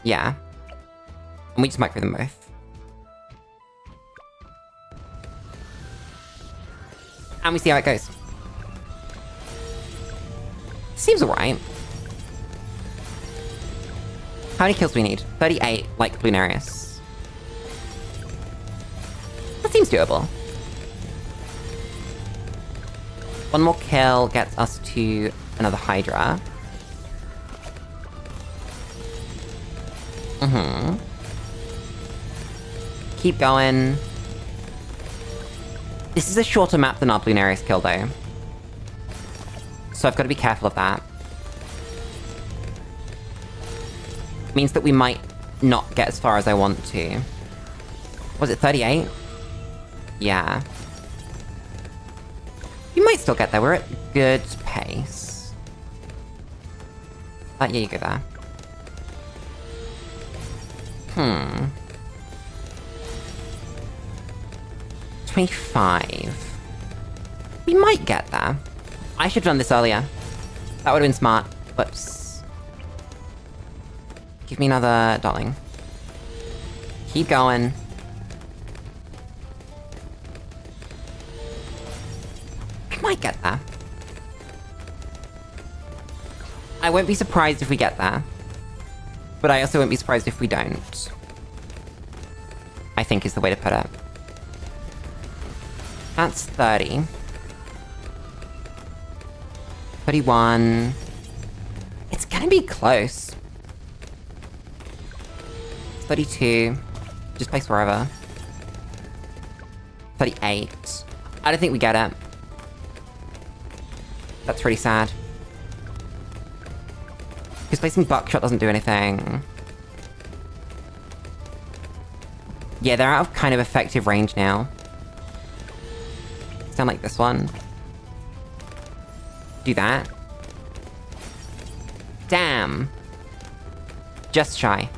Yeah. And we just micro them both. And we see how it goes. Seems alright. How many kills do we need? 38, like Bloonarius. That seems doable. 1 more kill gets us to another Hydra. Keep going. This is a shorter map than our Bloonarius kill, though. So I've got to be careful of that. Means that we might not get as far as I want to. Was it 38? Yeah. We might still get there. We're at good pace. Yeah, you go there. 25. We might get there. I should have done this earlier. That would have been smart. Whoops. Give me another Dartling. Keep going. We might get there. I won't be surprised if we get there. But I also won't be surprised if we don't. I think is the way to put it. That's 30. 31. It's gonna be close. 32. Just place wherever. 38. I don't think we get it. That's really sad. Because placing buckshot doesn't do anything. Yeah, they're out of kind of effective range now. Sound like this one. Do that. Damn. Just shy.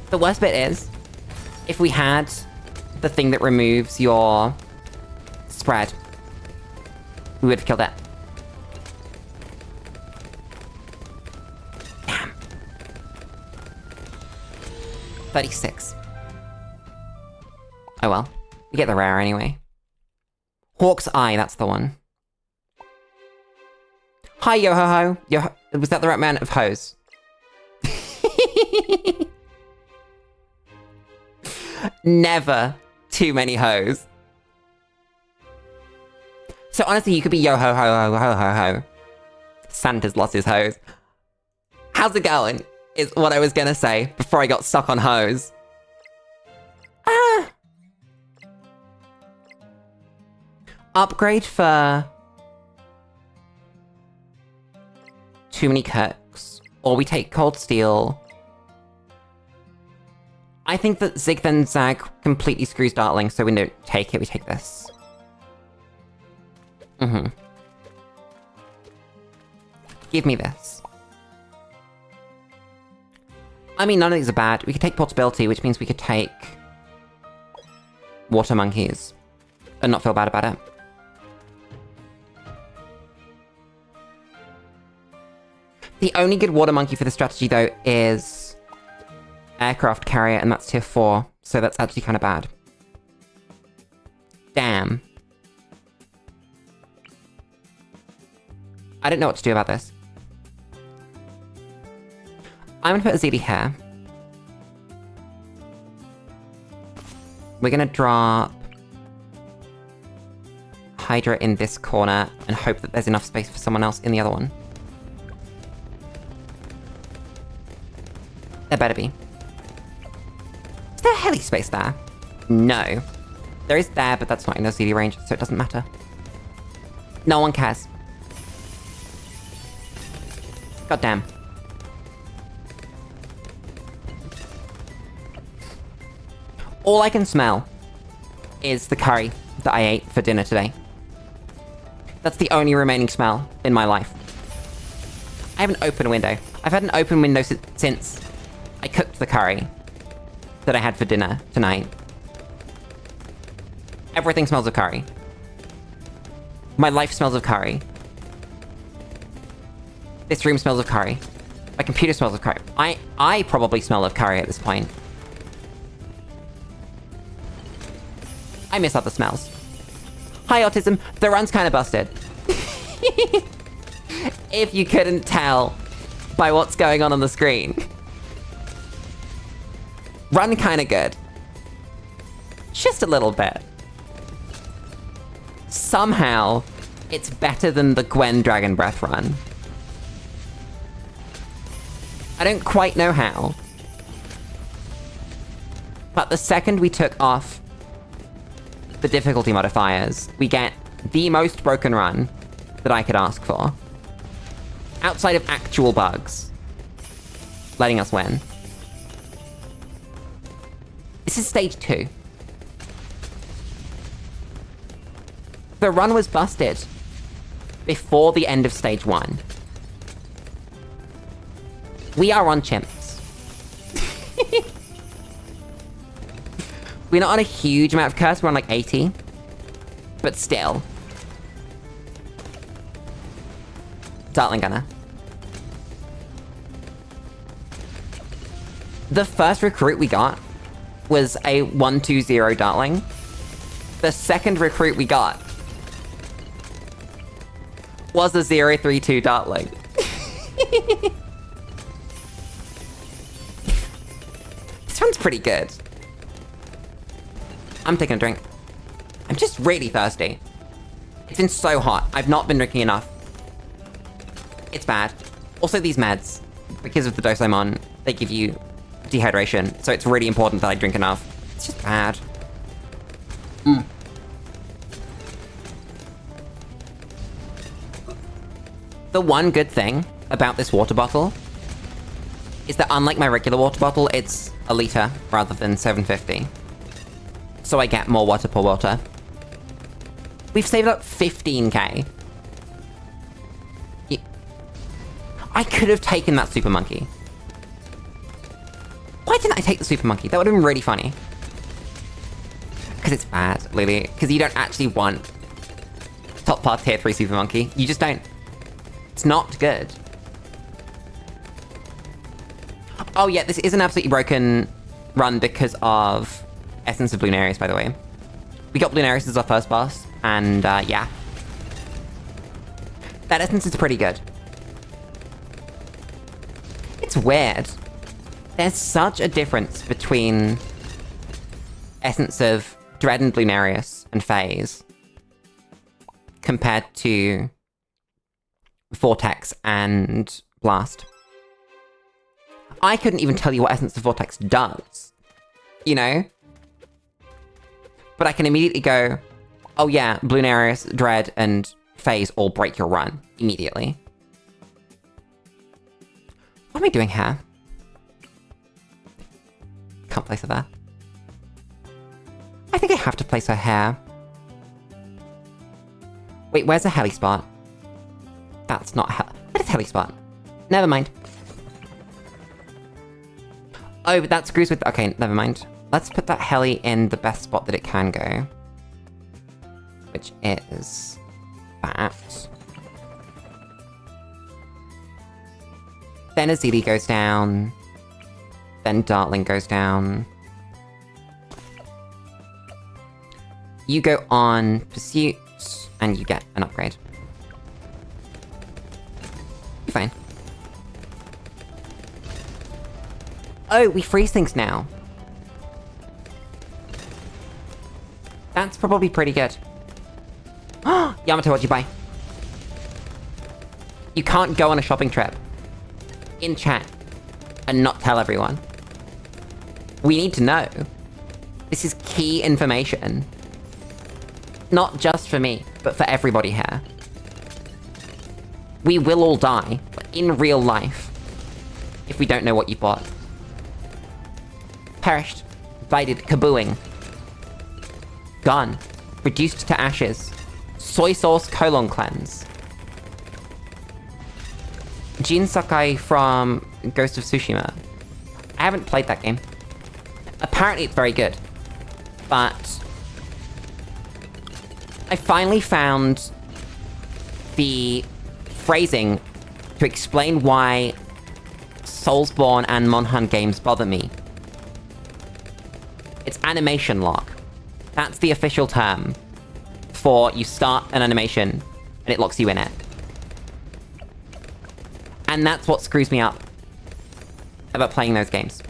The worst bit is, if we had the thing that removes your spread, we would have killed it. Damn. 36. Oh well. We get the rare anyway. Hawk's Eye, that's the one. Hi, Yo-ho-ho. Was that the right man of hose? Never too many hoes. So honestly, you could be Yo-ho-ho-ho-ho-ho-ho. Santa's lost his hose. How's it going? Is what I was gonna say before I got stuck on hose. Upgrade for... too many cooks. Or we take cold steel. I think that Zig then Zag completely screws Dartling, so we don't take it, we take this. Give me this. I mean, none of these are bad. We could take portability, which means we could take... water monkeys. And not feel bad about it. The only good water monkey for the strategy, though, is... aircraft carrier, and that's tier 4, so that's actually kind of bad. Damn. I don't know what to do about this. I'm gonna put a ZD here. We're gonna drop... Hydra in this corner, and hope that there's enough space for someone else in the other one. There better be. Is there heli space there? No. There is there, but that's not in the CD range, so it doesn't matter. No one cares. God damn. All I can smell is the curry that I ate for dinner today. That's the only remaining smell in my life. I have an open window. I've had an open window since I cooked the curry that I had for dinner tonight. Everything smells of curry. My life smells of curry. This room smells of curry. My computer smells of curry. I probably smell of curry at this point. I miss other smells. Hi, Autism. The run's kind of busted. If you couldn't tell by what's going on the screen. Run kind of good. Just a little bit. Somehow, it's better than the Gwen Dragon Breath run. I don't quite know how. But the second we took off the difficulty modifiers, we get the most broken run that I could ask for. Outside of actual bugs. Letting us win. This is stage 2. The run was busted before the end of stage 1. We are on chimps. We're not on a huge amount of curse, we're on like 80. But still. Dartling Gunner. The first recruit we got was a 120 Dartling. The second recruit we got was a 032 Dartling. This one's pretty good. I'm taking a drink. I'm just really thirsty. It's been so hot. I've not been drinking enough. It's bad. Also, these meds, because of the dose I'm on, they give you dehydration, so it's really important that I drink enough. It's just bad. The one good thing about this water bottle is that unlike my regular water bottle, it's a liter rather than 750. So I get more water per water. We've saved up 15k. I could have taken that super monkey. Why didn't I take the super monkey? That would have been really funny. Because it's bad, Lily. Because you don't actually want top path tier 3 super monkey. You just don't. It's not good. Oh yeah, this is an absolutely broken run because of Essence of Bloonarius, by the way. We got Bloonarius as our first boss, and yeah. That Essence is pretty good. It's weird. There's such a difference between Essence of Dread and Bloonarius and Phase compared to Vortex and Blast. I couldn't even tell you what Essence of Vortex does, you know? But I can immediately go, oh yeah, Bloonarius, Dread, and Phase all break your run immediately. What am I doing here? Can't place her there. I think I have to place her here. Wait, where's a heli spot? That's not heli. What is heli spot? Never mind. Oh, but that screws with... Okay, never mind. Let's put that heli in the best spot that it can go. Which is... that. Then Azili goes down. Then Dartling goes down. You go on Pursuit, and you get an upgrade. You're fine. Oh, we freeze things now. That's probably pretty good. Yamato, what'd you buy? You can't go on a shopping trip in chat and not tell everyone. We need to know. This is key information. Not just for me, but for everybody here. We will all die, in real life, if we don't know what you bought. Perished. Blighted. Kabooing. Gone. Reduced to ashes. Soy sauce colon cleanse. Jin Sakai from Ghost of Tsushima. I haven't played that game. Apparently it's very good. But... I finally found the phrasing to explain why Soulsborne and Monhan games bother me. It's animation lock. That's the official term for you start an animation and it locks you in it. And that's what screws me up about playing those games.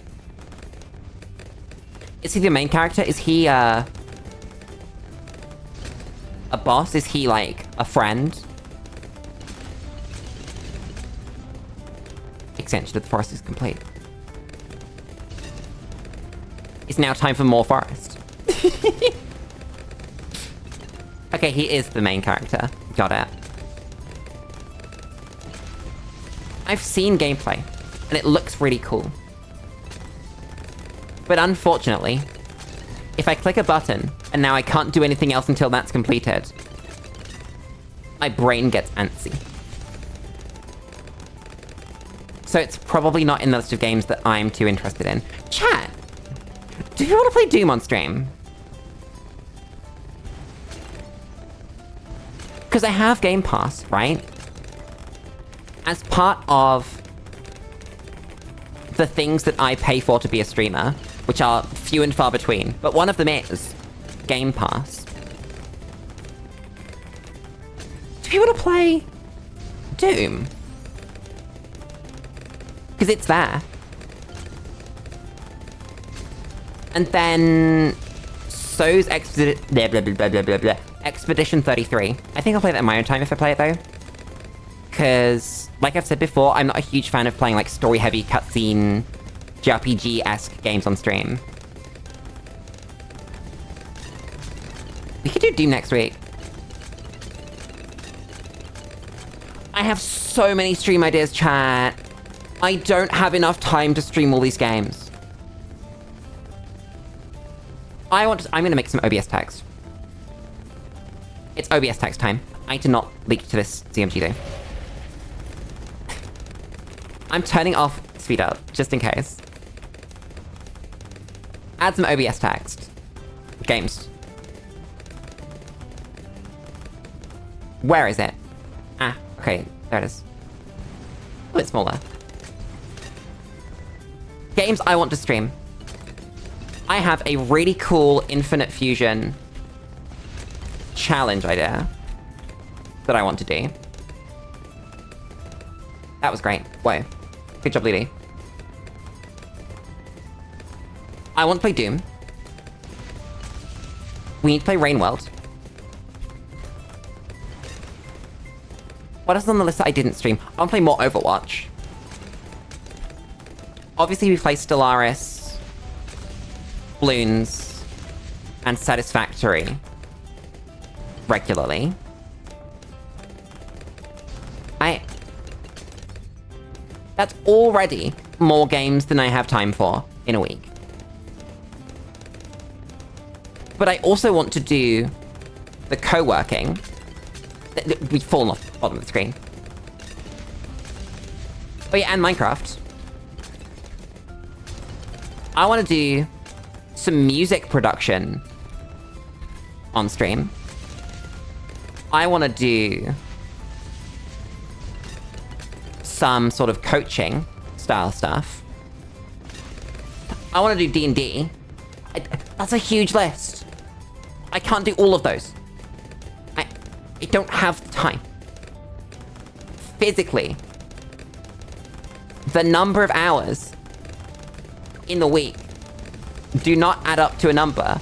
Is he the main character? Is he, a boss? Is he, like, a friend? Extension of the forest is complete. It's now time for more forest. Okay, he is the main character. Got it. I've seen gameplay, and it looks really cool. But unfortunately, if I click a button, and now I can't do anything else until that's completed, my brain gets antsy. So it's probably not in the list of games that I'm too interested in. Chat! Do you want to play Doom on stream? Because I have Game Pass, right? As part of the things that I pay for to be a streamer, which are few and far between, but one of them is Game Pass. Do you want to play Doom? Because it's there. And then so's Expedition 33. I think I'll play that in my own time if I play it though. Because, like I've said before, I'm not a huge fan of playing like story-heavy cutscene JRPG-esque games on stream. We could do Doom next week. I have so many stream ideas, chat. I don't have enough time to stream all these games. I'm gonna make some OBS text. It's OBS text time. I need to not leak to this CMG though. I'm turning off speed up, just in case. Add some OBS text. Games. Where is it? Ah, okay, there it is. A bit smaller. Games I want to stream. I have a really cool Infinite Fusion challenge idea that I want to do. That was great. Whoa. Good job, Lulu. I want to play Doom. We need to play Rain World. What else is on the list that I didn't stream? I want to play more Overwatch. Obviously, we play Stellaris, Bloons, and Satisfactory regularly. That's already more games than I have time for in a week. But I also want to do the co-working. We've fallen off the bottom of the screen. Oh yeah, and Minecraft. I want to do some music production on stream. I want to do some sort of coaching style stuff. I want to do D&D. That's a huge list. I can't do all of those. I don't have the time. Physically, the number of hours in the week do not add up to a number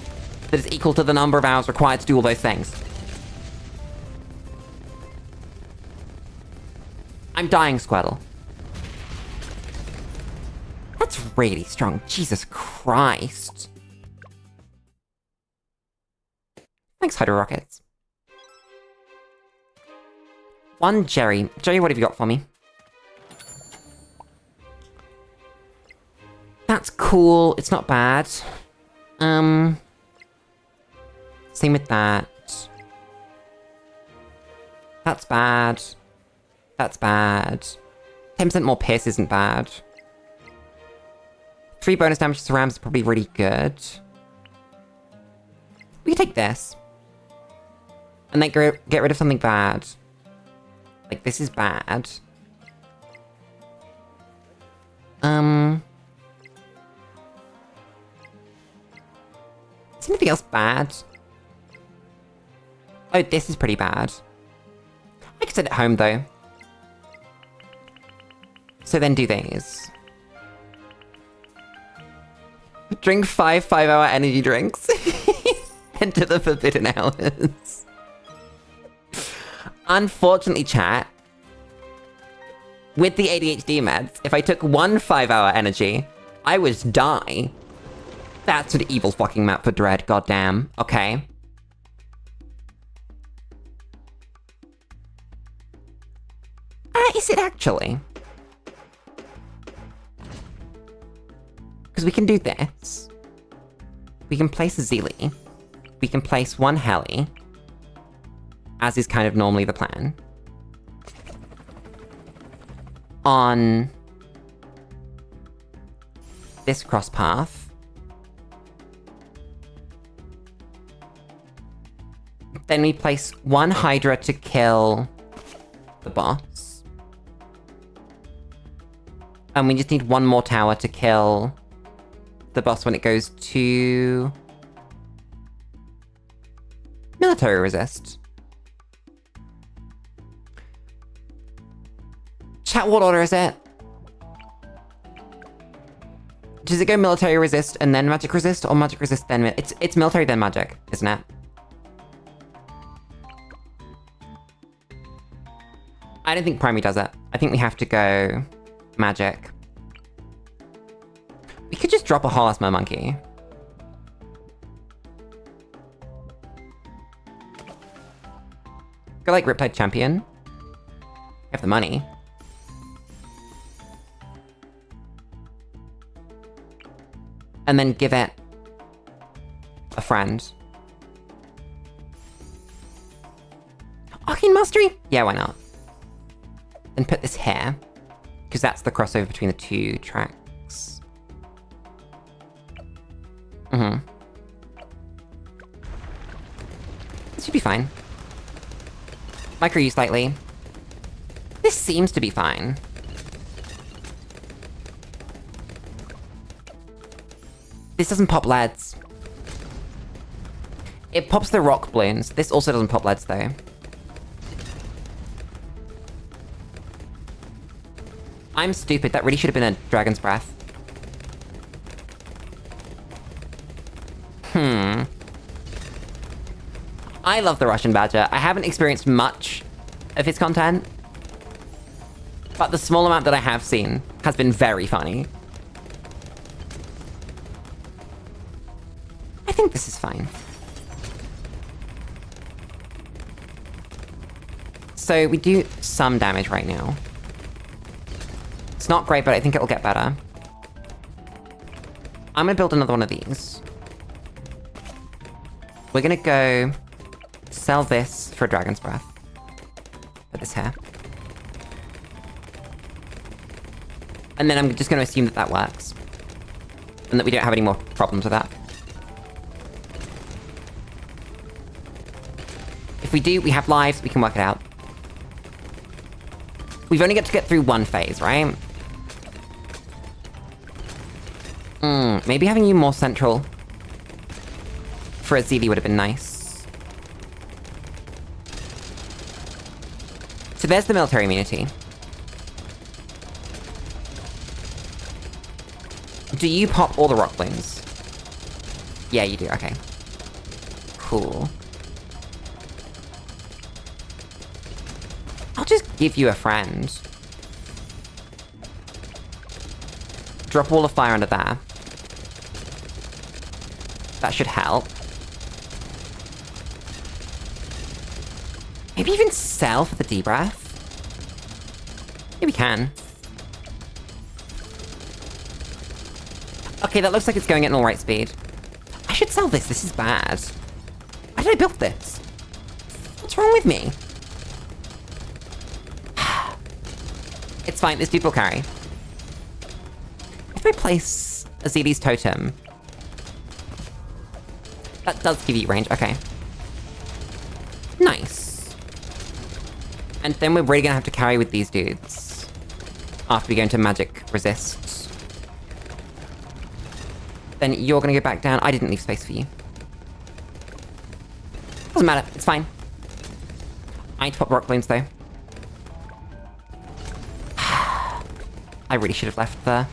that is equal to the number of hours required to do all those things. I'm dying, Squirtle. That's really strong. Jesus Christ. Thanks, Hydro Rockets. One Jerry. Jerry, what have you got for me? That's cool. It's not bad. Same with that. That's bad. That's bad. 10% more pierce isn't bad. 3 bonus damage to surrounds is probably really good. We can take this. And then get rid of something bad. Like, this is bad. Is anything else bad? Oh, this is pretty bad. I could send it home, though. So then do these. Drink 5 5-hour energy drinks. Enter the forbidden hours. Unfortunately, chat, with the ADHD meds, if I took 1 5-hour energy, I would die. That's an evil fucking map for Dread, goddamn. Okay. Is it actually? Because we can do this. We can place a Zeely. We can place 1 Heli. As is kind of normally the plan. On this cross path. Then we place 1 Hydra to kill the boss. And we just need 1 more tower to kill the boss when it goes to military resist. Chat, what order is it? Does it go military resist and then magic resist, or magic resist then it's military then magic, isn't it? I don't think primary does it. I think we have to go magic. We could just drop a whole ass monkey. Go like Riptide Champion. have the money. And then give it a friend. Arcane Mastery? Yeah, why not? Then put this here, because that's the crossover between the two tracks. This should be fine. Micro you slightly. This seems to be fine. This doesn't pop LEDs. It pops the rock balloons. This also doesn't pop LEDs though. I'm stupid. That really should have been a Dragon's Breath. I love the Russian Badger. I haven't experienced much of his content, but the small amount that I have seen has been very funny. I think this is fine. So we do some damage right now. It's not great, but I think it'll get better. I'm gonna build another one of these. We're gonna go sell this for a Dragon's Breath. Put this here. And then I'm just gonna assume that that works. And that we don't have any more problems with that. If we do, we have lives, we can work it out. We've only got to get through one phase, right? Maybe having you more central for a ZD would have been nice. So there's the military immunity. Do you pop all the rock balloons? Yeah, you do, okay. Cool. I'll just give you a friend. Drop Wall of Fire under there. That should help. Maybe even sell for the D-Breath? Yeah, we can. Okay, that looks like it's going at an alright speed. I should sell this, this is bad. Why did I build this? What's wrong with me? It's fine, this dude will carry. If I place a ZD's totem... That does give you range, okay. Nice. And then we're really gonna have to carry with these dudes. After we go into magic resist. Then you're gonna go back down. I didn't leave space for you. Doesn't matter, it's fine. I need to pop rock balloons though. I really should have left the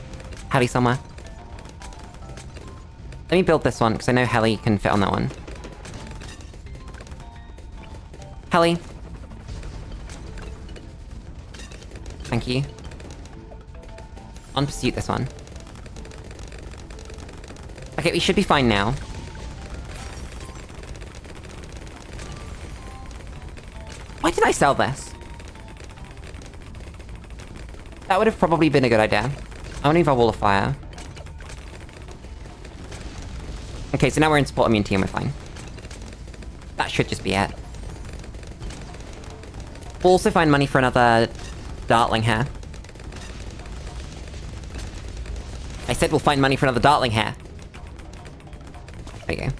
heli somewhere. Let me build this one, because I know heli can fit on that one. Heli. Thank you. On pursuit, this one. Okay, we should be fine now. Why did I sell this? That would have probably been a good idea. I want to move our Wall of Fire. Okay, so now we're in support immunity and we're fine. That should just be it. We'll also find money for another Dartling here. I said we'll find money for another Dartling here. There you go.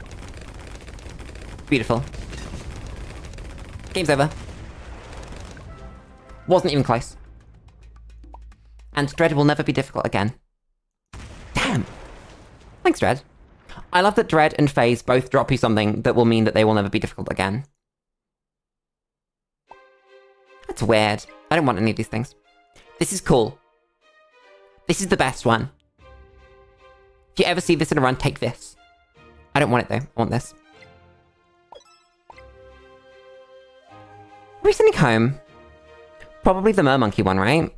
Beautiful. Game's over. Wasn't even close. And Dread will never be difficult again. Damn! Thanks, Dread. I love that Dread and FaZe both drop you something that will mean that they will never be difficult again. That's weird. I don't want any of these things. This is cool. This is the best one. If you ever see this in a run, take this. I don't want it though. I want this. Are we sending home? Probably the Mermonkey one, right?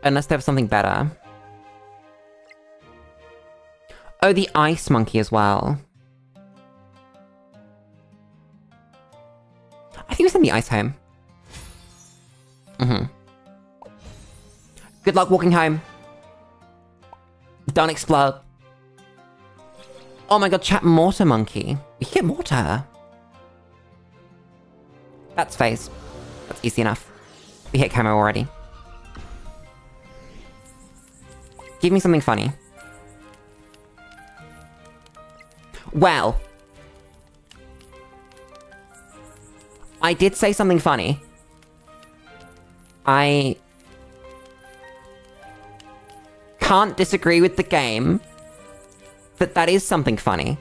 Unless they have something better. Oh, the Ice Monkey as well. I think we send the Ice home. Good luck walking home. Don't explode. Oh my god, chat mortar monkey. We can get mortar. That's phase. That's easy enough. We hit camo already. Give me something funny. Well. I did say something funny. I can't disagree with the game that is something funny.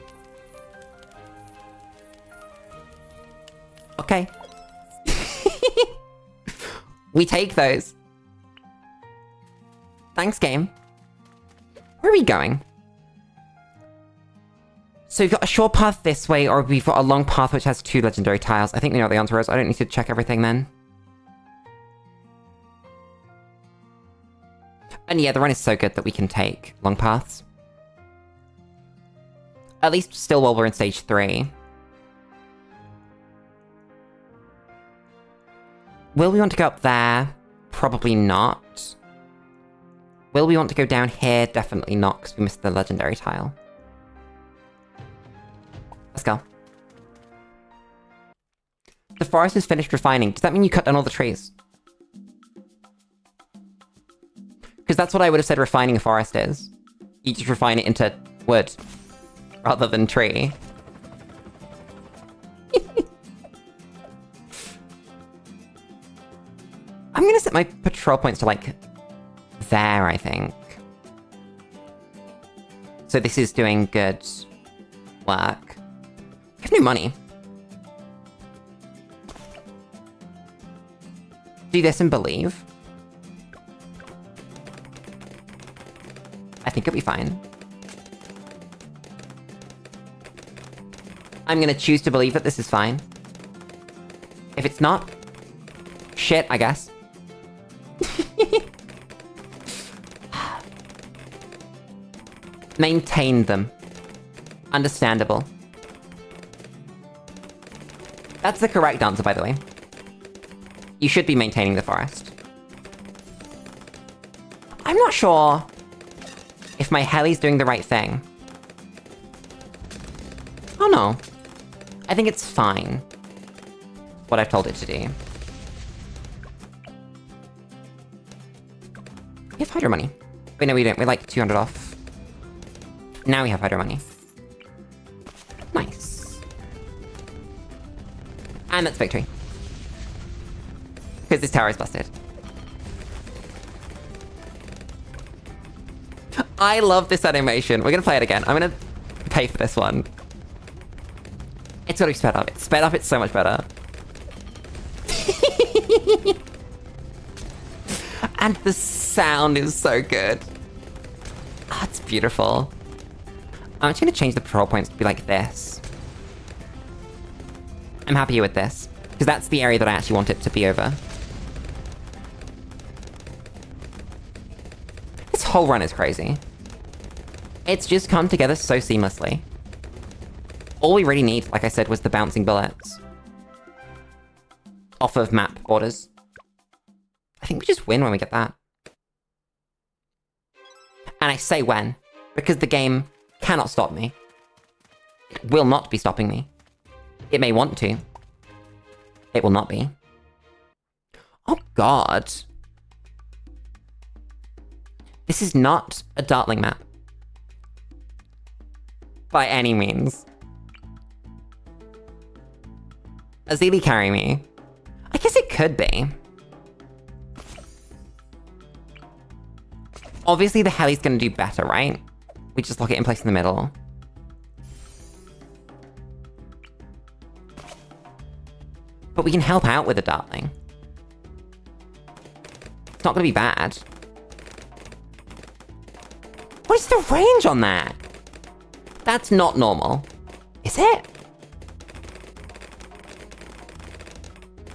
Okay. We take those. Thanks, game. Where are we going? So we've got a short path this way, or we've got a long path which has 2 legendary tiles. I think we know what the answer is. I don't need to check everything then. And yeah, the run is so good that we can take long paths. At least still while we're in stage 3. Will we want to go up there? Probably not. Will we want to go down here? Definitely not, because we missed the legendary tile. Let's go. The forest is finished refining. Does that mean you cut down all the trees? Because that's what I would have said refining a forest is. You just refine it into wood, rather than tree. I'm gonna set my patrol points to, like, there, I think. So this is doing good work. I have no money. Do this and believe. I think it'll be fine. I'm gonna choose to believe that this is fine. If it's not, shit, I guess. Maintain them. Understandable. That's the correct answer, by the way. You should be maintaining the forest. I'm not sure if my heli's doing the right thing. Oh no. I think it's fine. What I've told it to do. We have hydro money. Wait, no we don't. We're like 200 off. Now we have hydro money. Nice. And that's victory. Because this tower is busted. I love this animation. We're gonna play it again. I'm gonna pay for this one. It's gotta be sped up. It's sped up, it's so much better. And the sound is so good. Ah, it's beautiful. I'm actually gonna change the patrol points to be like this. I'm happier with this, because that's the area that I actually want it to be over. This whole run is crazy. It's just come together so seamlessly. All we really need, like I said, was the bouncing bullets. Off of map orders. I think we just win when we get that. And I say when, because the game cannot stop me. It will not be stopping me. It may want to. It will not be. Oh god. This is not a Dartling map. By any means. Azili carry me? I guess it could be. Obviously the heli's gonna do better, right? We just lock it in place in the middle. But we can help out with the Dartling. It's not gonna be bad. What is the range on that? That's not normal. Is it?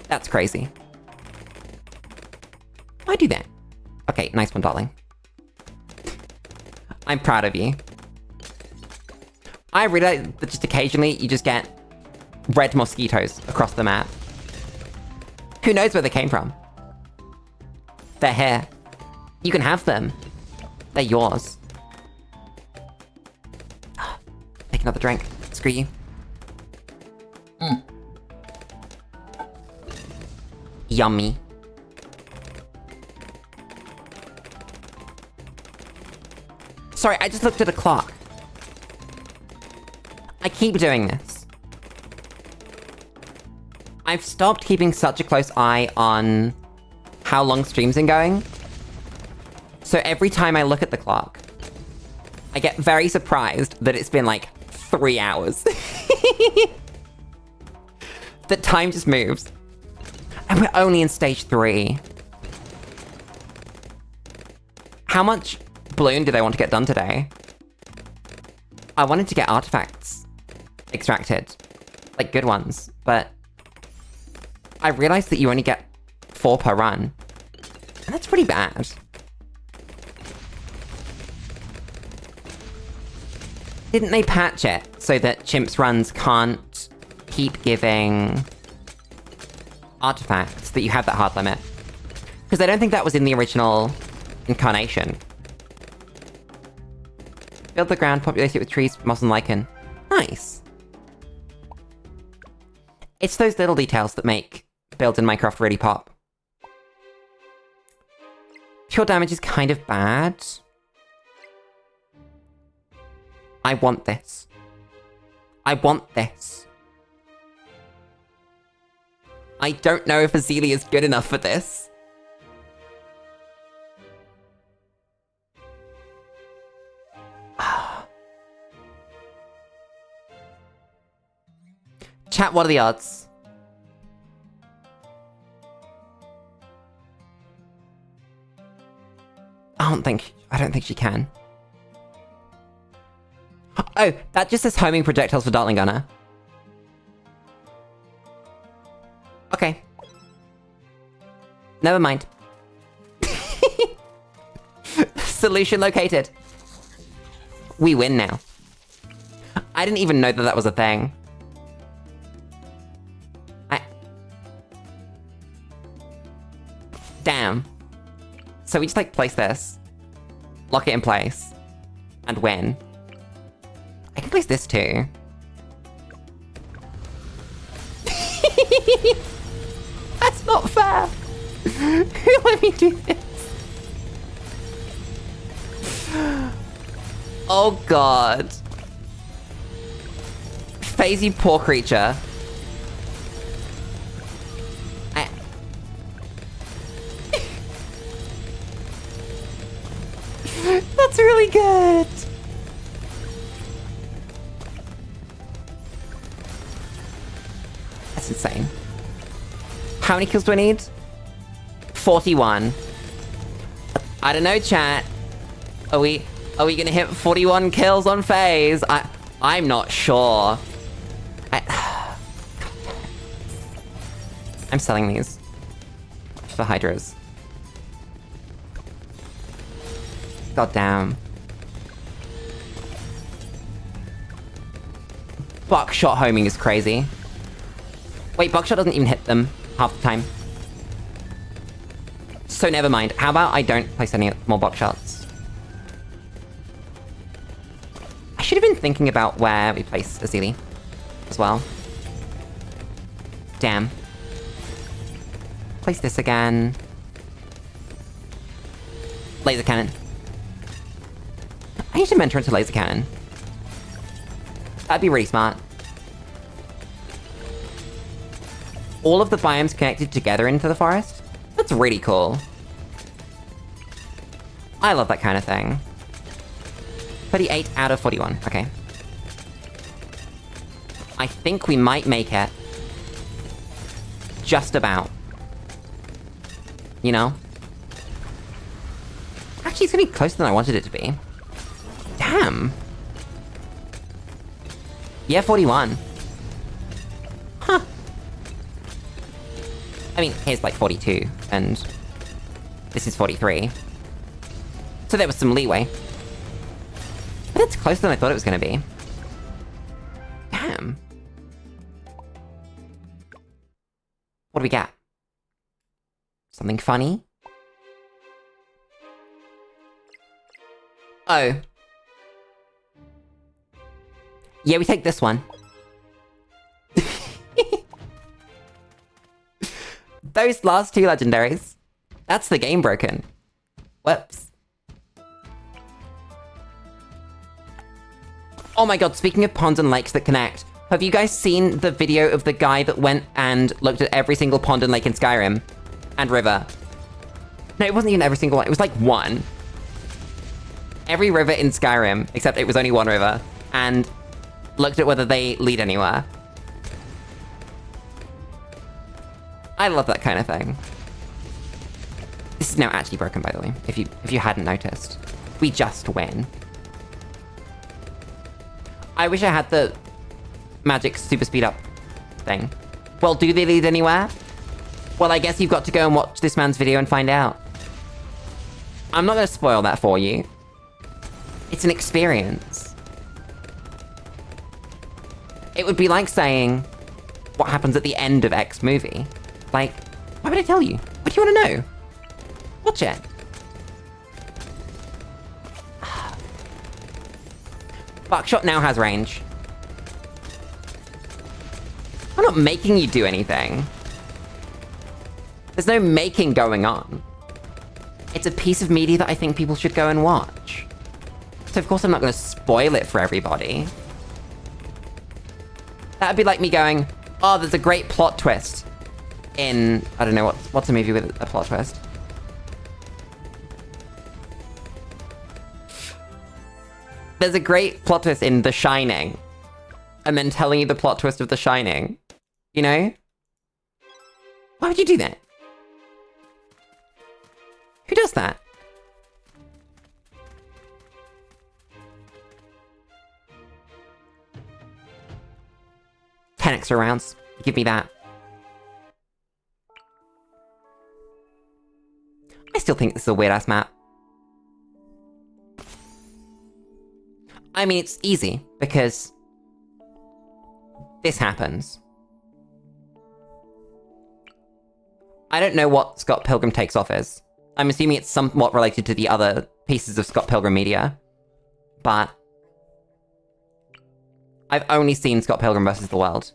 That's crazy. Why do that? Okay, nice one, Dartling. I'm proud of you. I realize that just occasionally you just get red mosquitoes across the map. Who knows where they came from? They're here. You can have them. They're yours. Take another drink. Screw you. Yummy. Sorry, I just looked at a clock. I keep doing this. I've stopped keeping such a close eye on how long streams are going. So every time I look at the clock, I get very surprised that it's been like 3 hours. The time just moves. And we're only in stage 3. How much Bloon did I want to get done today? I wanted to get artifacts extracted. Like good ones. But I realized that you only get 4 per run. And that's pretty bad. Didn't they patch it so that Chimp's runs can't keep giving artifacts that you have that hard limit? Because I don't think that was in the original incarnation. Build the ground, populate it with trees, moss and lichen. Nice. It's those little details that make builds in Minecraft really pop. Pure damage is kind of bad. I want this. I want this. I don't know if Azalea is good enough for this. Chat, what are the odds? I don't think she can. Oh, that just says homing projectiles for Dartling Gunner. Okay. Never mind. Solution located. We win now. I didn't even know that that was a thing. Damn. So we just like place this, lock it in place, and win. I can place this too. That's not fair. Who let me do this? Oh god. FaZe, you poor creature. That's really good. That's insane. How many kills do I need? 41. I don't know, chat. Are we gonna hit 41 kills on FaZe? I'm not sure. I'm selling these for hydras. God damn. Buckshot homing is crazy. Wait, buckshot doesn't even hit them half the time. So never mind. How about I don't place any more buckshots? I should have been thinking about where we place Azalea as well. Damn. Place this again. Laser cannon. I need to mentor into laser cannon. That'd be really smart. All of the biomes connected together into the forest? That's really cool. I love that kind of thing. 38 out of 41, okay. I think we might make it. Just about. You know? Actually, it's gonna be closer than I wanted it to be. Damn. Yeah, 41. Huh. I mean, here's like 42, and this is 43. So there was some leeway. But it's closer than I thought it was gonna be. Damn. What do we got? Something funny? Oh. Yeah, we take this one. Those last two legendaries. That's the game broken. Whoops. Oh my god, speaking of ponds and lakes that connect, have you guys seen the video of the guy that went and looked at every single pond and lake in Skyrim? And river? No, it wasn't even every single one. It was like one. Every river in Skyrim, except it was only one river, and looked at whether they lead anywhere. I love that kind of thing. This is now actually broken, by the way, if you hadn't noticed. We just win. I wish I had the magic super speed up thing. Well, do they lead anywhere? Well, I guess you've got to go and watch this man's video and find out. I'm not gonna spoil that for you. It's an experience. It would be like saying what happens at the end of X movie. Like, why would I tell you? What do you want to know? Watch it. Buckshot now has range. I'm not making you do anything. There's no making going on. It's a piece of media that I think people should go and watch. So of course I'm not going to spoil it for everybody. That'd be like me going, oh, there's a great plot twist in... I don't know, what's a movie with a plot twist? There's a great plot twist in The Shining. And then telling you the plot twist of The Shining. You know? Why would you do that? Who does that? Ten extra rounds. Give me that. I still think this is a weird-ass map. I mean, it's easy, because this happens. I don't know what Scott Pilgrim Takes Off is. I'm assuming it's somewhat related to the other pieces of Scott Pilgrim media. But I've only seen Scott Pilgrim vs. the World.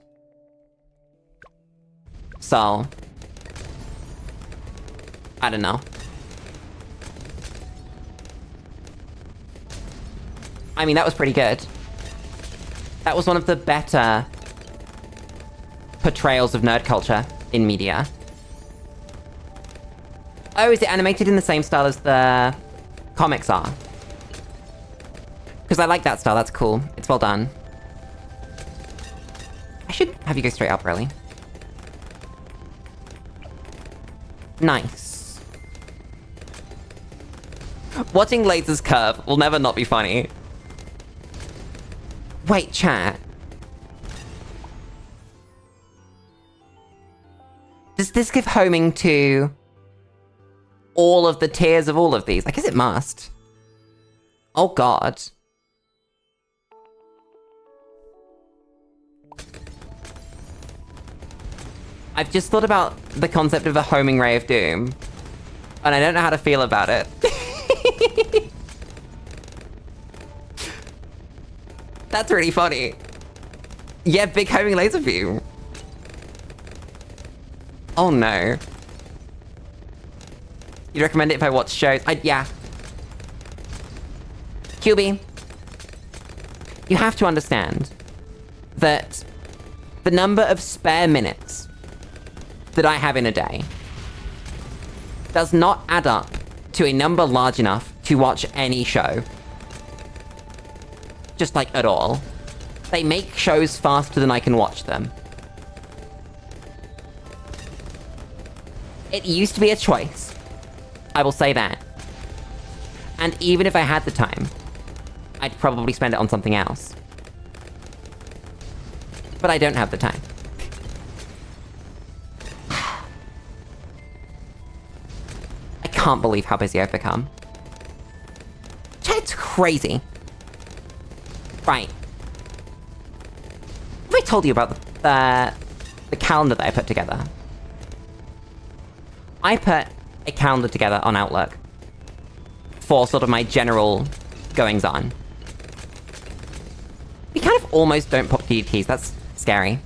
So I don't know. I mean, that was pretty good. That was one of the better portrayals of nerd culture in media. Oh, is it animated in the same style as the comics are? Because I like that style, that's cool. It's well done. I should have you go straight up, really. Nice. Watching lasers curve will never not be funny. Wait, chat. Does this give homing to all of the tiers of all of these? I guess it must. Oh god. I've just thought about the concept of a homing ray of doom, and I don't know how to feel about it. That's really funny. Yeah, big homing laser beam. Oh no. You'd recommend it if I watch shows? Yeah. QB, you have to understand that the number of spare minutes that I have in a day does not add up to a number large enough to watch any show. Just like, at all. They make shows faster than I can watch them. It used to be a choice. I will say that. And even if I had the time, I'd probably spend it on something else. But I don't have the time. I can't believe how busy I've become. It's crazy. Right. Have I told you about the calendar that I put together? I put a calendar together on Outlook for sort of my general goings on. We kind of almost don't pop DDTs, that's scary.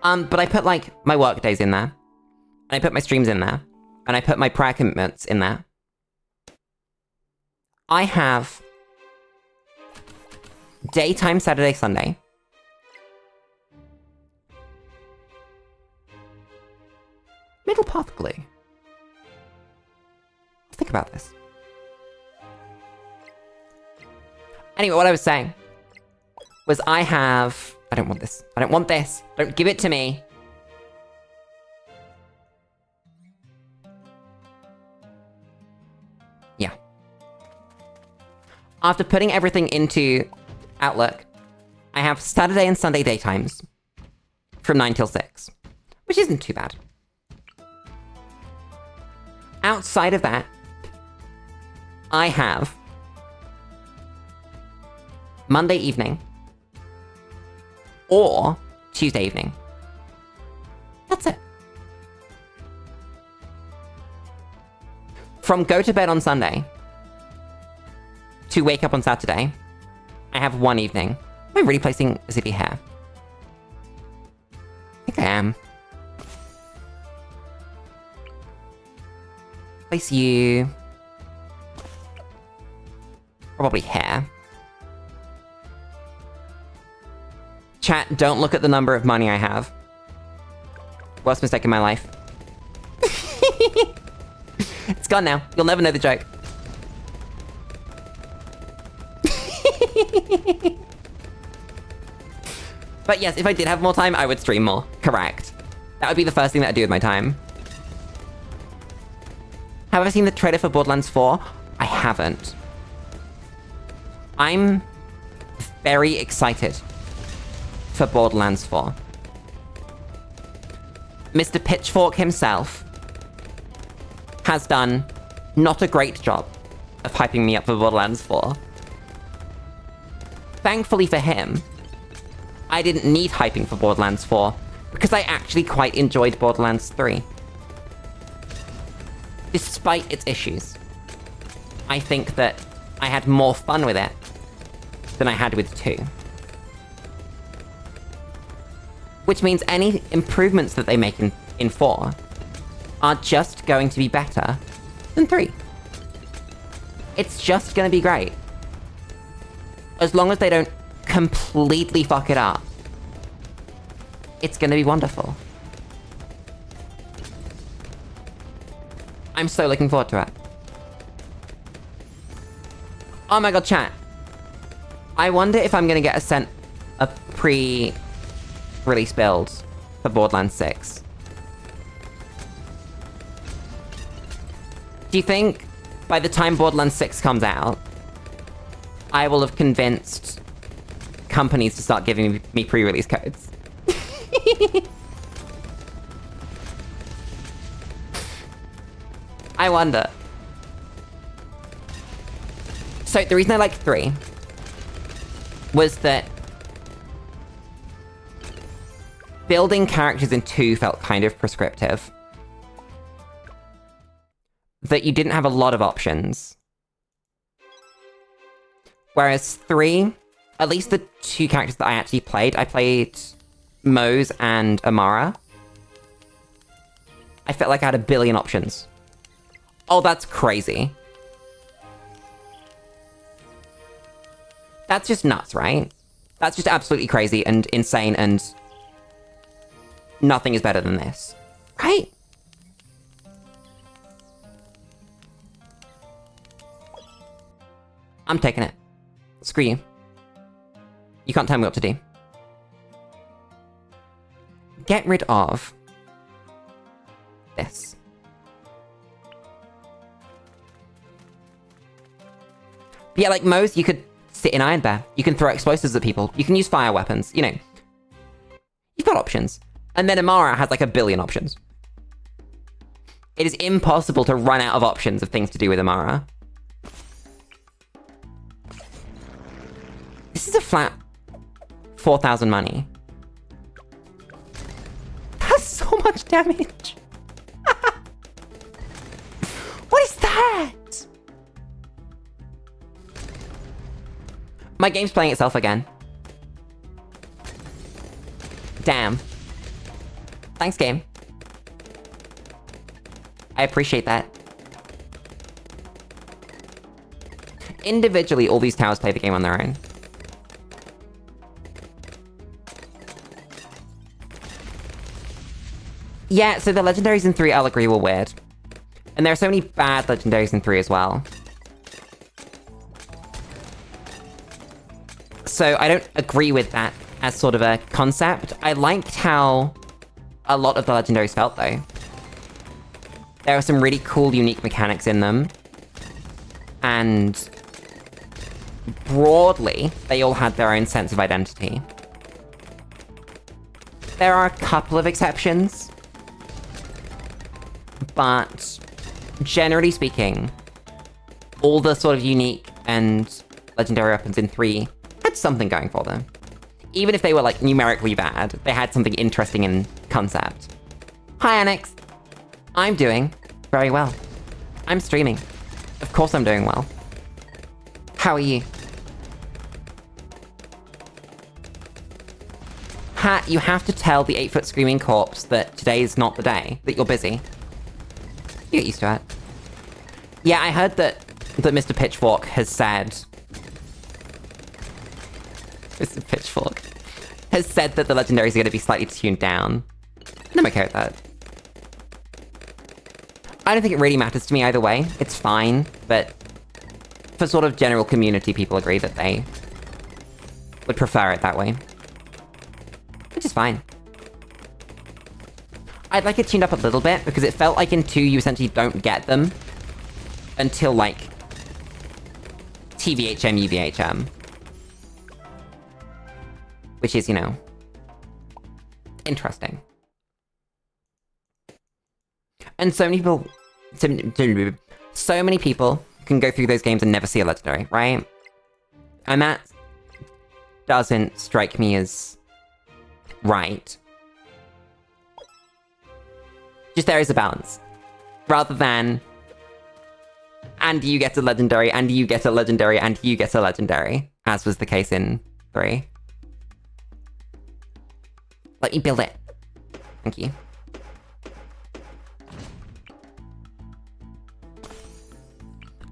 But I put, like, my work days in there. And I put my streams in there. And I put my prayer commitments in there. I have daytime Saturday, Sunday. Middle path glue. Think about this. Anyway, what I was saying was I have... I don't want this. I don't want this. Don't give it to me. Yeah. After putting everything into Outlook, I have Saturday and Sunday daytimes from 9 till 6, which isn't too bad. Outside of that, I have Monday evening or Tuesday evening. That's it. From go to bed on Sunday to wake up on Saturday, I have one evening. Am I really placing a zippy hair? I think I am. Place you... probably hair. Chat, don't look at the number of money I have. Worst mistake in my life. It's gone now. You'll never know the joke. But yes, if I did have more time, I would stream more. Correct. That would be the first thing that I'd do with my time. Have I seen the trailer for Borderlands 4? I haven't. I'm very excited for Borderlands 4. Mr. Pitchfork himself has done not a great job of hyping me up for Borderlands 4. Thankfully for him, I didn't need hyping for Borderlands 4 because I actually quite enjoyed Borderlands 3. Despite its issues, I think that I had more fun with it than I had with 2. Which means any improvements that they make in 4 are just going to be better than 3. It's just gonna be great. As long as they don't completely fuck it up, it's gonna be wonderful. I'm so looking forward to it. Oh my god, chat. I wonder if I'm gonna get a pre-release build for Borderlands 6. Do you think by the time Borderlands 6 comes out, I will have convinced companies to start giving me pre-release codes? I wonder. So the reason I like 3 was that building characters in 2 felt kind of prescriptive. That you didn't have a lot of options. Whereas 3, at least the 2 characters that I actually played, I played Mose and Amara. I felt like I had a billion options. Oh, that's crazy. That's just nuts, right? That's just absolutely crazy and insane, and nothing is better than this. Right? I'm taking it. Screw you. You can't tell me what to do. Get rid of this. But yeah, like Mose, you could sit in Iron Bear. You can throw explosives at people. You can use fire weapons. You know. You've got options. And then Amara has like a billion options. It is impossible to run out of options of things to do with Amara. This is a flat 4,000 money. That's so much damage. What is that? My game's playing itself again. Damn. Thanks, game. I appreciate that. Individually, all these towers play the game on their own. Yeah, so the legendaries in 3, I'll agree, were weird. And there are so many bad legendaries in 3 as well. So I don't agree with that as sort of a concept. I liked how a lot of the legendaries felt, though. There are some really cool, unique mechanics in them. And broadly, they all had their own sense of identity. There are a couple of exceptions. But generally speaking, all the sort of unique and legendary weapons in 3 had something going for them. Even if they were, like, numerically bad, they had something interesting in concept. Hi, Annex. I'm doing very well. I'm streaming. Of course I'm doing well. How are you? Hat, you have to tell the 8-foot screaming corpse that today is not the day, that you're busy. You get used to it. Yeah, I heard that Mr. Pitchfork has said... Mr. Pitchfork has said that the legendaries are going to be slightly tuned down. And I'm okay with that. I don't think it really matters to me either way. It's fine, but for sort of general community, people agree that they would prefer it that way. Which is fine. I'd like it tuned up a little bit, because it felt like in 2 you essentially don't get them until, like, TVHM, UVHM. Which is, you know, interesting. And so many people... So many people can go through those games and never see a legendary, right? And that doesn't strike me as right. Just there is a balance. Rather than... and you get a legendary, and you get a legendary, and you get a legendary. As was the case in 3. Let me build it. Thank you.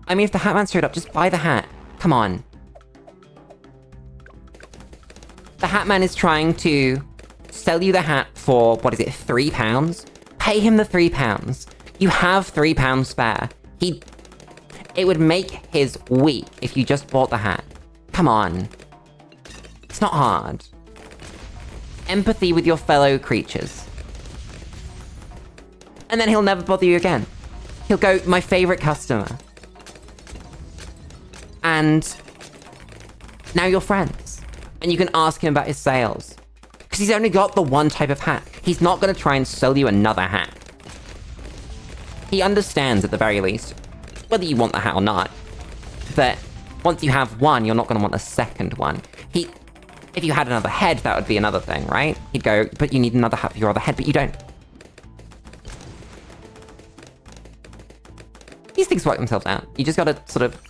I mean, if the Hatman showed up, just buy the hat. Come on. The Hatman is trying to sell you the hat for, what is it, £3? Pay him the £3. You have £3 spare. It would make his week if you just bought the hat. Come on. It's not hard. Empathy with your fellow creatures. And then he'll never bother you again. He'll go, my favorite customer. And now you're friends. And you can ask him about his sales. Because he's only got the one type of hat. He's not going to try and sell you another hat. He understands, at the very least, whether you want the hat or not, that once you have one, you're not going to want a second one. If you had another head, that would be another thing, right? He'd go, but you need another hat for your other head, but you don't. These things work themselves out. You just gotta sort of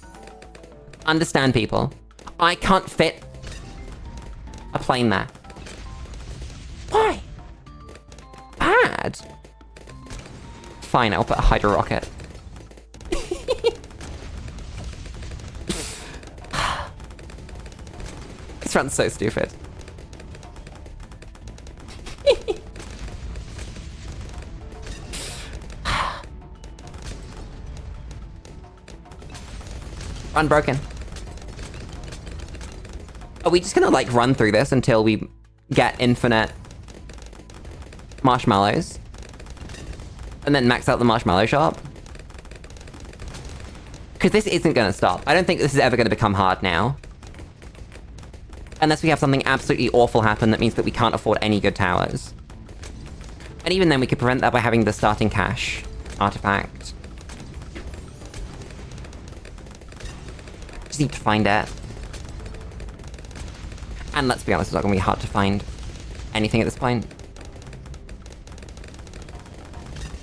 understand people. I can't fit a plane there. Why? Bad. Fine, I'll put a hydro rocket. This run's so stupid. Unbroken. Are we just gonna, like, run through this until we get infinite marshmallows? And then max out the marshmallow shop? Because this isn't gonna stop. I don't think this is ever gonna become hard now. Unless we have something absolutely awful happen that means that we can't afford any good towers. And even then, we could prevent that by having the starting cash artifact. Just need to find it. And let's be honest, it's not gonna be hard to find anything at this point.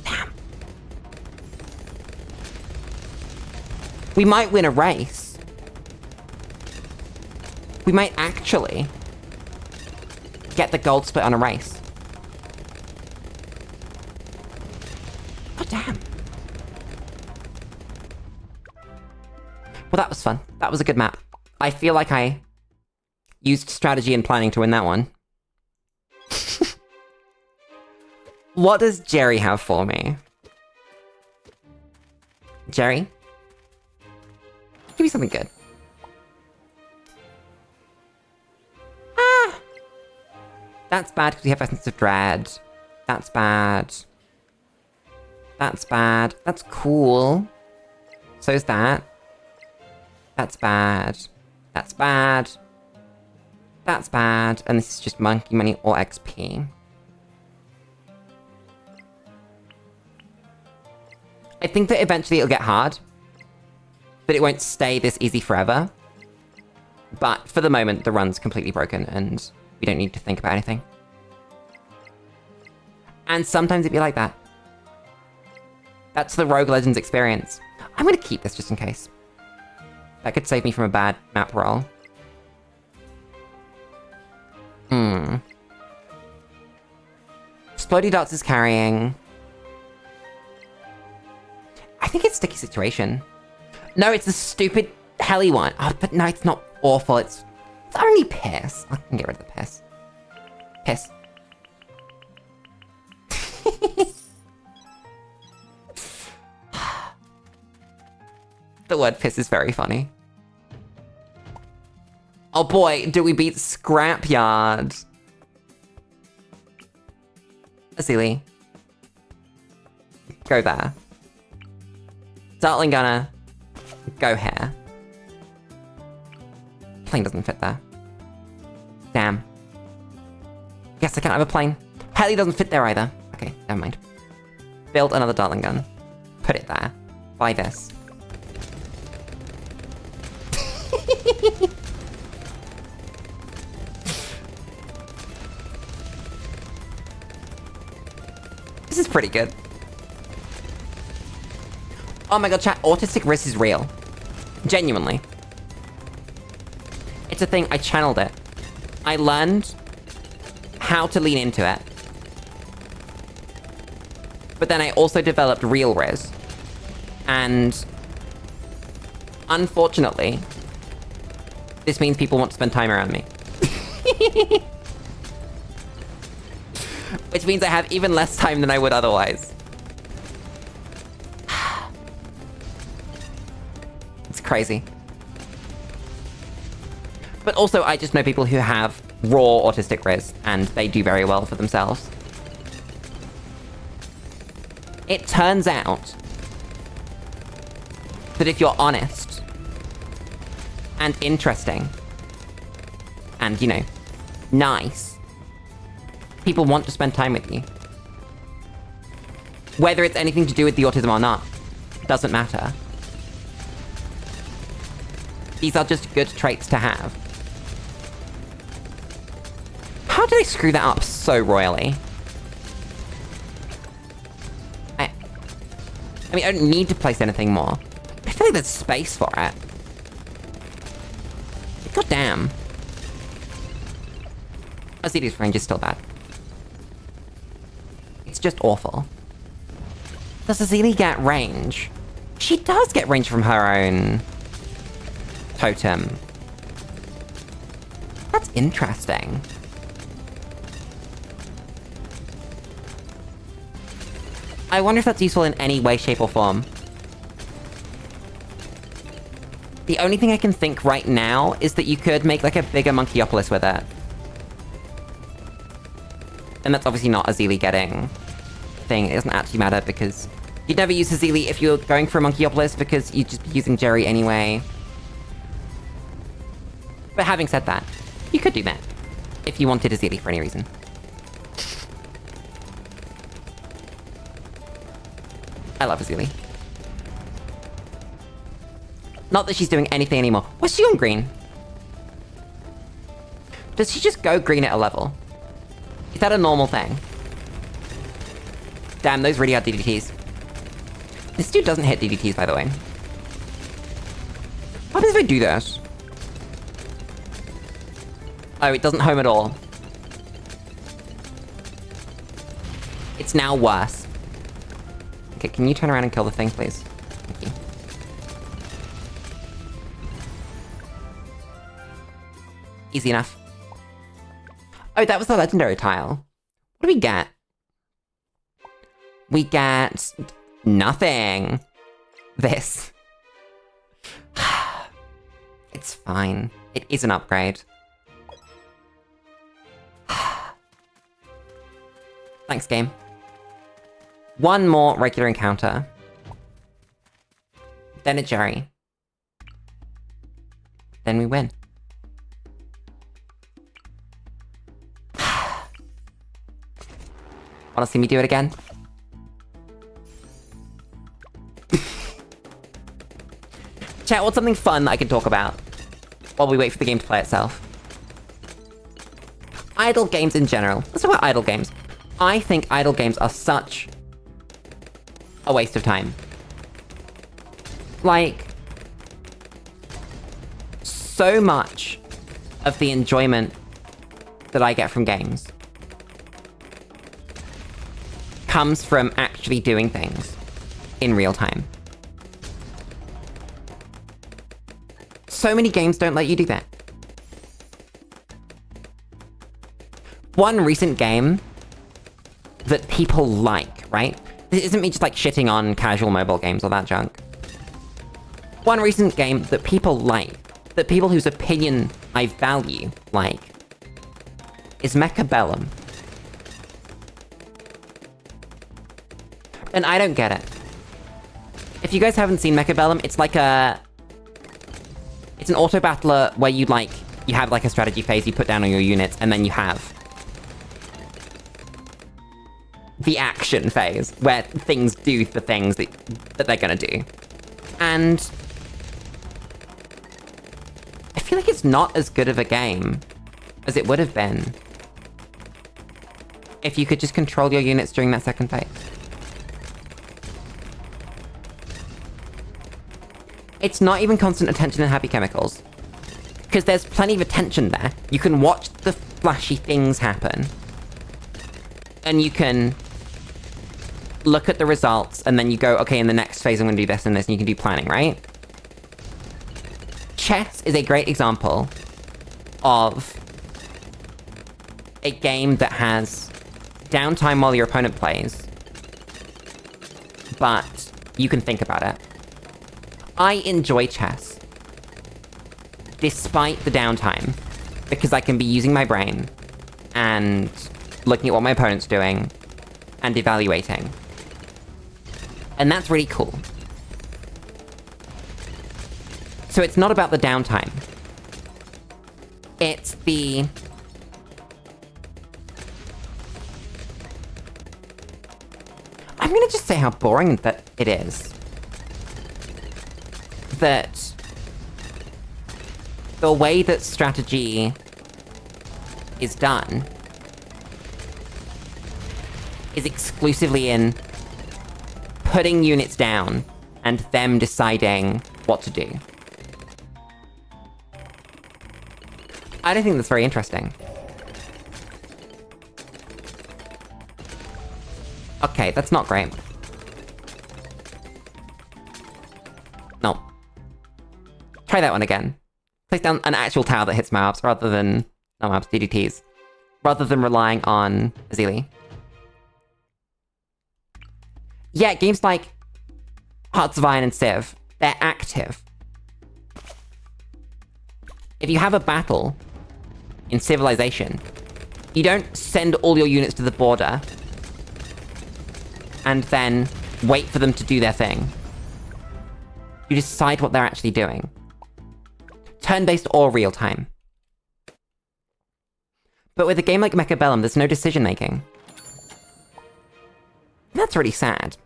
Damn. We might win a race. We might actually get the gold split on a race. Oh, damn. Well, that was fun. That was a good map. I feel like I used strategy and planning to win that one. What does Jerry have for me? Jerry? Give me something good. Ah! That's bad because we have Essence of Dread. That's bad. That's bad. That's cool. So's that. That's bad. That's bad. That's bad. And this is just monkey money or XP. I think that eventually it'll get hard. But it won't stay this easy forever. But for the moment, the run's completely broken and we don't need to think about anything. And sometimes it'd be like that. That's the Rogue Legends experience. I'm gonna keep this just in case. That could save me from a bad map roll. Explodey Dots is carrying. I think it's Sticky Situation. No, it's the stupid heli one. Oh, but no, it's not awful. It's only piss. I can get rid of the piss. Piss. The word piss is very funny. Oh boy, do we beat Scrapyard. Azili. Go there. Dartling Gunner. Go here. Plane doesn't fit there. Damn. Yes, I can't have a plane. Heli doesn't fit there either. Okay, never mind. Build another Dartling Gun. Put it there. Buy this. This is pretty good. Oh my god, chat, autistic risk is real. Genuinely. It's a thing, I channeled it. I learned how to lean into it. But then I also developed real riz. And unfortunately, this means people want to spend time around me. Which means I have even less time than I would otherwise. It's crazy. But also, I just know people who have raw autistic riz, and they do very well for themselves. It turns out that if you're honest, and interesting, and, you know, nice, people want to spend time with you. Whether it's anything to do with the autism or not, doesn't matter. These are just good traits to have. How did I screw that up so royally? I mean, I don't need to place anything more. I feel like there's space for it. God damn. Azili's range is still bad. It's just awful. Does Azili get range? She does get range from her own totem. That's interesting. I wonder if that's useful in any way, shape, or form. The only thing I can think right now is that you could make like a bigger Monkeyopolis with it. And that's obviously not Azili getting thing. It doesn't actually matter because you'd never use Azili if you're going for a Monkeyopolis because you'd just be using Jerry anyway. But having said that, you could do that if you wanted Azili for any reason. I love Azili. Not that she's doing anything anymore. Was she on green? Does she just go green at a level? Is that a normal thing? Damn, those really are DDTs. This dude doesn't hit DDTs, by the way. What happens if I do this? Oh, it doesn't home at all. It's now worse. Okay, can you turn around and kill the thing, please? Thank you. Easy enough. Oh, that was the legendary tile. What do we get? We get... nothing. This. It's fine. It is an upgrade. Thanks, game. One more regular encounter. Then a Jerry. Then we win. Wanna see me do it again? Chat, what's something fun that I can talk about while we wait for the game to play itself? Idle games in general. Let's talk about idle games. I think idle games are such a waste of time. Like, so much of the enjoyment that I get from games comes from actually doing things in real time. So many games don't let you do that. One recent game that people like, right? This isn't me just like shitting on casual mobile games or that junk. One recent game that people like, that people whose opinion I value like, is Mechabellum. And I don't get it. If you guys haven't seen Mechabellum, it's like a... it's an auto-battler where you have like a strategy phase you put down on your units, and then you have the action phase, where things do the things that they're gonna do. And I feel like it's not as good of a game as it would have been if you could just control your units during that second phase. It's not even constant attention and happy chemicals, because there's plenty of attention there. You can watch the flashy things happen, and you can look at the results, and then you go, okay, in the next phase I'm gonna do this and this, and you can do planning, right? Chess is a great example of a game that has downtime while your opponent plays, but you can think about it. I enjoy chess, despite the downtime, because I can be using my brain, and looking at what my opponent's doing, and evaluating. And that's really cool. So it's not about the downtime. It's the... I'm gonna just say how boring that it is. That the way that strategy is done is exclusively in putting units down and them deciding what to do. I don't think that's very interesting. Okay, that's not great. No. Try that one again. Place down an actual tower that hits mobs rather than... not mobs, DDTs. Rather than relying on Azili. Yeah, games like Hearts of Iron and Civ, they're active. If you have a battle in Civilization, you don't send all your units to the border and then wait for them to do their thing. You decide what they're actually doing. Turn-based or real-time. But with a game like Mechabellum, there's no decision-making. That's really sad.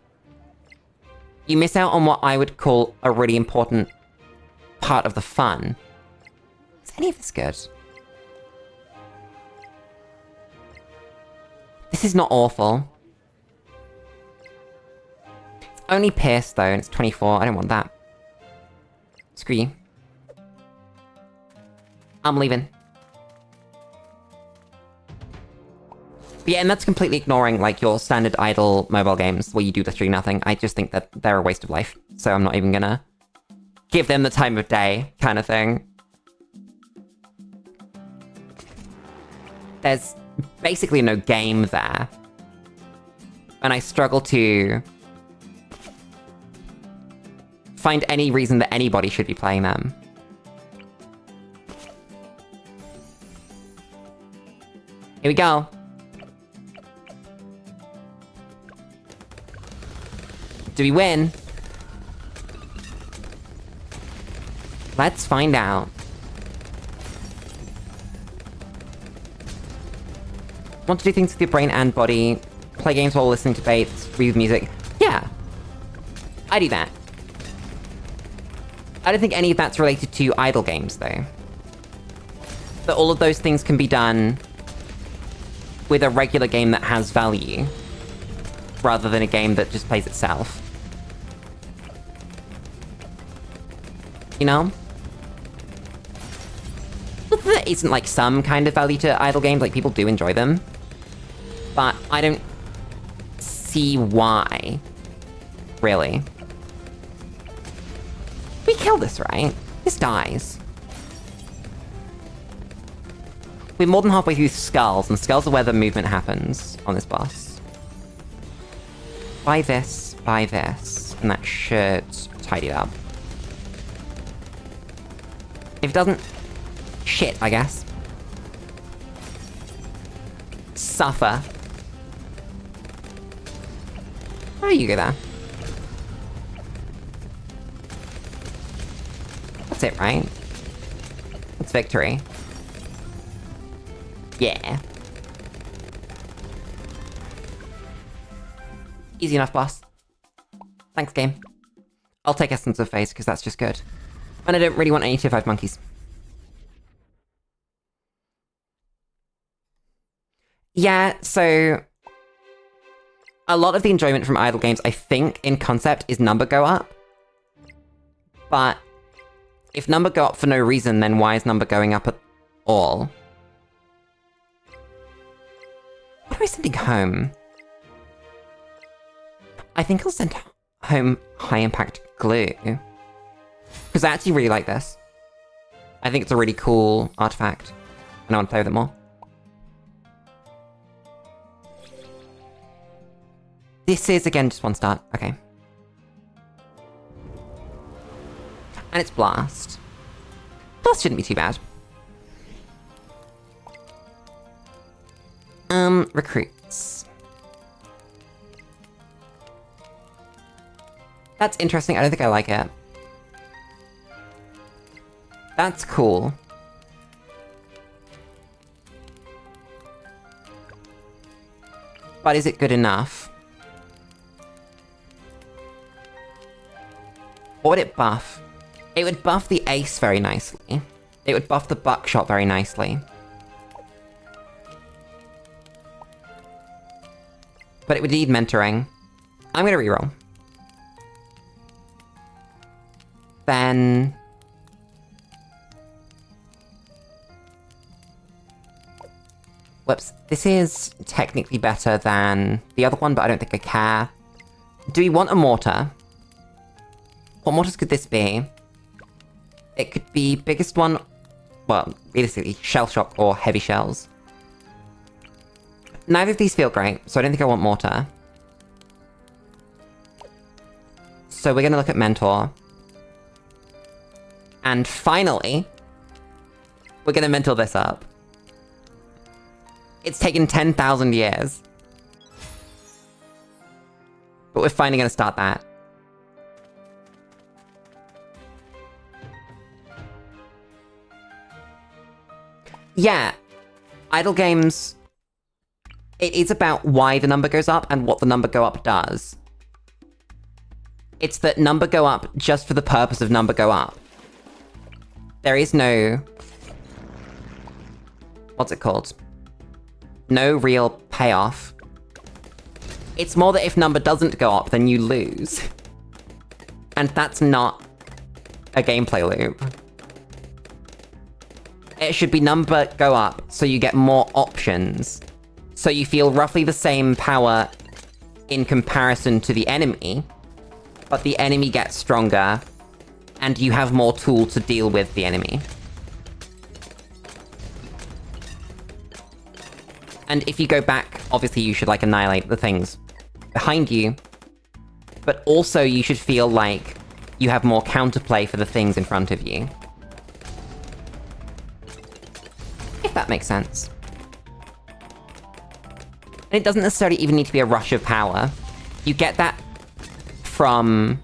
You miss out on what I would call a really important part of the fun. Is any of this good? This is not awful. It's only Pierce, though, and it's 24. I don't want that. Screw you. I'm leaving. But yeah, and that's completely ignoring, like, your standard idle mobile games where you do literally nothing. I just think that they're a waste of life. So I'm not even gonna give them the time of day kind of thing. There's basically no game there. And I struggle to find any reason that anybody should be playing them. Here we go. Do we win? Let's find out. Want to do things with your brain and body, play games while listening to debates, read music. Yeah. I do that. I don't think any of that's related to idle games, though. But all of those things can be done with a regular game that has value, rather than a game that just plays itself. You know? There isn't, like, some kind of value to idle games, like, people do enjoy them. But I don't see why, really. We kill this, right? This dies. We're more than halfway through skulls, and skulls are where the movement happens on this boss. Buy this, and that should tidy it up. If it doesn't, shit, I guess. Suffer. Oh, you go there. That's it, right? That's victory. Yeah. Easy enough, boss. Thanks, game. I'll take Essence of Phase, because that's just good. And I don't really want any tier 5 monkeys. Yeah, so a lot of the enjoyment from idle games, I think, in concept, is number go up. But if number go up for no reason, then why is number going up at all? What am I sending home? I think I'll send home high impact glue. Because I actually really like this. I think it's a really cool artifact. And I want to play with it more. This is, again, just one start. Okay. And it's Blast. Blast shouldn't be too bad. Recruits. That's interesting. I don't think I like it. That's cool. But is it good enough? What would it buff? It would buff the ace very nicely. It would buff the buckshot very nicely. But it would need mentoring. I'm gonna reroll. Then... Whoops. This is technically better than the other one, but I don't think I care. Do we want a mortar? What mortars could this be? It could be biggest one... Well, realistically, shell shock or heavy shells. Neither of these feel great, so I don't think I want mortar. So we're gonna look at mentor. And finally, we're gonna mentor this up. It's taken 10,000 years. But we're finally gonna start that. Yeah. Idle games... It is about why the number goes up and what the number go up does. It's that number go up just for the purpose of number go up. There is no... What's it called? No real payoff. It's more that if number doesn't go up, then you lose. And that's not a gameplay loop. It should be number go up, so you get more options So you feel roughly the same power in comparison to the enemy, but the enemy gets stronger, and you have more tools to deal with the enemy. And if you go back, obviously you should, like, annihilate the things behind you, but also you should feel like you have more counterplay for the things in front of you. If that makes sense. And it doesn't necessarily even need to be a rush of power. You get that from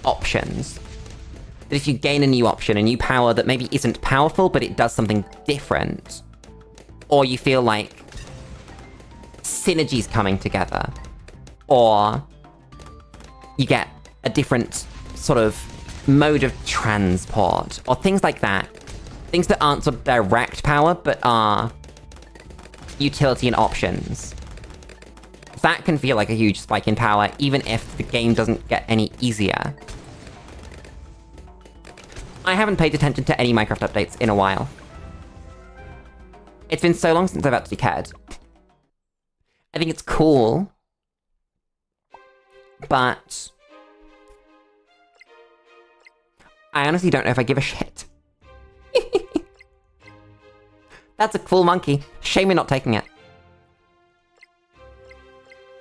options. That if you gain a new option, a new power that maybe isn't powerful, but it does something different, or you feel like synergies coming together, or you get a different sort of mode of transport, or things like that. Things that aren't sort of direct power, but are utility and options. That can feel like a huge spike in power, even if the game doesn't get any easier. I haven't paid attention to any Minecraft updates in a while. It's been so long since I've actually cared. I think it's cool, but I honestly don't know if I give a shit. That's a cool monkey. Shame we're not taking it.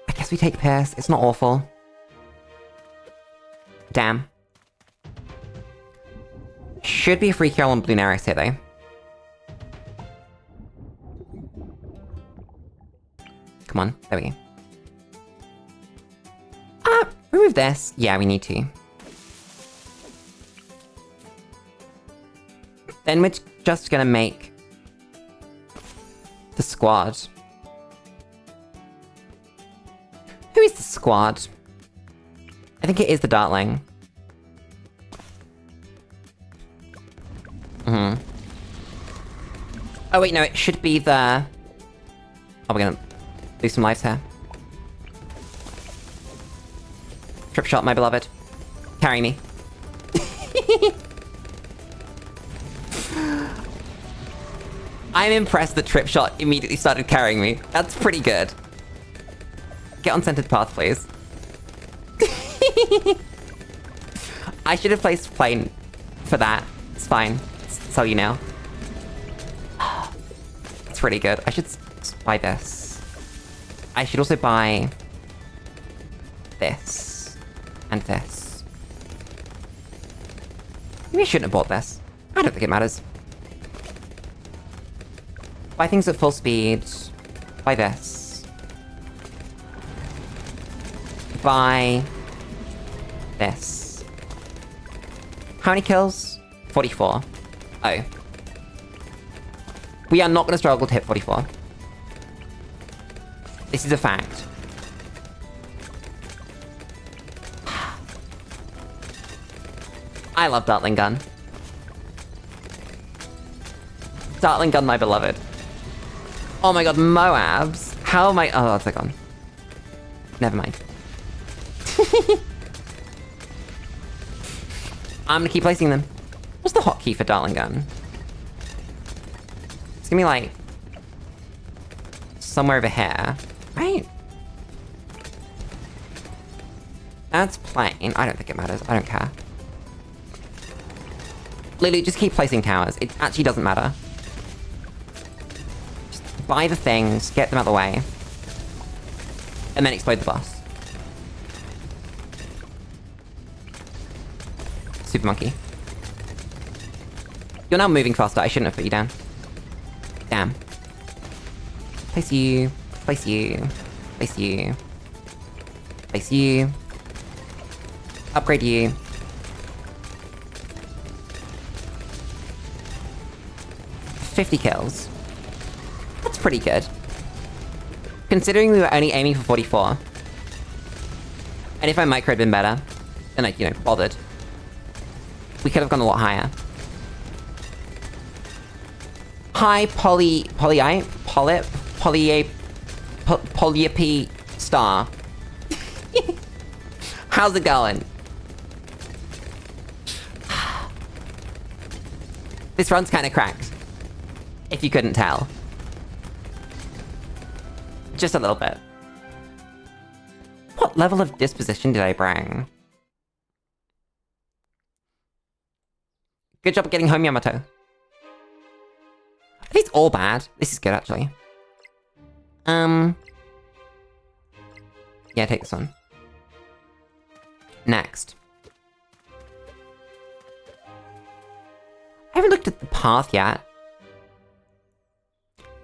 I guess we take Pierce. It's not awful. Damn. Should be a free kill on Bloons here, though. Come on. There we go. Remove this. Yeah, we need to. Then we're just gonna make the squad. Who is the squad? I think it is the Dartling. Oh wait, no, it should be the... Oh, we're gonna lose some lives here. Trip shot, my beloved. Carry me. I'm impressed that Trip Shot immediately started carrying me. That's pretty good. Get on centered path, please. I should have placed plane for that. It's fine. That's how you know. It's pretty good. I should buy this. I should also buy this. And this. Maybe I shouldn't have bought this. I don't think it matters. Buy things at full speed. Buy this. Buy this. How many kills? 44. Oh. We are not going to struggle to hit 44. This is a fact. I love Dartling Gun. Dartling Gun, my beloved. Oh my god, Moabs. How am I... Oh, that's gone. Never mind. I'm gonna keep placing them. What's the hotkey for Dartling Gun? It's gonna be like... somewhere over here. Right? That's plain. I don't think it matters. I don't care. Lulu, just keep placing towers. It actually doesn't matter. Just buy the things, get them out of the way. And then explode the boss. Super monkey. You're now moving faster. I shouldn't have put you down. Damn. Place you. Place you. Place you. Place you. Upgrade you. $50 kills. That's pretty good. Considering we were only aiming for 44. And if my micro had been better, and I, bothered, we could have gone a lot higher. Hi, Polyapy Star. How's it going? This run's kind of cracked. If you couldn't tell. Just a little bit. What level of disposition did I bring? Good job getting home, Yamato. Are these all bad? This is good, actually. Yeah, take this one. Next. I haven't looked at the path yet.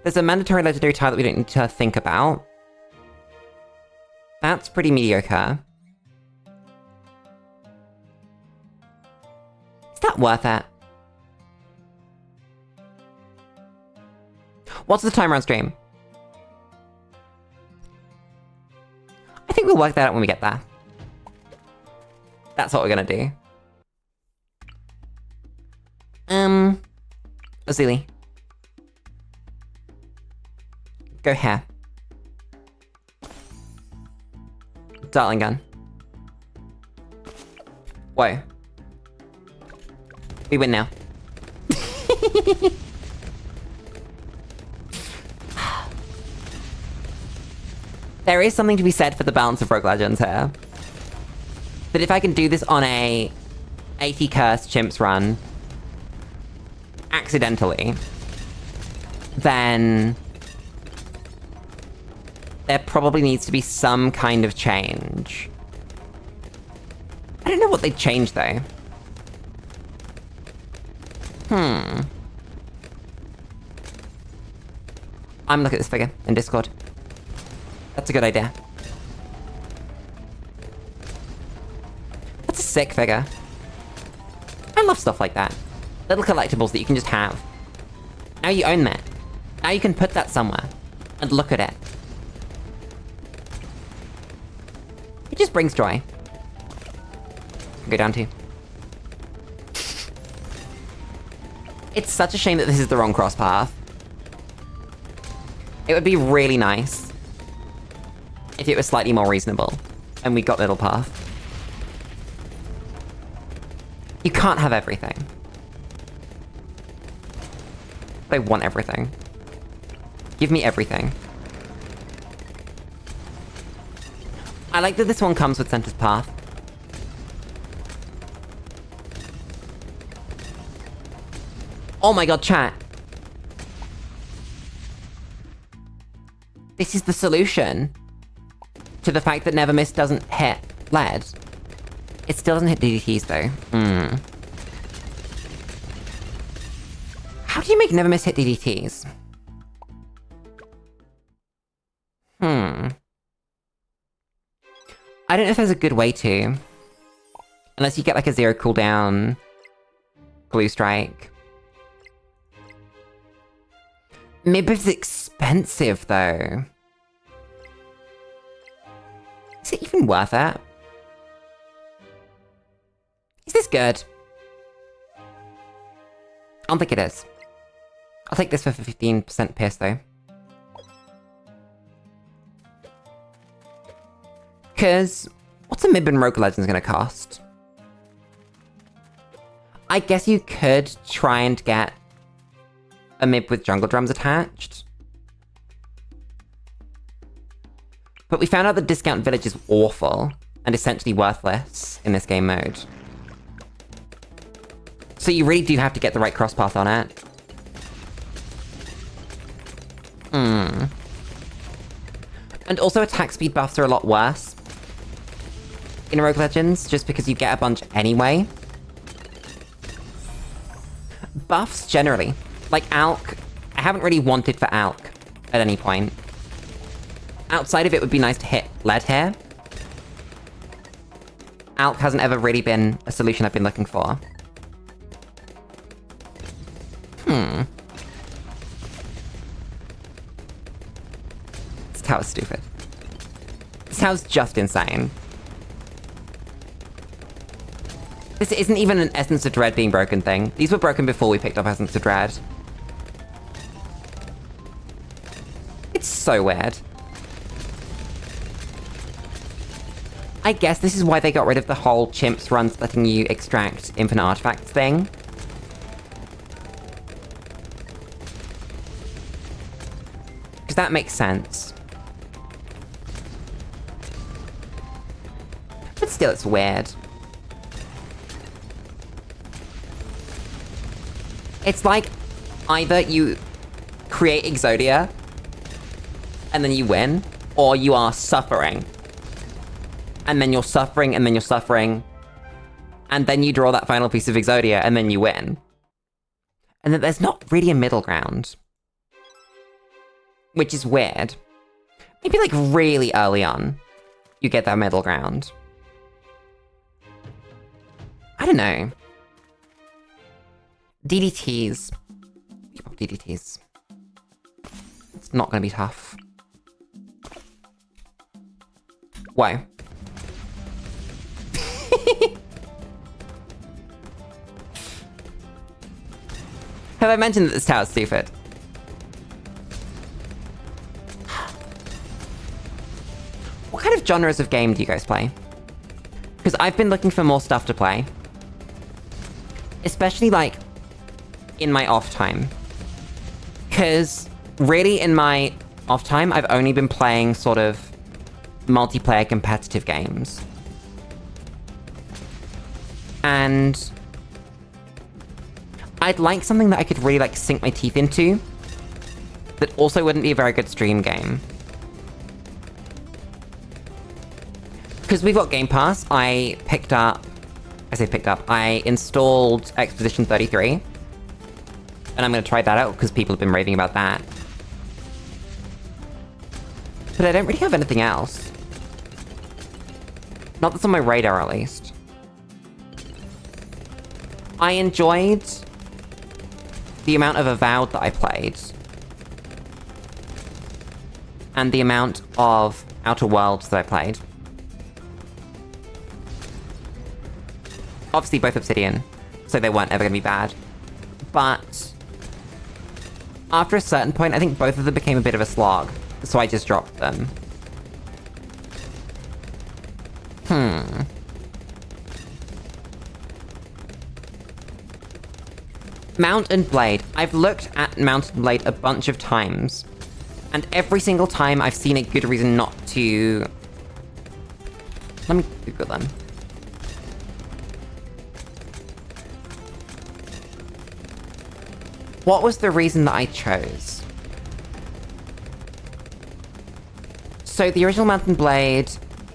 There's a mandatory legendary tile that we don't need to think about. That's pretty mediocre. Is that worth it? What's the timer on stream? I think we'll work that out when we get there. That's what we're gonna do. Azili. Go here. Dartling gun. Whoa. We win now. There is something to be said for the balance of Rogue Legends here. That if I can do this on a 80 cursed chimps run, accidentally, then there probably needs to be some kind of change. I don't know what they'd change, though. I'm looking at this figure in Discord. That's a good idea. That's a sick figure. I love stuff like that. Little collectibles that you can just have. Now you own that. Now you can put that somewhere and look at it. It just brings joy. Go down to. It's such a shame that this is the wrong cross path. It would be really nice if it was slightly more reasonable and we got middle path. You can't have everything. I want everything. Give me everything. I like that this one comes with Center's Path. Oh my god, chat. This is the solution to the fact that Never Miss doesn't hit lead. It still doesn't hit DDTs though. How do you make Never Miss hit DDTs? I don't know if there's a good way to. Unless you get like a 0 cooldown Blue Strike. Maybe it's expensive though. Is it even worth it? Is this good? I don't think it is. I'll take this for 15% pierce though. Cause, what's a Midbin Rogue Legends gonna cost? I guess you could try and get a mid with jungle drums attached. But we found out that Discount Village is awful and essentially worthless in this game mode. So you really do have to get the right cross path on it. And also attack speed buffs are a lot worse in Rogue Legends, just because you get a bunch anyway. Buffs generally. Like Alk, I haven't really wanted for Alk at any point. Outside of it would be nice to hit lead here. Alk hasn't ever really been a solution I've been looking for. This tower's stupid. This tower's just insane. This isn't even an Essence of Dread being broken thing. These were broken before we picked up Essence of Dread. It's so weird. I guess this is why they got rid of the whole chimps runs letting you extract infinite artifacts thing. Because that makes sense. Still, it's weird. It's like either you create Exodia and then you win, or you are suffering. And then you're suffering, and then you're suffering, and then you draw that final piece of Exodia, and then you win. And then there's not really a middle ground. Which is weird. Maybe like really early on, you get that middle ground. I don't know. DDTs. DDTs. It's not gonna be tough. Why? Have I mentioned that this tower's stupid? What kind of genres of game do you guys play? Because I've been looking for more stuff to play. Especially, like, in my off time. Because, really, in my off time, I've only been playing sort of multiplayer competitive games. And I'd like something that I could really, like, sink my teeth into, that also wouldn't be a very good stream game. Because we've got Game Pass, I installed Exposition 33, and I'm gonna try that out, because people have been raving about that. But I don't really have anything else. Not that's on my radar, at least. I enjoyed the amount of Avowed that I played. And the amount of Outer Worlds that I played. Obviously both Obsidian, so they weren't ever gonna be bad. But after a certain point, I think both of them became a bit of a slog, so I just dropped them. Mount and Blade. I've looked at Mount and Blade a bunch of times, and every single time I've seen a good reason not to... Let me Google them. What was the reason that I chose? So the original Mount and Blade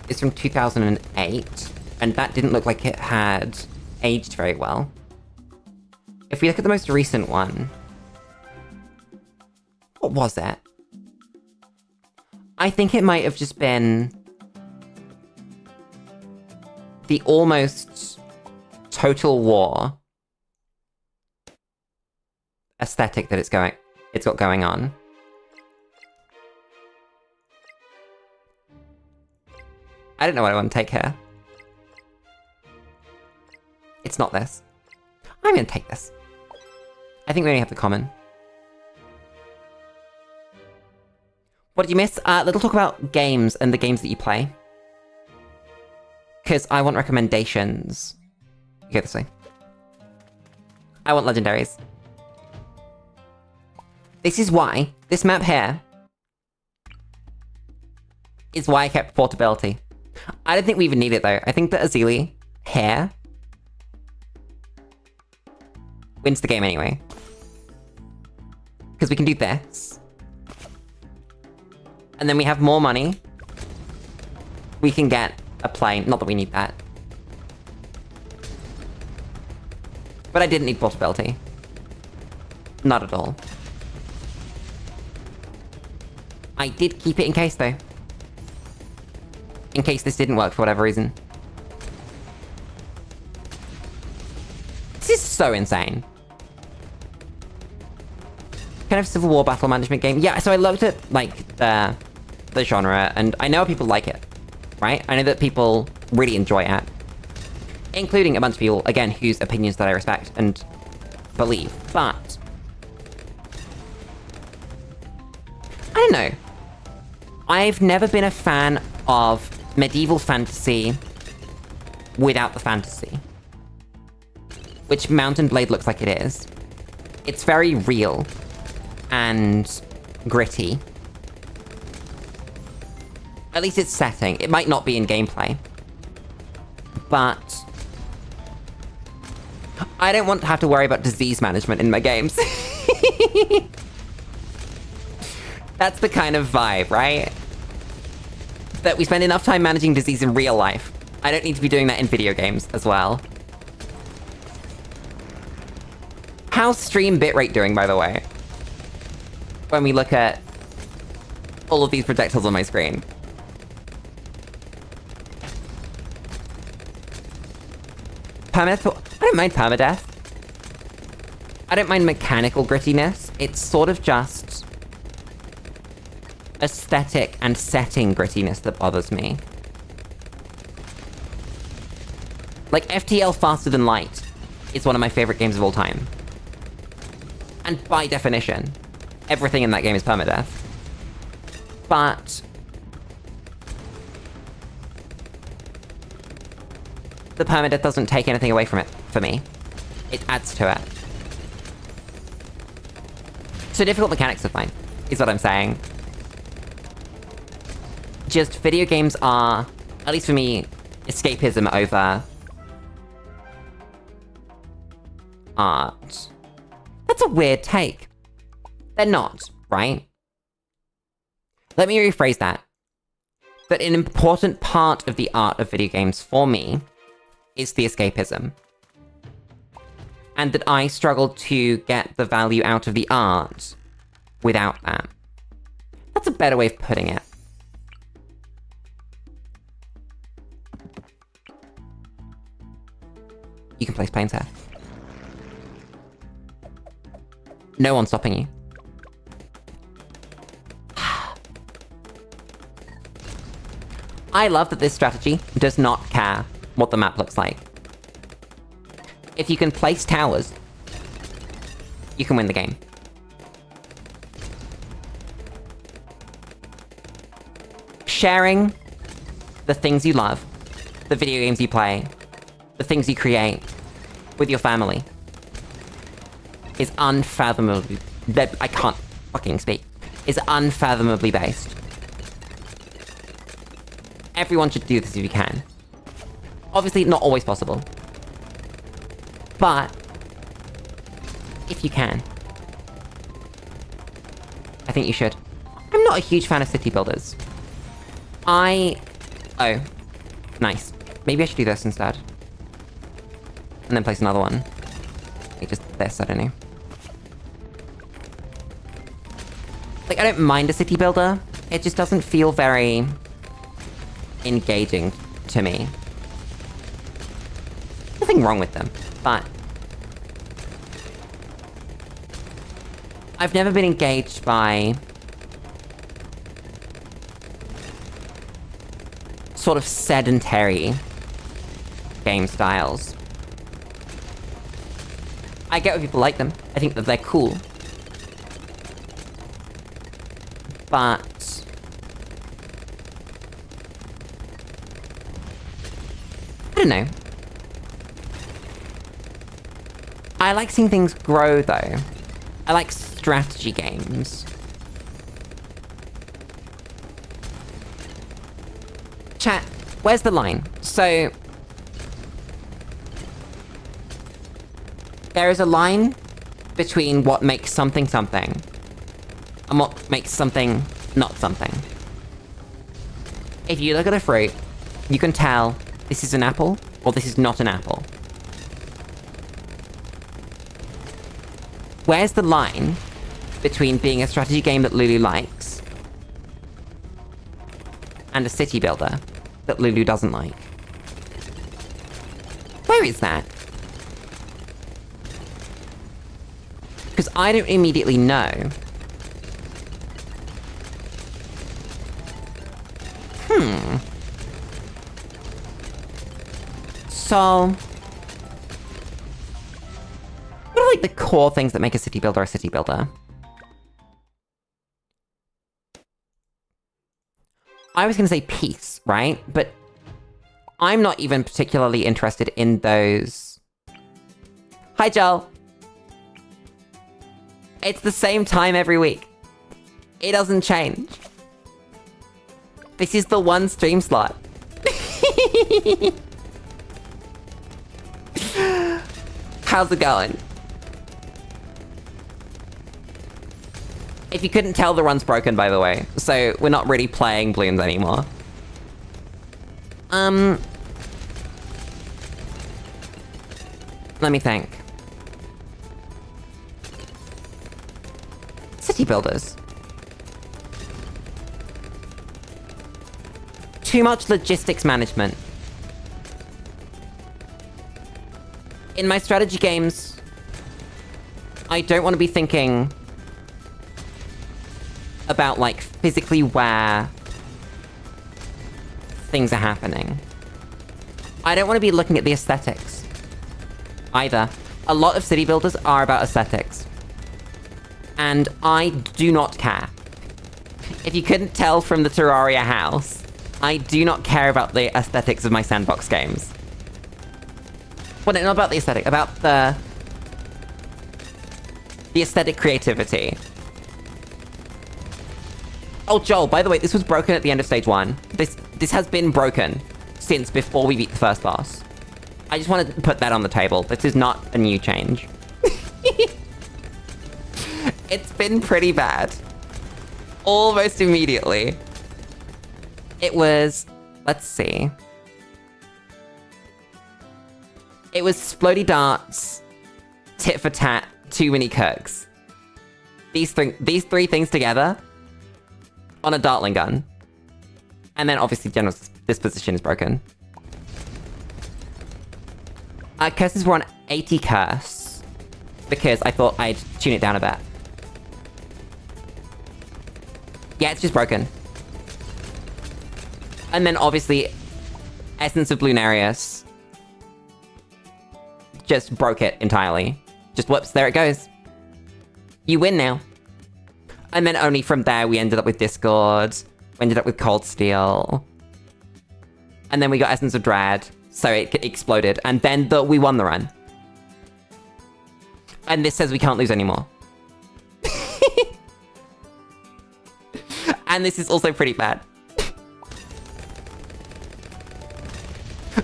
is from 2008, and that didn't look like it had aged very well. If we look at the most recent one... What was it? I think it might have just been... the almost Total War aesthetic that it's got going on. I don't know what I want to take here. It's not this. I'm gonna take this. I think we only have the common. What did you miss? Let's talk about games and the games that you play. Because I want recommendations. Go this way. I want legendaries. This is why, this map here, is why I kept portability. I don't think we even need it though. I think that Azili here wins the game anyway. Because we can do this. And then we have more money. We can get a plane. Not that we need that. But I didn't need portability. Not at all. I did keep it in case though. In case this didn't work for whatever reason. This is so insane. Kind of Civil War battle management game. Yeah, so I looked at, like, the genre, and I know people like it, right? I know that people really enjoy it. Including a bunch of people, again, whose opinions that I respect and believe. But I don't know. I've never been a fan of medieval fantasy without the fantasy. Which Mount and Blade looks like it is. It's very real and gritty. At least it's setting. It might not be in gameplay. but I don't want to have to worry about disease management in my games. That's the kind of vibe, right? That we spend enough time managing disease in real life. I don't need to be doing that in video games as well. How's stream bitrate doing, by the way? When we look at all of these projectiles on my screen. Permadeath? I don't mind permadeath. I don't mind mechanical grittiness. It's sort of just aesthetic and setting grittiness that bothers me. Like, FTL Faster Than Light is one of my favorite games of all time. And by definition, everything in that game is permadeath. But the permadeath doesn't take anything away from it, for me. It adds to it. So difficult mechanics are fine, is what I'm saying. Just video games are, at least for me, escapism over art. That's a weird take. They're not, right? Let me rephrase that. But an important part of the art of video games for me is the escapism. And that I struggle to get the value out of the art without that. That's a better way of putting it. You can place planes here. No one's stopping you. I love that this strategy does not care what the map looks like. If you can place towers, you can win the game. Sharing the things you love, the video games you play, the things you create with your family is unfathomably... I can't fucking speak. Is unfathomably based. Everyone should do this if you can. Obviously, not always possible. But if you can, I think you should. I'm not a huge fan of city builders. Oh. Nice. Maybe I should do this instead. And then place another one. Like just this, I don't know. Like, I don't mind a city builder. It just doesn't feel very engaging to me. Nothing wrong with them, but I've never been engaged by sort of sedentary game styles. I get why people like them. I think that they're cool. But I don't know. I like seeing things grow, though. I like strategy games. Chat, where's the line? So there is a line between what makes something something and what makes something not something. If you look at a fruit, you can tell this is an apple or this is not an apple. Where's the line between being a strategy game that Lulu likes and a city builder that Lulu doesn't like? Where is that? Because I don't immediately know. So what are, like, the core things that make a city builder a city builder? I was gonna say peace, right? But I'm not even particularly interested in those. Hi, Joel. It's the same time every week. It doesn't change. This is the one stream slot. How's it going? If you couldn't tell, the run's broken, by the way. So we're not really playing Bloons anymore. Let me think. City builders. Too much logistics management. In my strategy games, I don't want to be thinking about, like, physically where things are happening. I don't want to be looking at the aesthetics either. A lot of city builders are about aesthetics. And I do not care. If you couldn't tell from the Terraria house, I do not care about the aesthetics of my sandbox games. Well, no, not about the aesthetic, about the aesthetic creativity. Oh, Joel, by the way, this was broken at the end of stage 1. This has been broken since before we beat the first boss. I just wanted to put that on the table. This is not a new change. It's been pretty bad. Almost immediately. It was... Let's see. It was Splody Darts, Tit for Tat, Too Many Cooks. These three things together on a Dartling gun. And then obviously general disposition is broken. Curses were on 80 curse, because I thought I'd tune it down a bit. Yeah, it's just broken. And then obviously, Essence of Bloonarius just broke it entirely. Just whoops, there it goes. You win now. And then only from there we ended up with Discord, we ended up with Cold Steel. And then we got Essence of Dread, so it exploded, and then we won the run. And this says we can't lose anymore. And this is also pretty bad.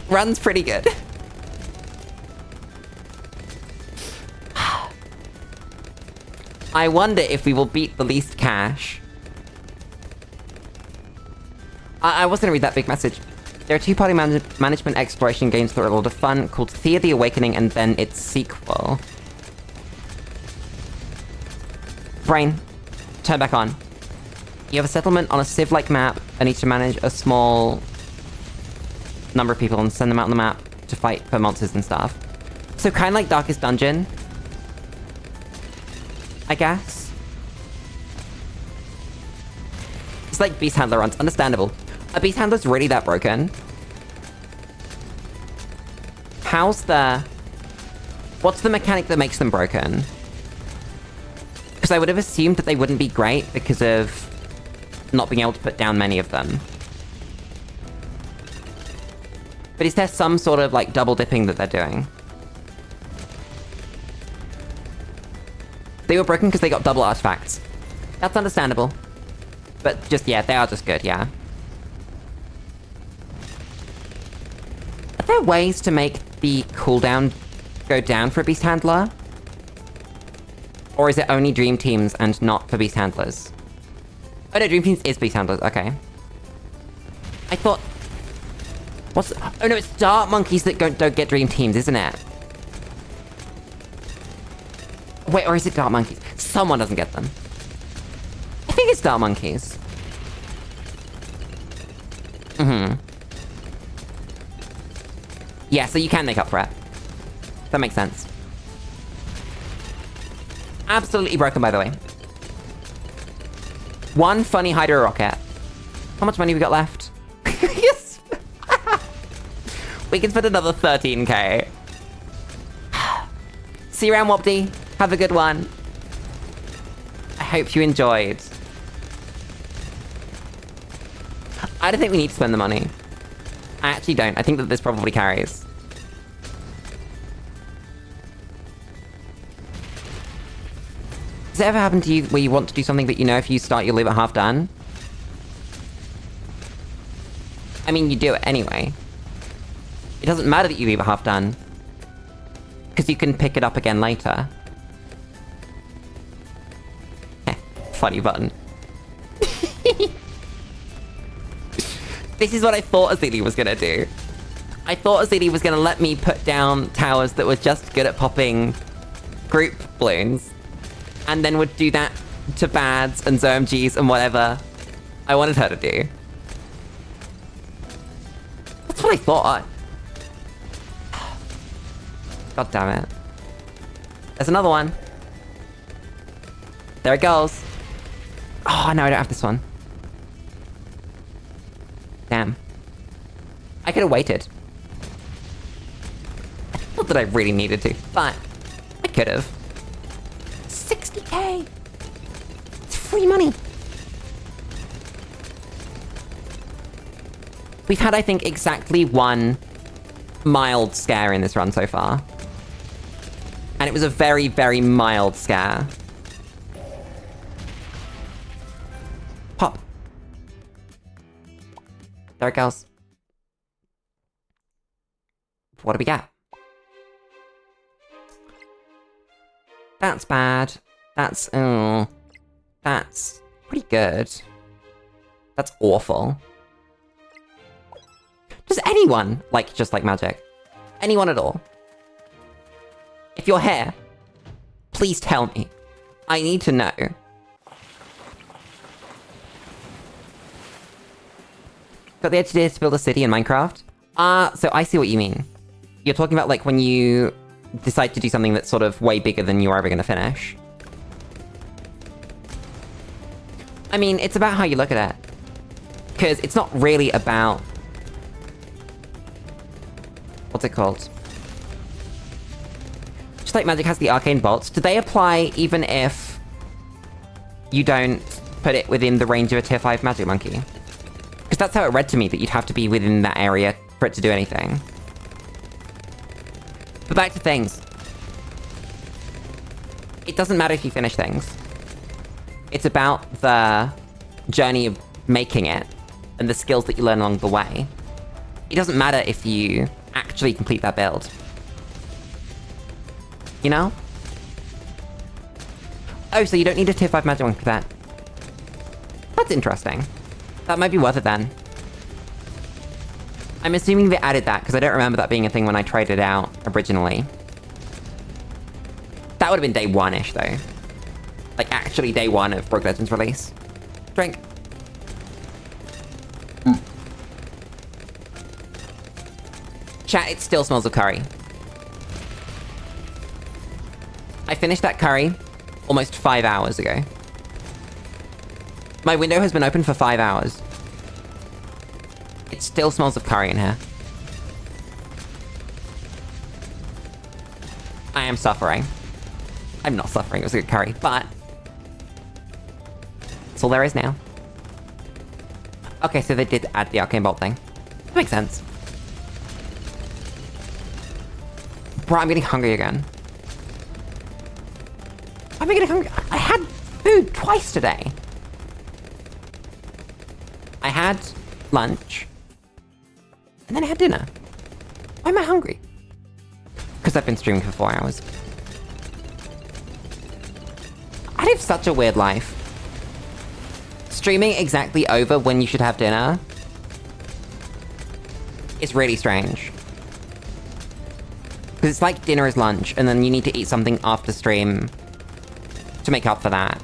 Run's pretty good. I wonder if we will beat the least cash. I was gonna read that big message. There are two-party management exploration games that are a lot of fun, called Thea the Awakening and then its sequel. Brain, turn back on. You have a settlement on a Civ-like map and need to manage a small number of people and send them out on the map to fight for monsters and stuff. So kind of like Darkest Dungeon, I guess. It's like Beast Handler runs, understandable. A Beast Handler's really that broken? What's the mechanic that makes them broken? Because I would have assumed that they wouldn't be great because of not being able to put down many of them. But is there some sort of, like, double dipping that they're doing? They were broken because they got double artifacts. That's understandable. But just, yeah, they are just good, yeah. Are there ways to make the cooldown go down for a Beast Handler? Or is it only Dream Teams and not for Beast Handlers? Oh no, Dream Teams is Beast Handlers, okay. I thought... Oh no, it's Dart Monkeys that don't get Dream Teams, isn't it? Wait, or is it Dart Monkeys? Someone doesn't get them. I think it's Dart Monkeys. Yeah, so you can make up for it. That makes sense. Absolutely broken, by the way. One funny Hydro Rocket. How much money we got left? Yes! We can spend another 13k. See you around, Wobdy. Have a good one. I hope you enjoyed. I don't think we need to spend the money. I actually don't. I think that this probably carries. Does it ever happen to you where you want to do something that you know if you start you'll leave it half done? I mean, you do it anyway. It doesn't matter that you leave it half done. Because you can pick it up again later. Funny button. This is what I thought Azili was gonna do. I thought Azili was gonna let me put down towers that were just good at popping group balloons, and then would do that to bads and ZOMGs and whatever I wanted her to do. That's what I thought. God damn it. There's another one. There it goes. Oh, no, I don't have this one. Damn. I could have waited. Not that I really needed to, but I could have. 60k! It's free money! We've had, I think, exactly one mild scare in this run so far. And it was a very, very mild scare. Pop. There it goes. What do we get? That's bad. That's, that's pretty good. That's awful. Does anyone just like magic? Anyone at all? If you're here, please tell me. I need to know. Got the idea to build a city in Minecraft? So I see what you mean. You're talking about when you decide to do something that's sort of way bigger than you're ever gonna finish. I mean, it's about how you look at it. Because it's not really about... What's it called? Just like Magic has the arcane bolts, do they apply even if you don't put it within the range of a tier 5 Magic Monkey? Because that's how it read to me, that you'd have to be within that area for it to do anything. But back to things. It doesn't matter if you finish things. It's about the journey of making it, and the skills that you learn along the way. It doesn't matter if you actually complete that build. You know? Oh, so you don't need a tier 5 Magic Monkey for that. That's interesting. That might be worth it then. I'm assuming they added that, because I don't remember that being a thing when I tried it out originally. That would have been day 1-ish, though. Actually day 1 of Rogue Legends release. Drink. Chat, it still smells of curry. I finished that curry almost 5 hours ago. My window has been open for 5 hours. It still smells of curry in here. I am suffering. I'm not suffering, it was a good curry, but... that's all there is now. Okay, so they did add the arcane bolt thing. That makes sense. Bro, I'm getting hungry again. Why am I getting hungry? I had food twice today. I had lunch. And then I had dinner. Why am I hungry? Because I've been streaming for 4 hours. I live such a weird life. Streaming exactly over when you should have dinner is really strange. Because it's like dinner is lunch, and then you need to eat something after stream to make up for that.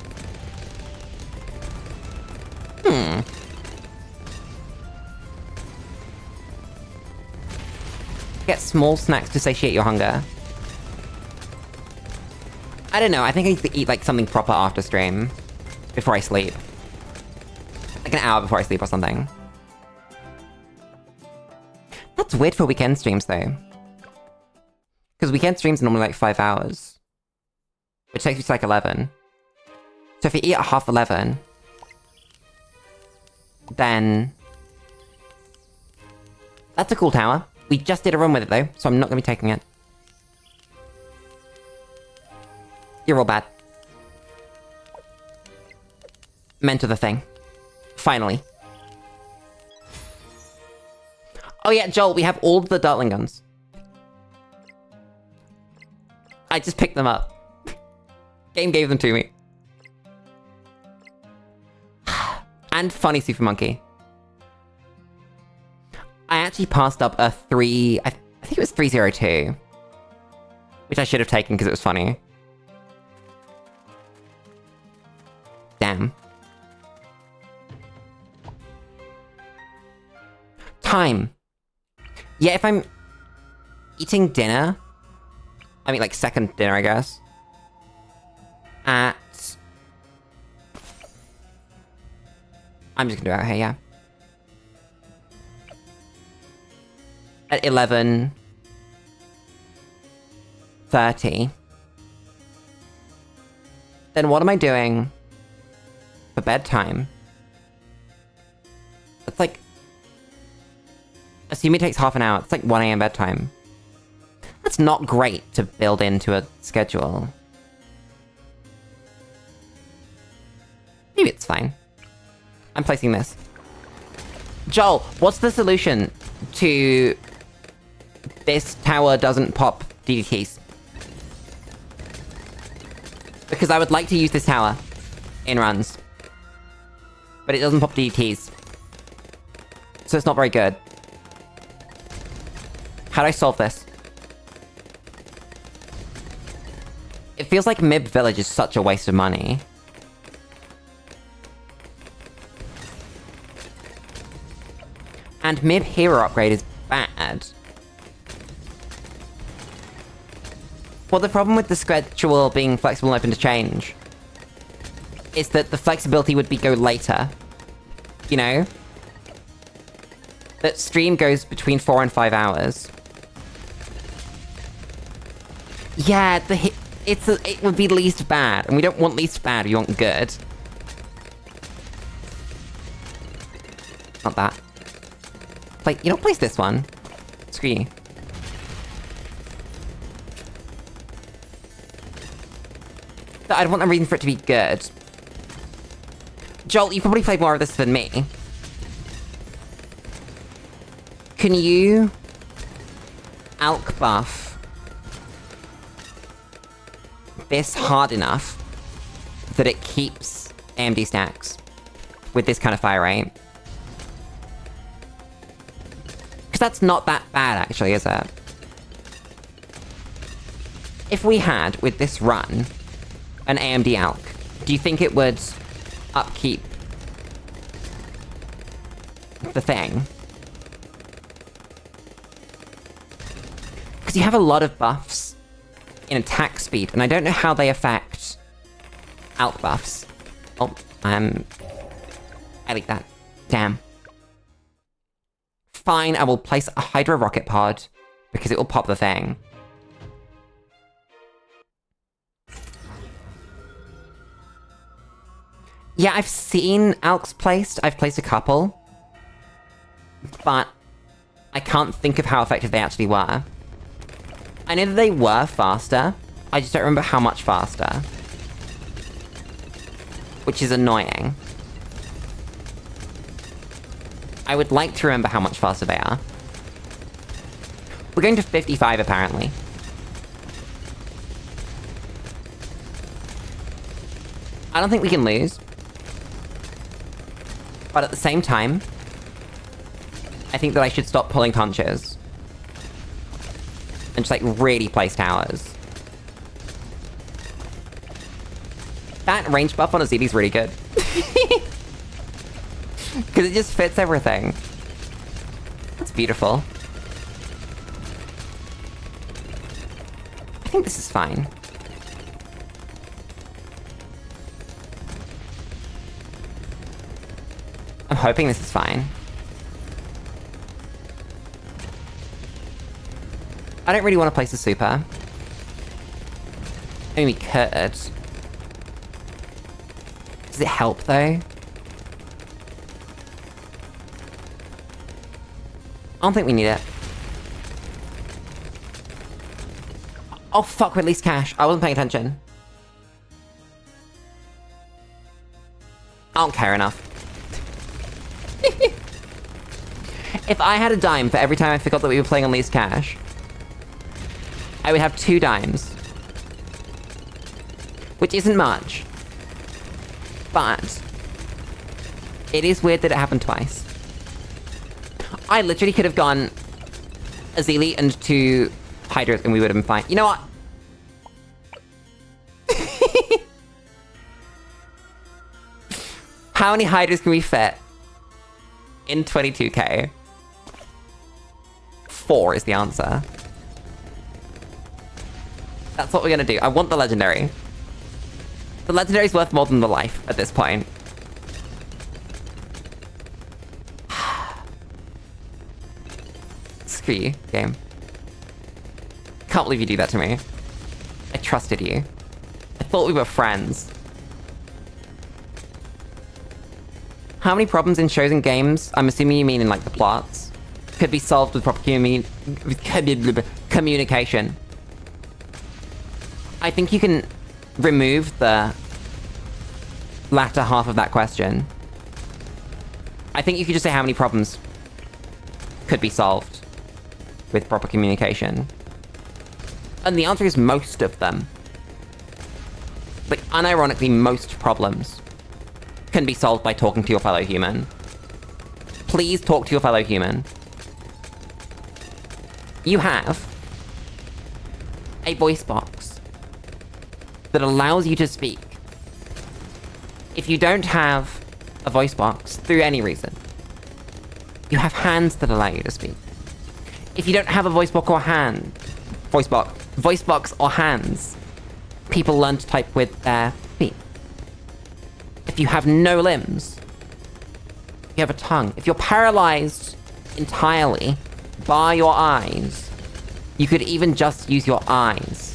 Get small snacks to satiate your hunger. I don't know, I think I need to eat something proper after stream. Before I sleep. An hour before I sleep or something. That's weird for weekend streams though. Because weekend streams are normally 5 hours. Which takes you to 11. So if you eat at half 11... then... that's a cool tower. We just did a run with it though, so I'm not going to be taking it. You're all bad. Mentor the thing. Finally. Oh yeah, Joel, we have all the Dartling guns. I just picked them up. Game gave them to me. And funny Super Monkey. I actually passed up a 3... I think it was 302. Which I should have taken because it was funny. Damn. Time. Yeah, if I'm eating dinner... I mean, like, second dinner, I guess. At... I'm just gonna do it out here, yeah. At 11:30. Then what am I doing for bedtime? It's like... Assuming it takes half an hour, it's like 1 AM bedtime. That's not great to build into a schedule. Maybe it's fine. I'm placing this. Joel, what's the solution to this tower doesn't pop DDTs? Because I would like to use this tower in runs. But it doesn't pop DDTs. So it's not very good. How do I solve this? It feels like Mib Village is such a waste of money. And Mib Hero upgrade is bad. Well, the problem with the schedule being flexible and open to change is that the flexibility would be go later. You know? That stream goes between 4 and 5 hours. Yeah, it would be least bad, and we don't want least bad, we want good. Not that. Like, you don't place this one. Screw you. But I'd want a reason for it to be good. Joel, you probably played more of this than me. Can you... Alk buff... this hard enough that it keeps AMD stacks with this kind of fire rate? Because that's not that bad, actually, is it? If we had, with this run, an AMD Alk, do you think it would upkeep the thing? Because you have a lot of buffs in attack speed, and I don't know how they affect Alk buffs. Oh, I like that. Damn. Fine, I will place a Hydro Rocket Pod, because it will pop the thing. Yeah, I've seen Alks placed. I've placed a couple. But I can't think of how effective they actually were. I know that they were faster. I just don't remember how much faster. Which is annoying. I would like to remember how much faster they are. We're going to 55, apparently. I don't think we can lose. But at the same time, I think that I should stop pulling punches. And just, like, really place towers. That range buff on a ZD is really good. Because it just fits everything. That's beautiful. I think this is fine. I'm hoping this is fine. I don't really want to place a super. I mean, we could. Does it help, though? I don't think we need it. Oh, fuck, release cash. I wasn't paying attention. I don't care enough. If I had a dime for every time I forgot that we were playing on least cash, I would have 2 dimes. which isn't much. But it is weird that it happened twice. I literally could have gone Azili and 2 Hydras and we would have been fine. You know what? How many Hydras can we fit in 22k? 4 is the answer. That's what we're gonna do. I want the legendary. The legendary's worth more than the life at this point. Screw you, game. Can't believe you do that to me. I trusted you. I thought we were friends. How many problems in shows and games, I'm assuming you mean in like the plots, could be solved with proper communication? I think you can remove the latter half of that question. I think you could just say how many problems could be solved with proper communication. And the answer is most of them. Like, unironically, most problems can be solved by talking to your fellow human. Please talk to your fellow human. You have a voice box that allows you to speak. If you don't have a voice box, through any reason, you have hands that allow you to speak. If you don't have a voice box or hands, people learn to type with their feet. If you have no limbs, you have a tongue. If you're paralyzed entirely by your eyes, you could even just use your eyes.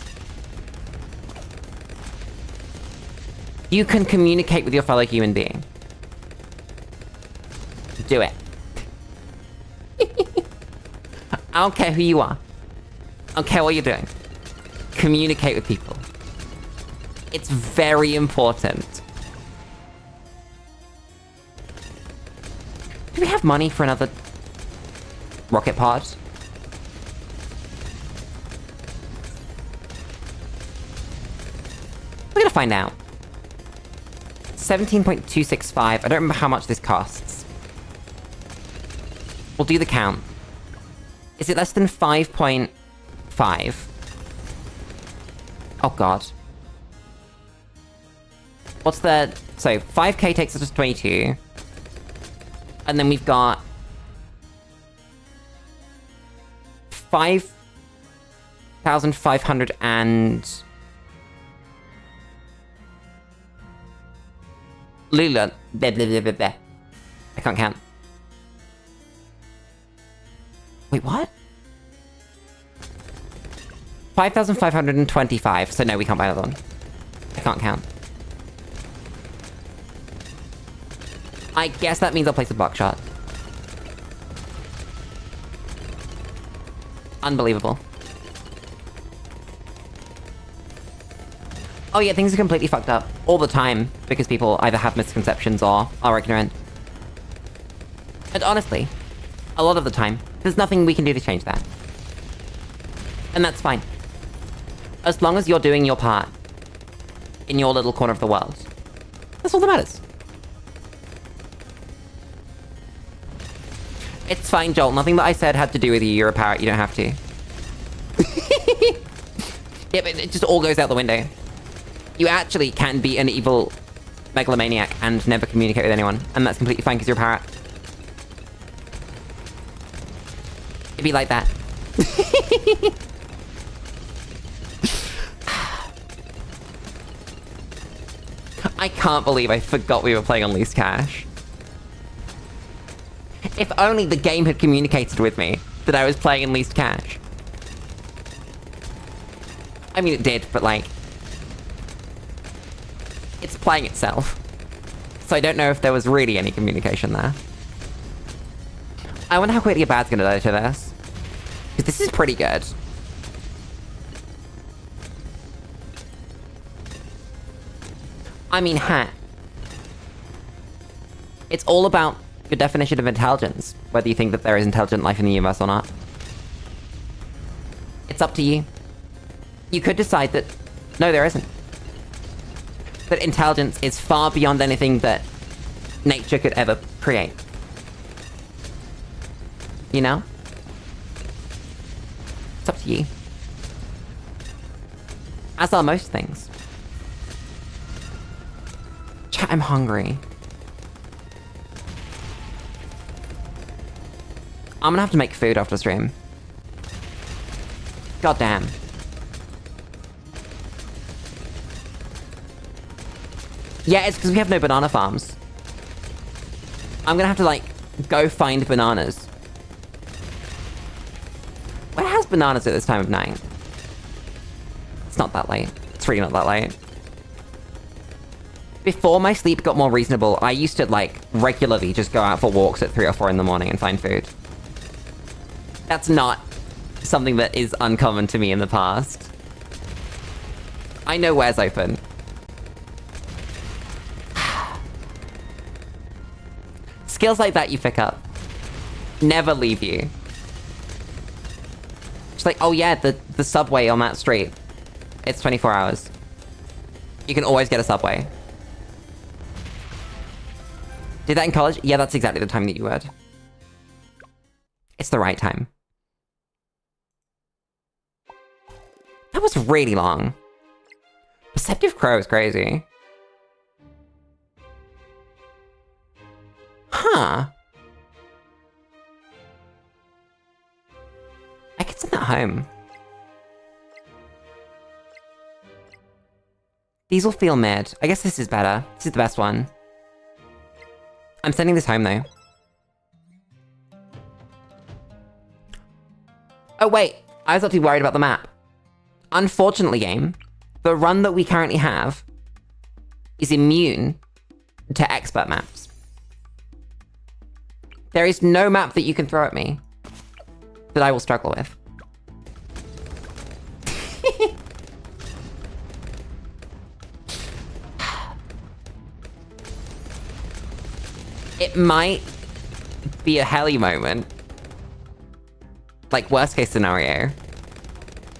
You can communicate with your fellow human being. Do it. I don't care who you are. I don't care what you're doing. Communicate with people. It's very important. Do we have money for another rocket pod? We're gonna find out. 17.265. I don't remember how much this costs. We'll do the count. Is it less than 5.5? Oh god. What's the... So, 5k takes us to 22. And then we've got 5,500 and... Lulu. Blah, blah, blah, blah, blah. I can't count. Wait, what? 5,525. So no, we can't buy another one. I can't count. I guess that means I'll place a buckshot. Unbelievable. Oh yeah, things are completely fucked up all the time because people either have misconceptions or are ignorant. And honestly, a lot of the time, there's nothing we can do to change that. And that's fine. As long as you're doing your part in your little corner of the world. That's all that matters. It's fine, Joel. Nothing that I said had to do with you. You're a parrot. You don't have to. Yeah, but it just all goes out the window. You actually can be an evil megalomaniac and never communicate with anyone. And that's completely fine because you're a parrot. It'd be like that. I can't believe I forgot we were playing on Least Cash. If only the game had communicated with me that I was playing in Least Cash. I mean, it did, but like... It's playing itself. So I don't know if there was really any communication there. I wonder how quickly a bad's gonna die to this. Because this is pretty good. I mean, it's all about your definition of intelligence, whether you think that there is intelligent life in the universe or not. It's up to you. You could decide that, no, there isn't. that intelligence is far beyond anything that nature could ever create. You know? It's up to you. As are most things. Chat, I'm hungry. I'm gonna have to make food after stream. God damn. Yeah, it's because we have no banana farms. I'm gonna have to, like, go find bananas. Where has bananas at this time of night? It's not that late. It's really not that late. Before my sleep got more reasonable, I used to, like, regularly just go out for walks at 3 or 4 in the morning and find food. That's not something that is uncommon to me in the past. I know where's open. Skills like that you pick up. Never leave you. It's like, oh yeah, the subway on that street. It's 24 hours. You can always get a subway. Did that in college? Yeah, that's exactly the time that you would. It's the right time. That was really long. Perceptive Crow is crazy. Huh. I could send that home. These will feel mid. I guess this is better. This is the best one. I'm sending this home, though. Oh, wait. I was actually worried about the map. Unfortunately, game, the run that we currently have is immune to expert maps. There is no map that you can throw at me that I will struggle with. It might be a heli moment. Like, worst case scenario.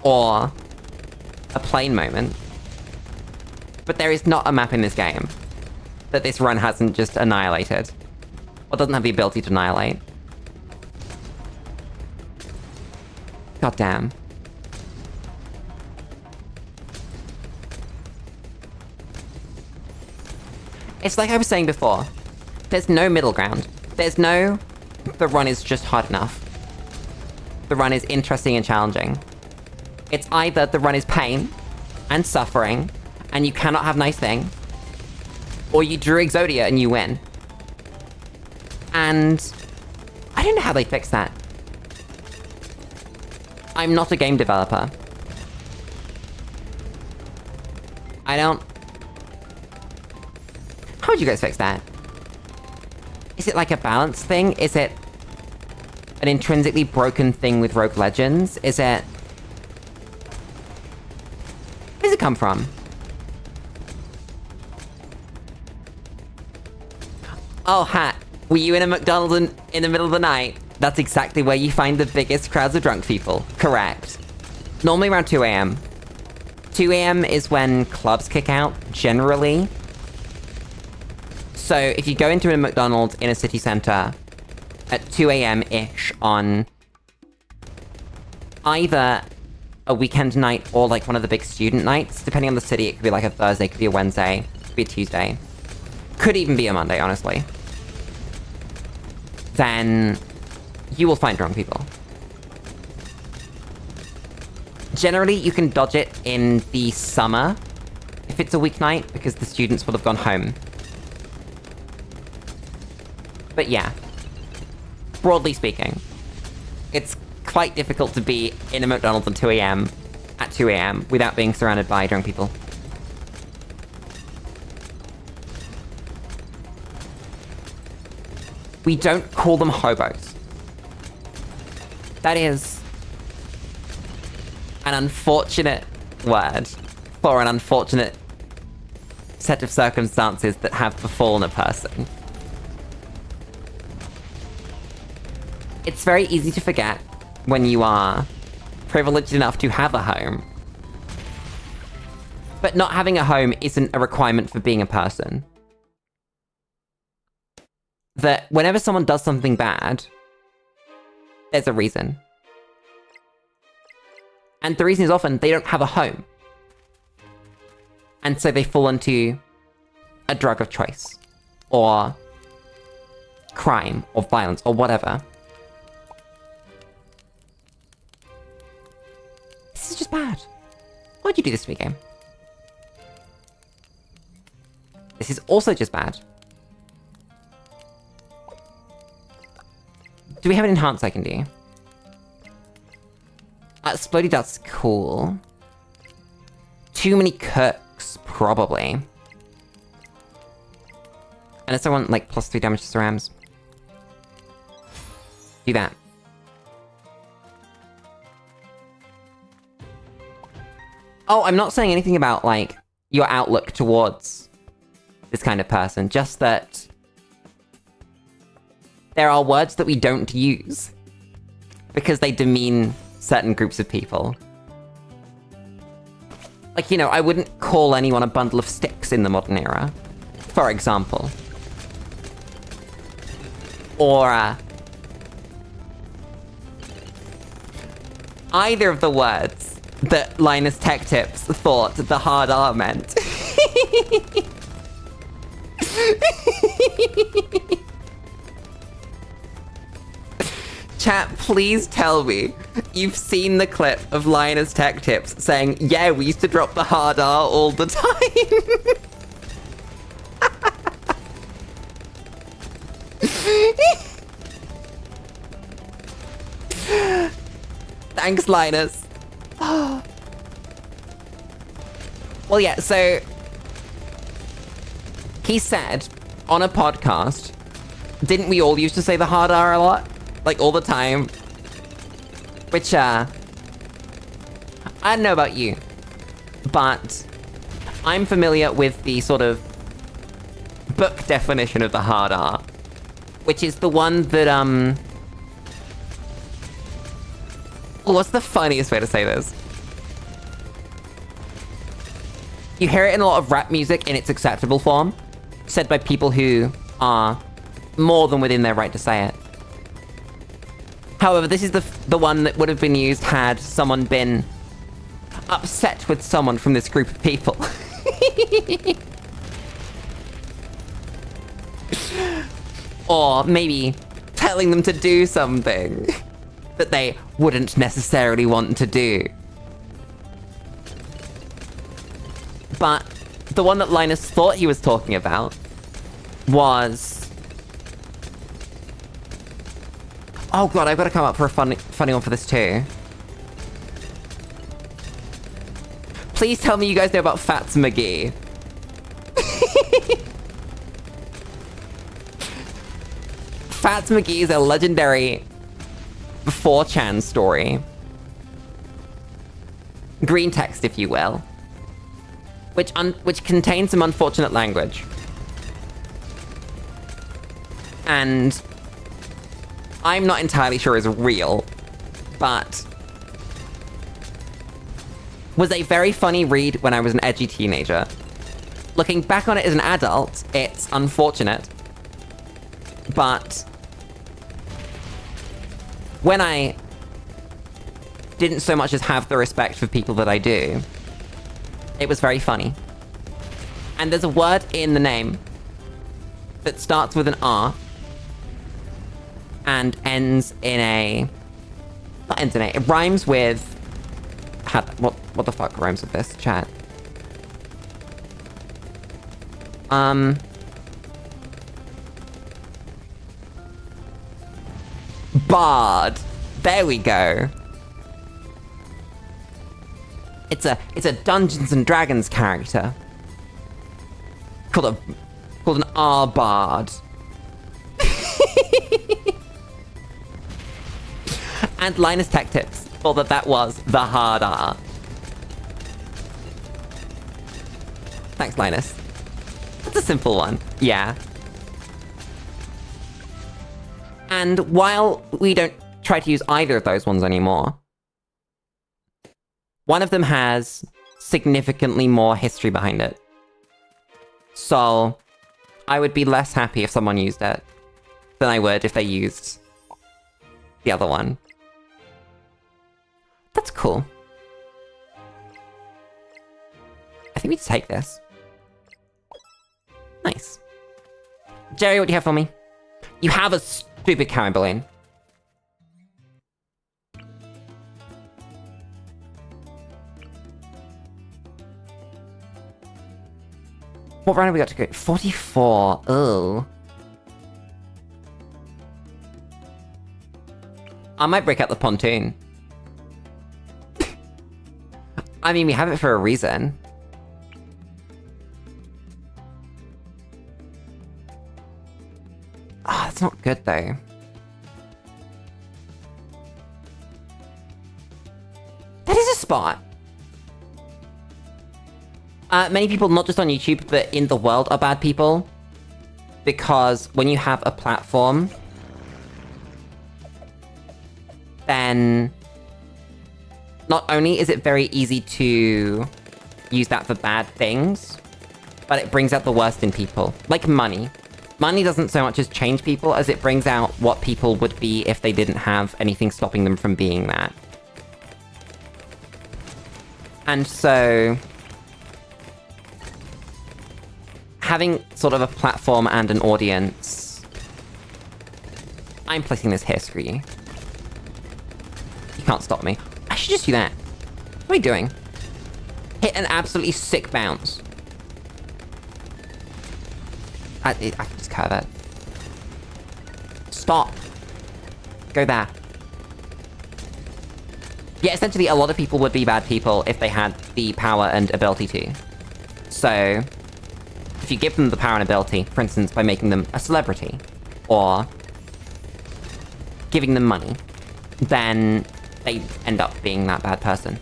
Or a plane moment. But there is not a map in this game that this run hasn't just annihilated. Or doesn't have the ability to annihilate. God damn. It's like I was saying before. There's no middle ground. There's no... the run is just hard enough. The run is interesting and challenging. It's either the run is pain and suffering, and you cannot have nice things, or you drew Exodia and you win. And I don't know how they fix that. I'm not a game developer. I don't... How would you guys fix that? Is it like a balance thing? Is it an intrinsically broken thing with Rogue Legends? Is it... Where does it come from? Oh, Hat. Were you in a McDonald's in the middle of the night? That's exactly where you find the biggest crowds of drunk people. Correct. Normally around 2 AM. 2 AM is when clubs kick out, generally. So if you go into a McDonald's in a city center at 2 AM-ish on either a weekend night or like one of the big student nights, depending on the city, it could be like a Thursday, it could be a Wednesday, it could be a Tuesday. Could even be a Monday, honestly. Then you will find drunk people. Generally, you can dodge it in the summer if it's a weeknight, because the students will have gone home. But yeah, broadly speaking, it's quite difficult to be in a McDonald's at 2 AM without being surrounded by drunk people. We don't call them hobos. That is an unfortunate word for an unfortunate set of circumstances that have befallen a person. It's very easy to forget when you are privileged enough to have a home But not having a home isn't a requirement for being a person. That whenever someone does something bad, there's a reason. And the reason is often they don't have a home. And so they fall into a drug of choice, or crime, or violence, or whatever. This is just bad. Why'd you do this to me, game? This is also just bad. Do we have an enhance I can do? Splody Dart's cool. Too many cooks, probably. Unless I want, like, +3 damage to Cerams. Do that. Oh, I'm not saying anything about, like, your outlook towards this kind of person. Just that there are words that we don't use because they demean certain groups of people. Like, you know, I wouldn't call anyone a bundle of sticks in the modern era, for example. Or, either of the words that Linus Tech Tips thought the hard R meant. Chat, please tell me you've seen the clip of Linus Tech Tips saying, yeah, we used to drop the hard R all the time. Thanks, Linus. Well, yeah, so he said on a podcast, didn't we all used to say the hard R a lot? Like, all the time. Which, I don't know about you, but I'm familiar with the sort of book definition of the hard R, which is the one that, what's the funniest way to say this? You hear it in a lot of rap music in its acceptable form, said by people who are more than within their right to say it. However, this is the one that would have been used had someone been upset with someone from this group of people. Or maybe telling them to do something that they wouldn't necessarily want to do. But the one that Linus thought he was talking about was... Oh god, I've got to come up for a funny one for this too. Please tell me you guys know about Fats McGee. Fats McGee is a legendary 4chan story. Green text, if you will. Which contains some unfortunate language. And I'm not entirely sure is real, but was a very funny read when I was an edgy teenager. Looking back on it as an adult, it's unfortunate, but when I didn't so much as have the respect for people that I do, it was very funny. And there's a word in the name that starts with an R and ends in a... Not ends in a... It rhymes with... What the fuck rhymes with this? Chat. Bard. There we go. It's a Dungeons and Dragons character. Called an R-Bard. And Linus Tech Tips thought that was the hard R. Thanks, Linus. That's a simple one. Yeah. And while we don't try to use either of those ones anymore, one of them has significantly more history behind it. So, I would be less happy if someone used it than I would if they used the other one. That's cool. I think we just take this. Nice. Jerry, what do you have for me? You have a stupid carrot balloon. What round have we got to go? 44. Ugh. I might break out the pontoon. I mean, we have it for a reason. Ah, that's not good, though. That is a spot! Many people, not just on YouTube, but in the world, are bad people. Because when you have a platform, then not only is it very easy to use that for bad things, but it brings out the worst in people. Like money. Money doesn't so much as change people as it brings out what people would be if they didn't have anything stopping them from being that. And so, having sort of a platform and an audience... I'm placing this here, screw you. You can't stop me. I should just do that. What are you doing? Hit an absolutely sick bounce. I can just curve it. Stop. Go there. Yeah, essentially a lot of people would be bad people if they had the power and ability to. So, if you give them the power and ability, for instance, by making them a celebrity, or giving them money, then they end up being that bad person.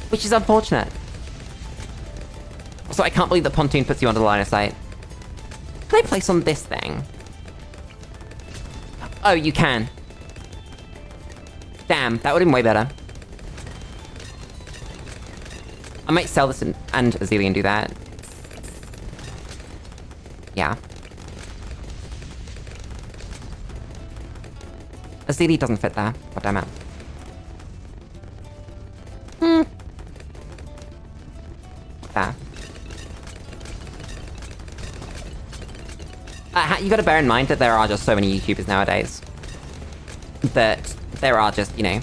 Which is unfortunate. Also, I can't believe that pontoon puts you under the line of sight. Can I place on this thing? Oh, you can. Damn, that would've been way better. I might sell this and Azalea and do that. Yeah. Azalea doesn't fit there. God damn it. There. You gotta bear in mind that there are just so many YouTubers nowadays. That there are just, you know,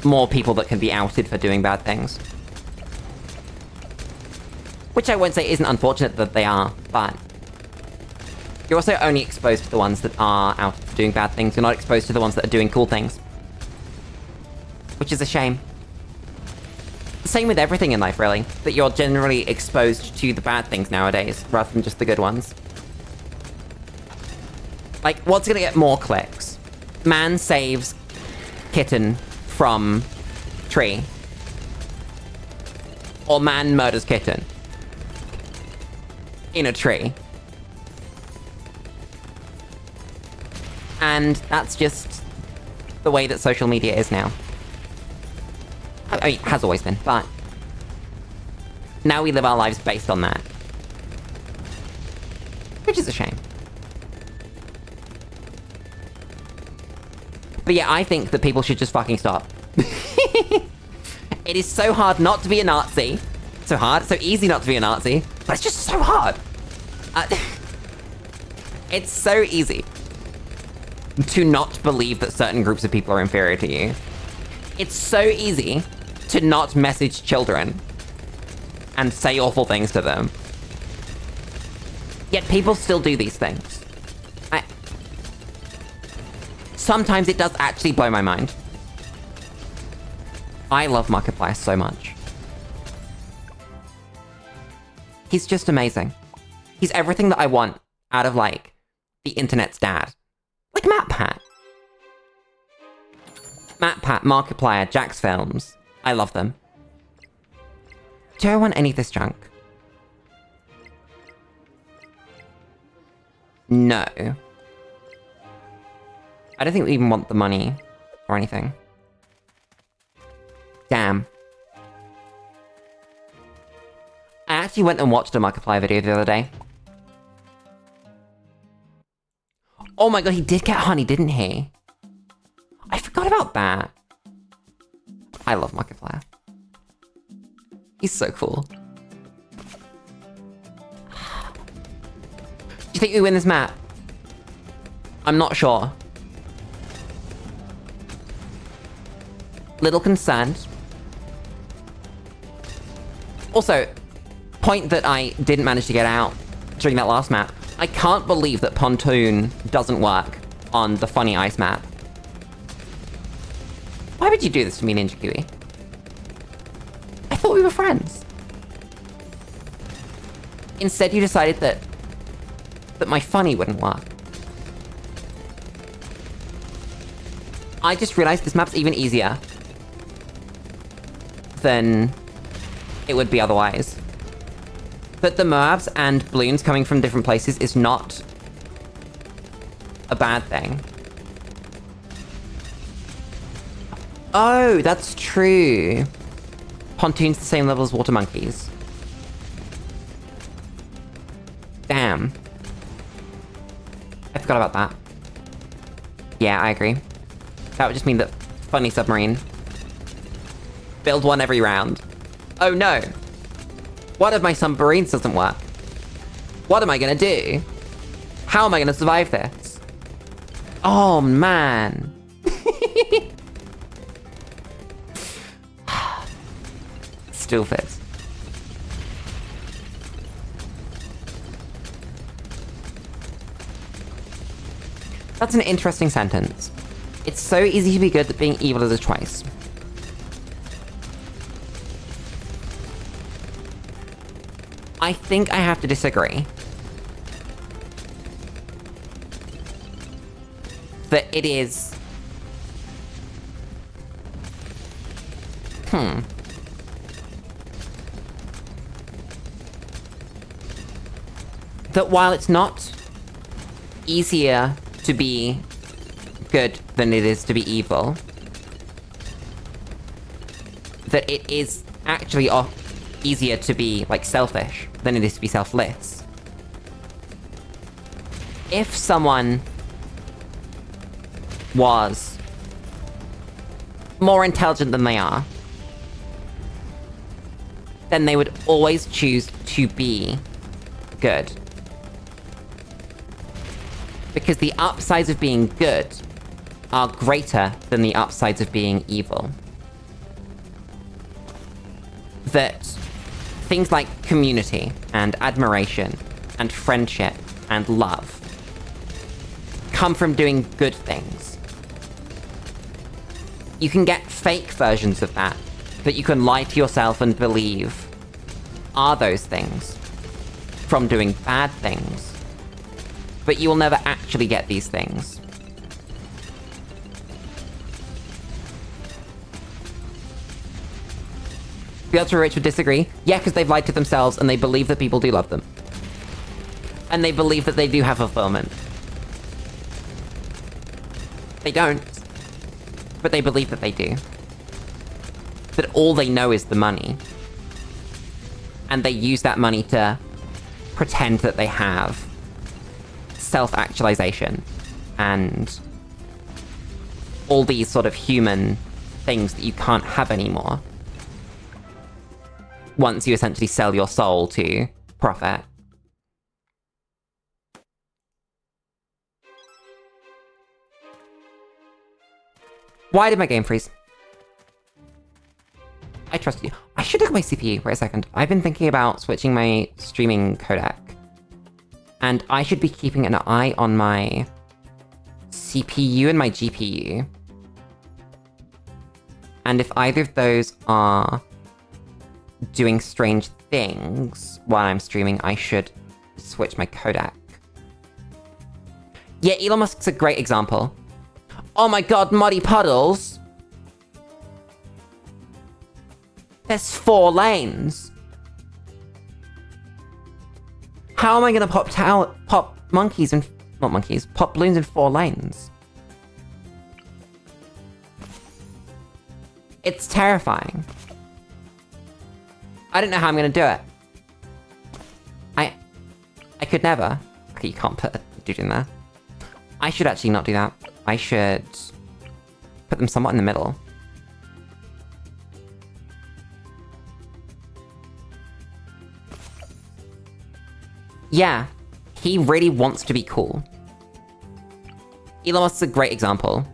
more people that can be outed for doing bad things. Which I won't say isn't unfortunate that they are, but... You're also only exposed to the ones that are out for doing bad things. You're not exposed to the ones that are doing cool things. Which is a shame. Same with everything in life, really. That you're generally exposed to the bad things nowadays, rather than just the good ones. Like, what's gonna get more clicks? Man saves kitten from tree. Or man murders kitten. In a tree. And that's just the way that social media is now. I mean, it has always been, but... now we live our lives based on that. Which is a shame. But yeah, I think that people should just fucking stop. It is so hard not to be a Nazi. So hard, so easy not to be a Nazi. But it's just so hard. It's so easy to not believe that certain groups of people are inferior to you. It's so easy to not message children and say awful things to them. Yet people still do these things. Sometimes it does actually blow my mind. I love Markiplier so much. He's just amazing. He's everything that I want out of, like, the internet's dad. Like MatPat. MatPat, Markiplier, Jack's Films. I love them. Do I want any of this junk? No. I don't think we even want the money or anything. Damn. actually went and watched a Markiplier video the other day. Oh my god, he did get honey, didn't he? I forgot about that. I love Markiplier. He's so cool. Do you think we win this map? I'm not sure. Little concerned. Also, point that I didn't manage to get out during that last map. I can't believe that Pontoon doesn't work on the funny ice map. Why would you do this to me, Ninja Kiwi? I thought we were friends. Instead, you decided that my funny wouldn't work. I just realized this map's even easier than it would be otherwise. That the Moabs and Bloons coming from different places is not a bad thing. Oh, that's true. Pontoon's the same level as water monkeys. Damn. I forgot about that. Yeah, I agree. That would just mean that funny submarine. Build one every round. Oh no! One of my submarines doesn't work. What am I gonna do? How am I gonna survive this? Oh man. Still fits. That's an interesting sentence. It's so easy to be good that being evil is a choice. I think I have to disagree. That it is... That while it's not easier to be good than it is to be evil, that it is actually easier to be, like, selfish than it is to be selfless. If someone was more intelligent than they are, then they would always choose to be good. Because the upsides of being good are greater than the upsides of being evil. That things like community, and admiration, and friendship, and love come from doing good things. You can get fake versions of that you can lie to yourself and believe are those things from doing bad things. But you will never actually get these things. The Ultra Rich would disagree. Yeah, because they've lied to themselves and they believe that people do love them. And they believe that they do have fulfillment. They don't. But they believe that they do. That all they know is the money. And they use that money to pretend that they have self-actualization and all these sort of human things that you can't have anymore once you essentially sell your soul to profit. Why did my game freeze? I trust you. I should look at my CPU. Wait a second. I've been thinking about switching my streaming codec. And I should be keeping an eye on my CPU and my GPU. And if either of those are doing strange things while I'm streaming, I should switch my codec. Yeah, Elon Musk's a great example. Oh my god, muddy puddles! There's 4 lanes! How am I gonna pop monkeys and... not monkeys, pop balloons in 4 lanes? It's terrifying. I don't know how I'm gonna do it. could never. Okay, you can't put a dude in there. I should actually not do that. I should put them somewhat in the middle. Yeah, he really wants to be cool. Elon Musk's a great example.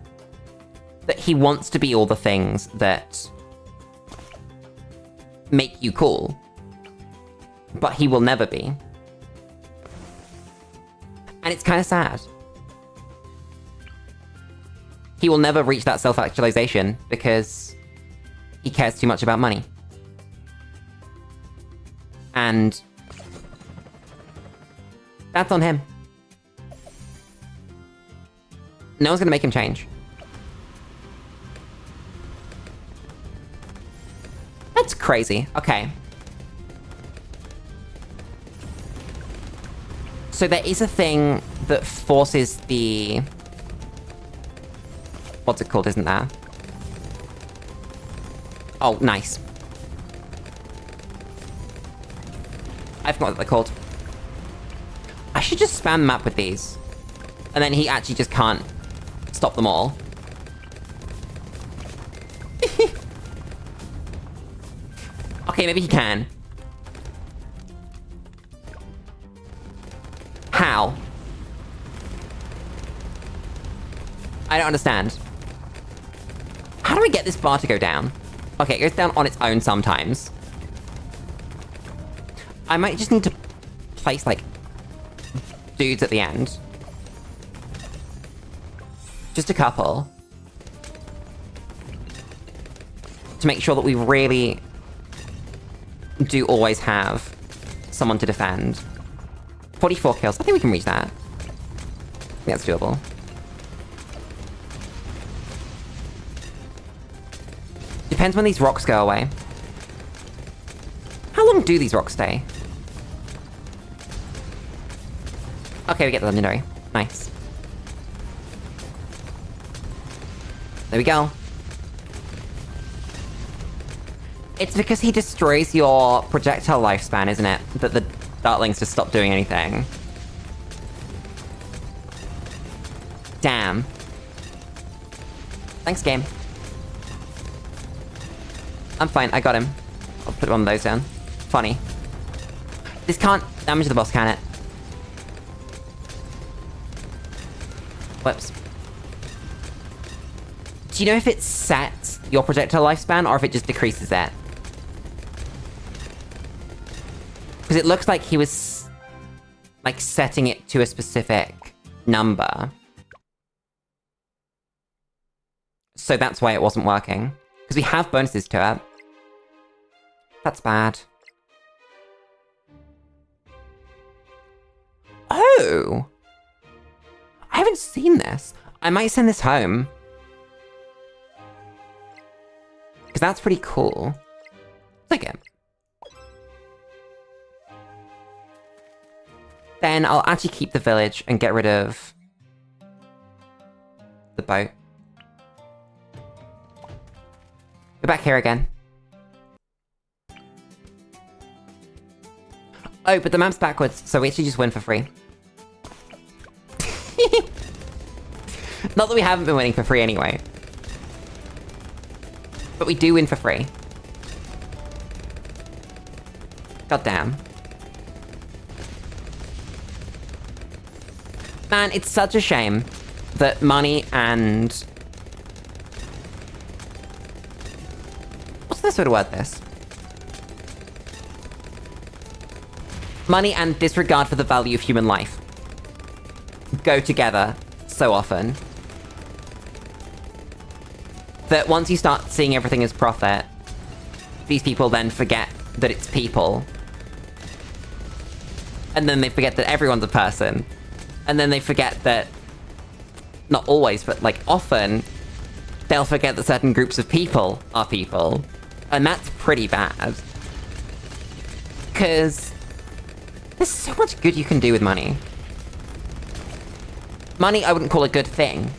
That he wants to be all the things that make you cool. But he will never be. And it's kind of sad. He will never reach that self-actualization because he cares too much about money. And that's on him. No one's gonna make him change. That's crazy. Okay. So there is a thing that forces the... What's it called, isn't there? Oh, nice. I forgot what they're called. I should just spam the map with these. And then he actually just can't stop them all. Okay, maybe he can. How? I don't understand. How do I get this bar to go down? Okay, it goes down on its own sometimes. I might just need to place, like, dudes at the end. Just a couple. To make sure that we really do always have someone to defend. 44 kills. I think we can reach that. I think that's doable. Depends when these rocks go away. How long do these rocks stay? Okay, we get the legendary. Nice. There we go. It's because he destroys your projectile lifespan, isn't it? That the dartlings just stop doing anything. Damn. Thanks, game. I'm fine, I got him. I'll put one of those down. Funny. This can't damage the boss, can it? Whoops. Do you know if it sets your projectile lifespan, or if it just decreases it? Because it looks like he was, like, setting it to a specific number. So that's why it wasn't working. Because we have bonuses to it. That's bad. Oh! I haven't seen this. I might send this home. Because that's pretty cool. Like it. Then I'll actually keep the village and get rid of the boat. Go back here again. Oh, but the map's backwards, so we actually just win for free. Not that we haven't been winning for free anyway. But we do win for free. God damn. Man, it's such a shame that money and... What's the best way to word this? Money and disregard for the value of human life go together so often. That once you start seeing everything as profit, these people then forget that it's people. And then they forget that everyone's a person. And then they forget that, not always, but like often, they'll forget that certain groups of people are people. And that's pretty bad. Because there's so much good you can do with money. Money, I wouldn't call a good thing.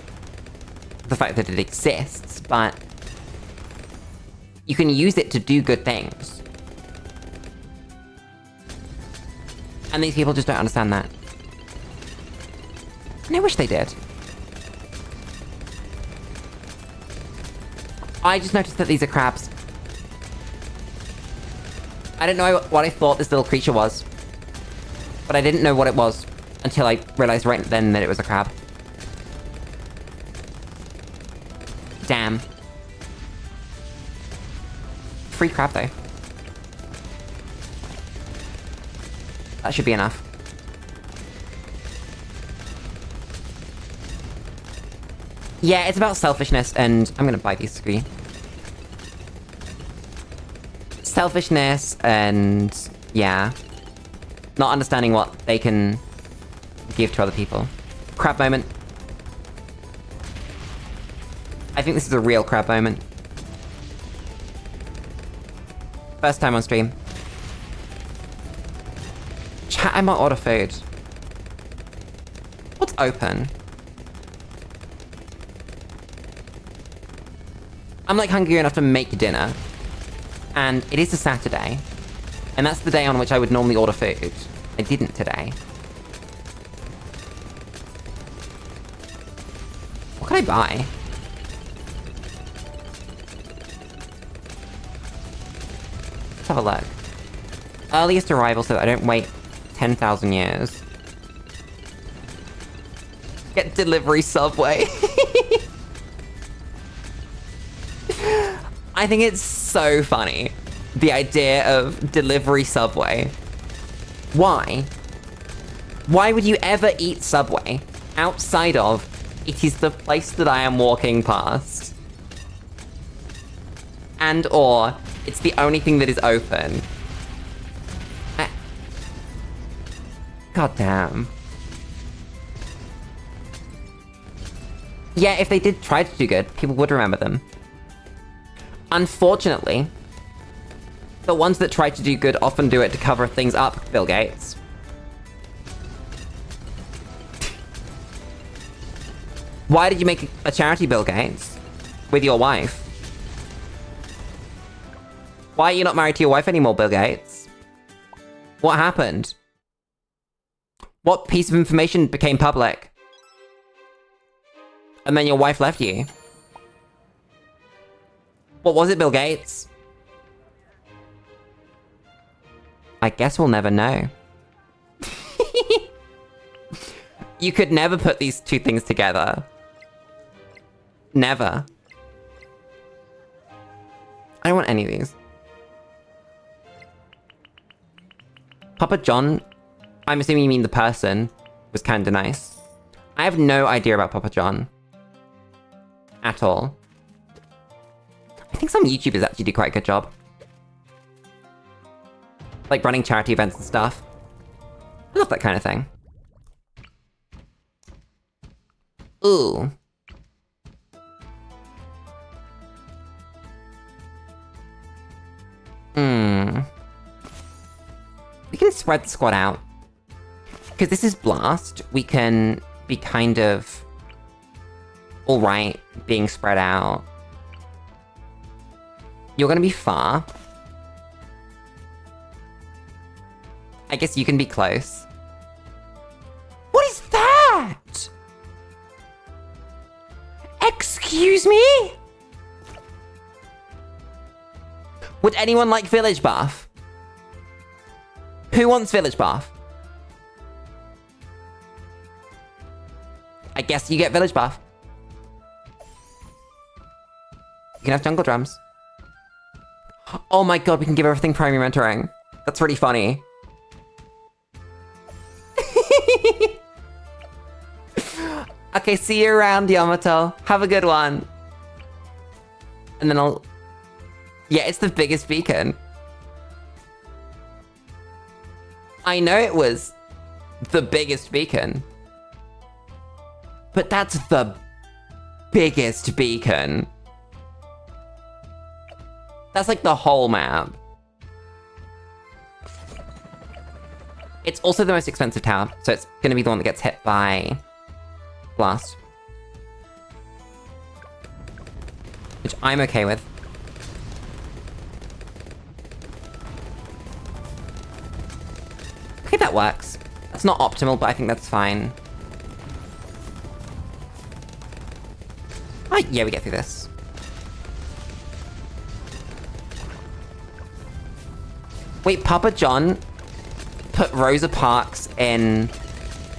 The fact that it exists, but you can use it to do good things. And these people just don't understand that. And I wish they did. I just noticed that these are crabs. I didn't know what I thought this little creature was. But I didn't know what it was until I realized right then that it was a crab. Damn. Free crab, though. That should be enough. Yeah, it's about selfishness, and I'm gonna buy these three. Selfishness, and yeah. Not understanding what they can give to other people. Crab moment. I think this is a real crab moment. First time on stream. Chat, I might order food. What's open? I'm like hungry enough to make dinner. And it is a Saturday. And that's the day on which I would normally order food. I didn't today. What can I buy? Let's have a look. Earliest arrival so that I don't wait 10,000 years. Get delivery Subway. I think it's so funny. The idea of delivery Subway. Why? Why would you ever eat Subway outside of it is the place that I am walking past? And or it's the only thing that is open. God damn. Yeah, if they did try to do good, people would remember them. Unfortunately, the ones that try to do good often do it to cover things up, Bill Gates. Why did you make a charity, Bill Gates? With your wife? Why are you not married to your wife anymore, Bill Gates? What happened? What piece of information became public? And then your wife left you? What was it, Bill Gates? I guess we'll never know. You could never put these two things together. Never. I don't want any of these. Papa John, I'm assuming you mean the person, was kinda nice. I have no idea about Papa John. At all. I think some YouTubers actually do quite a good job. Like running charity events and stuff. I love that kind of thing. Ooh. We can spread the squad out. Because this is Blast, we can be kind of alright being spread out. You're gonna be far. I guess you can be close. What is that? Excuse me? Would anyone like Village Buff? Who wants Village Buff? I guess you get Village Buff. You can have Jungle Drums. Oh my god, we can give everything primary mentoring. That's really funny. Okay, see you around, Yamato. Have a good one. And then I'll... Yeah, it's the biggest beacon. I know it was the biggest beacon. But that's the biggest beacon. That's like the whole map. It's also the most expensive tower, so it's gonna be the one that gets hit by Blast. Which I'm okay with. Okay, that works. That's not optimal, but I think that's fine. Yeah, we get through this. Wait, Papa John put Rosa Parks in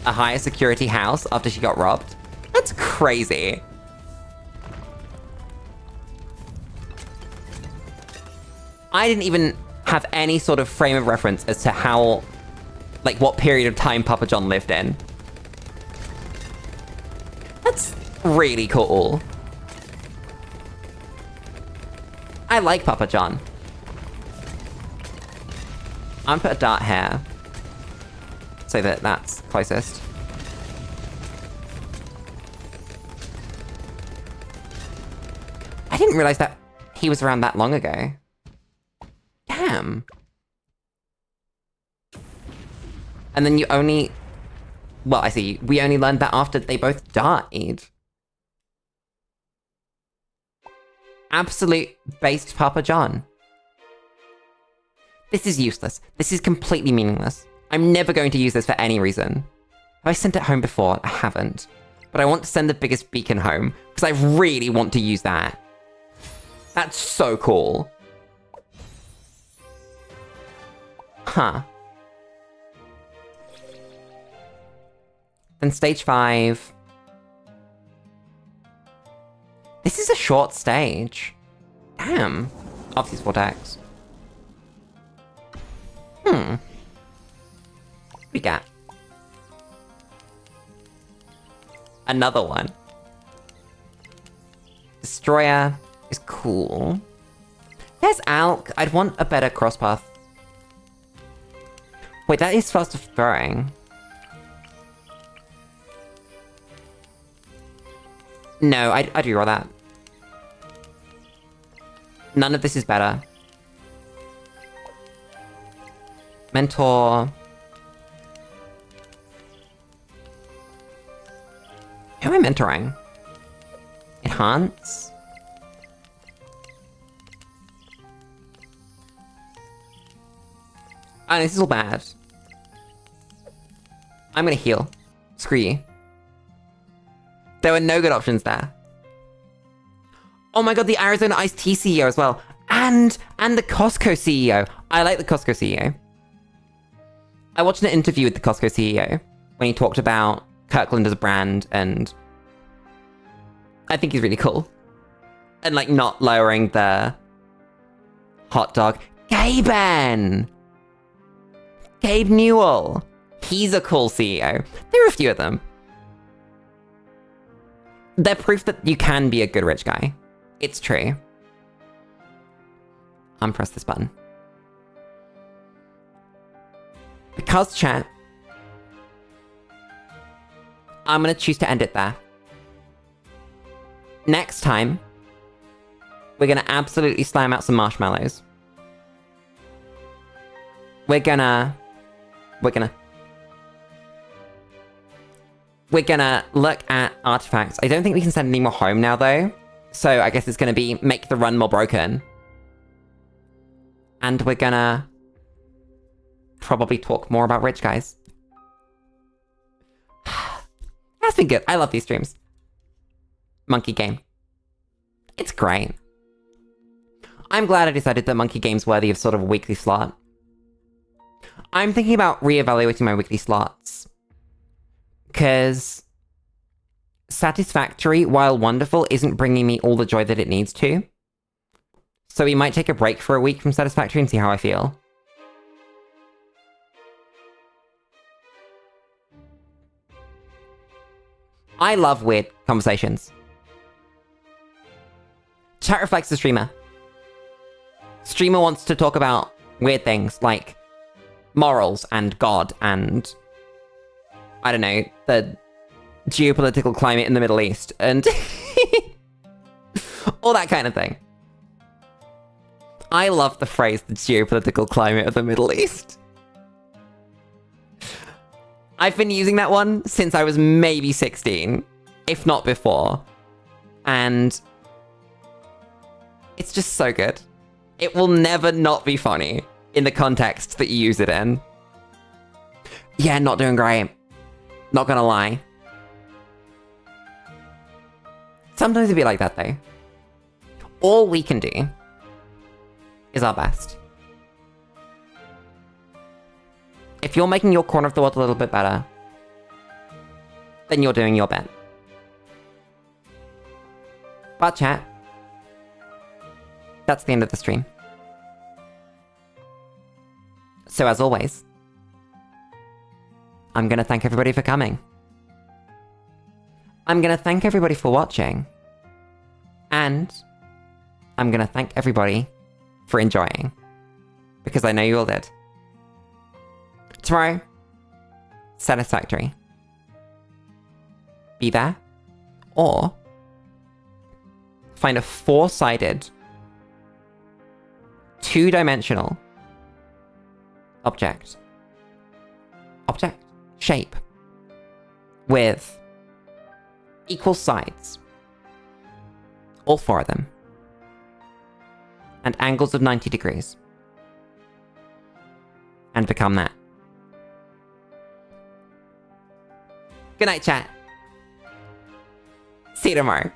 a higher security house after she got robbed? That's crazy. I didn't even have any sort of frame of reference as to how, like, what period of time Papa John lived in. That's really cool. I like Papa John. I'm gonna put a dart here, so that that's closest. I didn't realize that he was around that long ago. Damn. And then you only... Well, I see. We only learned that after they both died. Absolute based Papa John. This is useless. This is completely meaningless. I'm never going to use this for any reason. Have I sent it home before? I haven't. But I want to send the biggest beacon home, because I really want to use that. That's so cool. Huh. Then stage 5. This is a short stage. Damn. Obviously it's Vortex. What we got? Another one. Destroyer is cool. There's Alk. I'd want a better crosspath. Wait, that is faster throwing. No, I'd reroll that. None of this is better. Mentor. Who am I mentoring? Enhance? Oh, this is all bad. I'm gonna heal. Screw you. There were no good options there. Oh my god, the Arizona Iced Tea CEO as well. And the Costco CEO. I like the Costco CEO. I watched an interview with the Costco CEO when he talked about Kirkland as a brand, and I think he's really cool. And, like, not lowering the hot dog. Gaben! Gabe Newell. He's a cool CEO. There are a few of them. They're proof that you can be a good rich guy. It's true. Unpress this button. Because, chat, I'm gonna choose to end it there. Next time, we're gonna absolutely slam out some marshmallows. We're gonna look at artifacts. I don't think we can send any more home now, though. So I guess it's gonna be make the run more broken. And we're gonna probably talk more about rich guys. That's been good. I love these streams. Monkey Game. It's great. I'm glad I decided that Monkey Game's worthy of sort of a weekly slot. I'm thinking about reevaluating my weekly slots. Because Satisfactory, while wonderful, isn't bringing me all the joy that it needs to. So we might take a break for a week from Satisfactory and see how I feel. I love weird conversations. Chat reflects the streamer. Streamer wants to talk about weird things like morals and God and, I don't know, the geopolitical climate in the Middle East and all that kind of thing. I love the phrase, the geopolitical climate of the Middle East. I've been using that one since I was maybe 16, if not before. And it's just so good. It will never not be funny in the context that you use it in. Yeah, not doing great. Not gonna lie. Sometimes it'd be like that, though. All we can do is our best. If you're making your corner of the world a little bit better, then you're doing your bit. But chat, that's the end of the stream. So as always, I'm gonna thank everybody for coming. I'm gonna thank everybody for watching. And I'm gonna thank everybody for enjoying. Because I know you all did. Tomorrow, Satisfactory. Be there, or find a four-sided, two-dimensional object, shape, with equal sides, all four of them, and angles of 90 degrees, and become that. Good night, chat. See you tomorrow.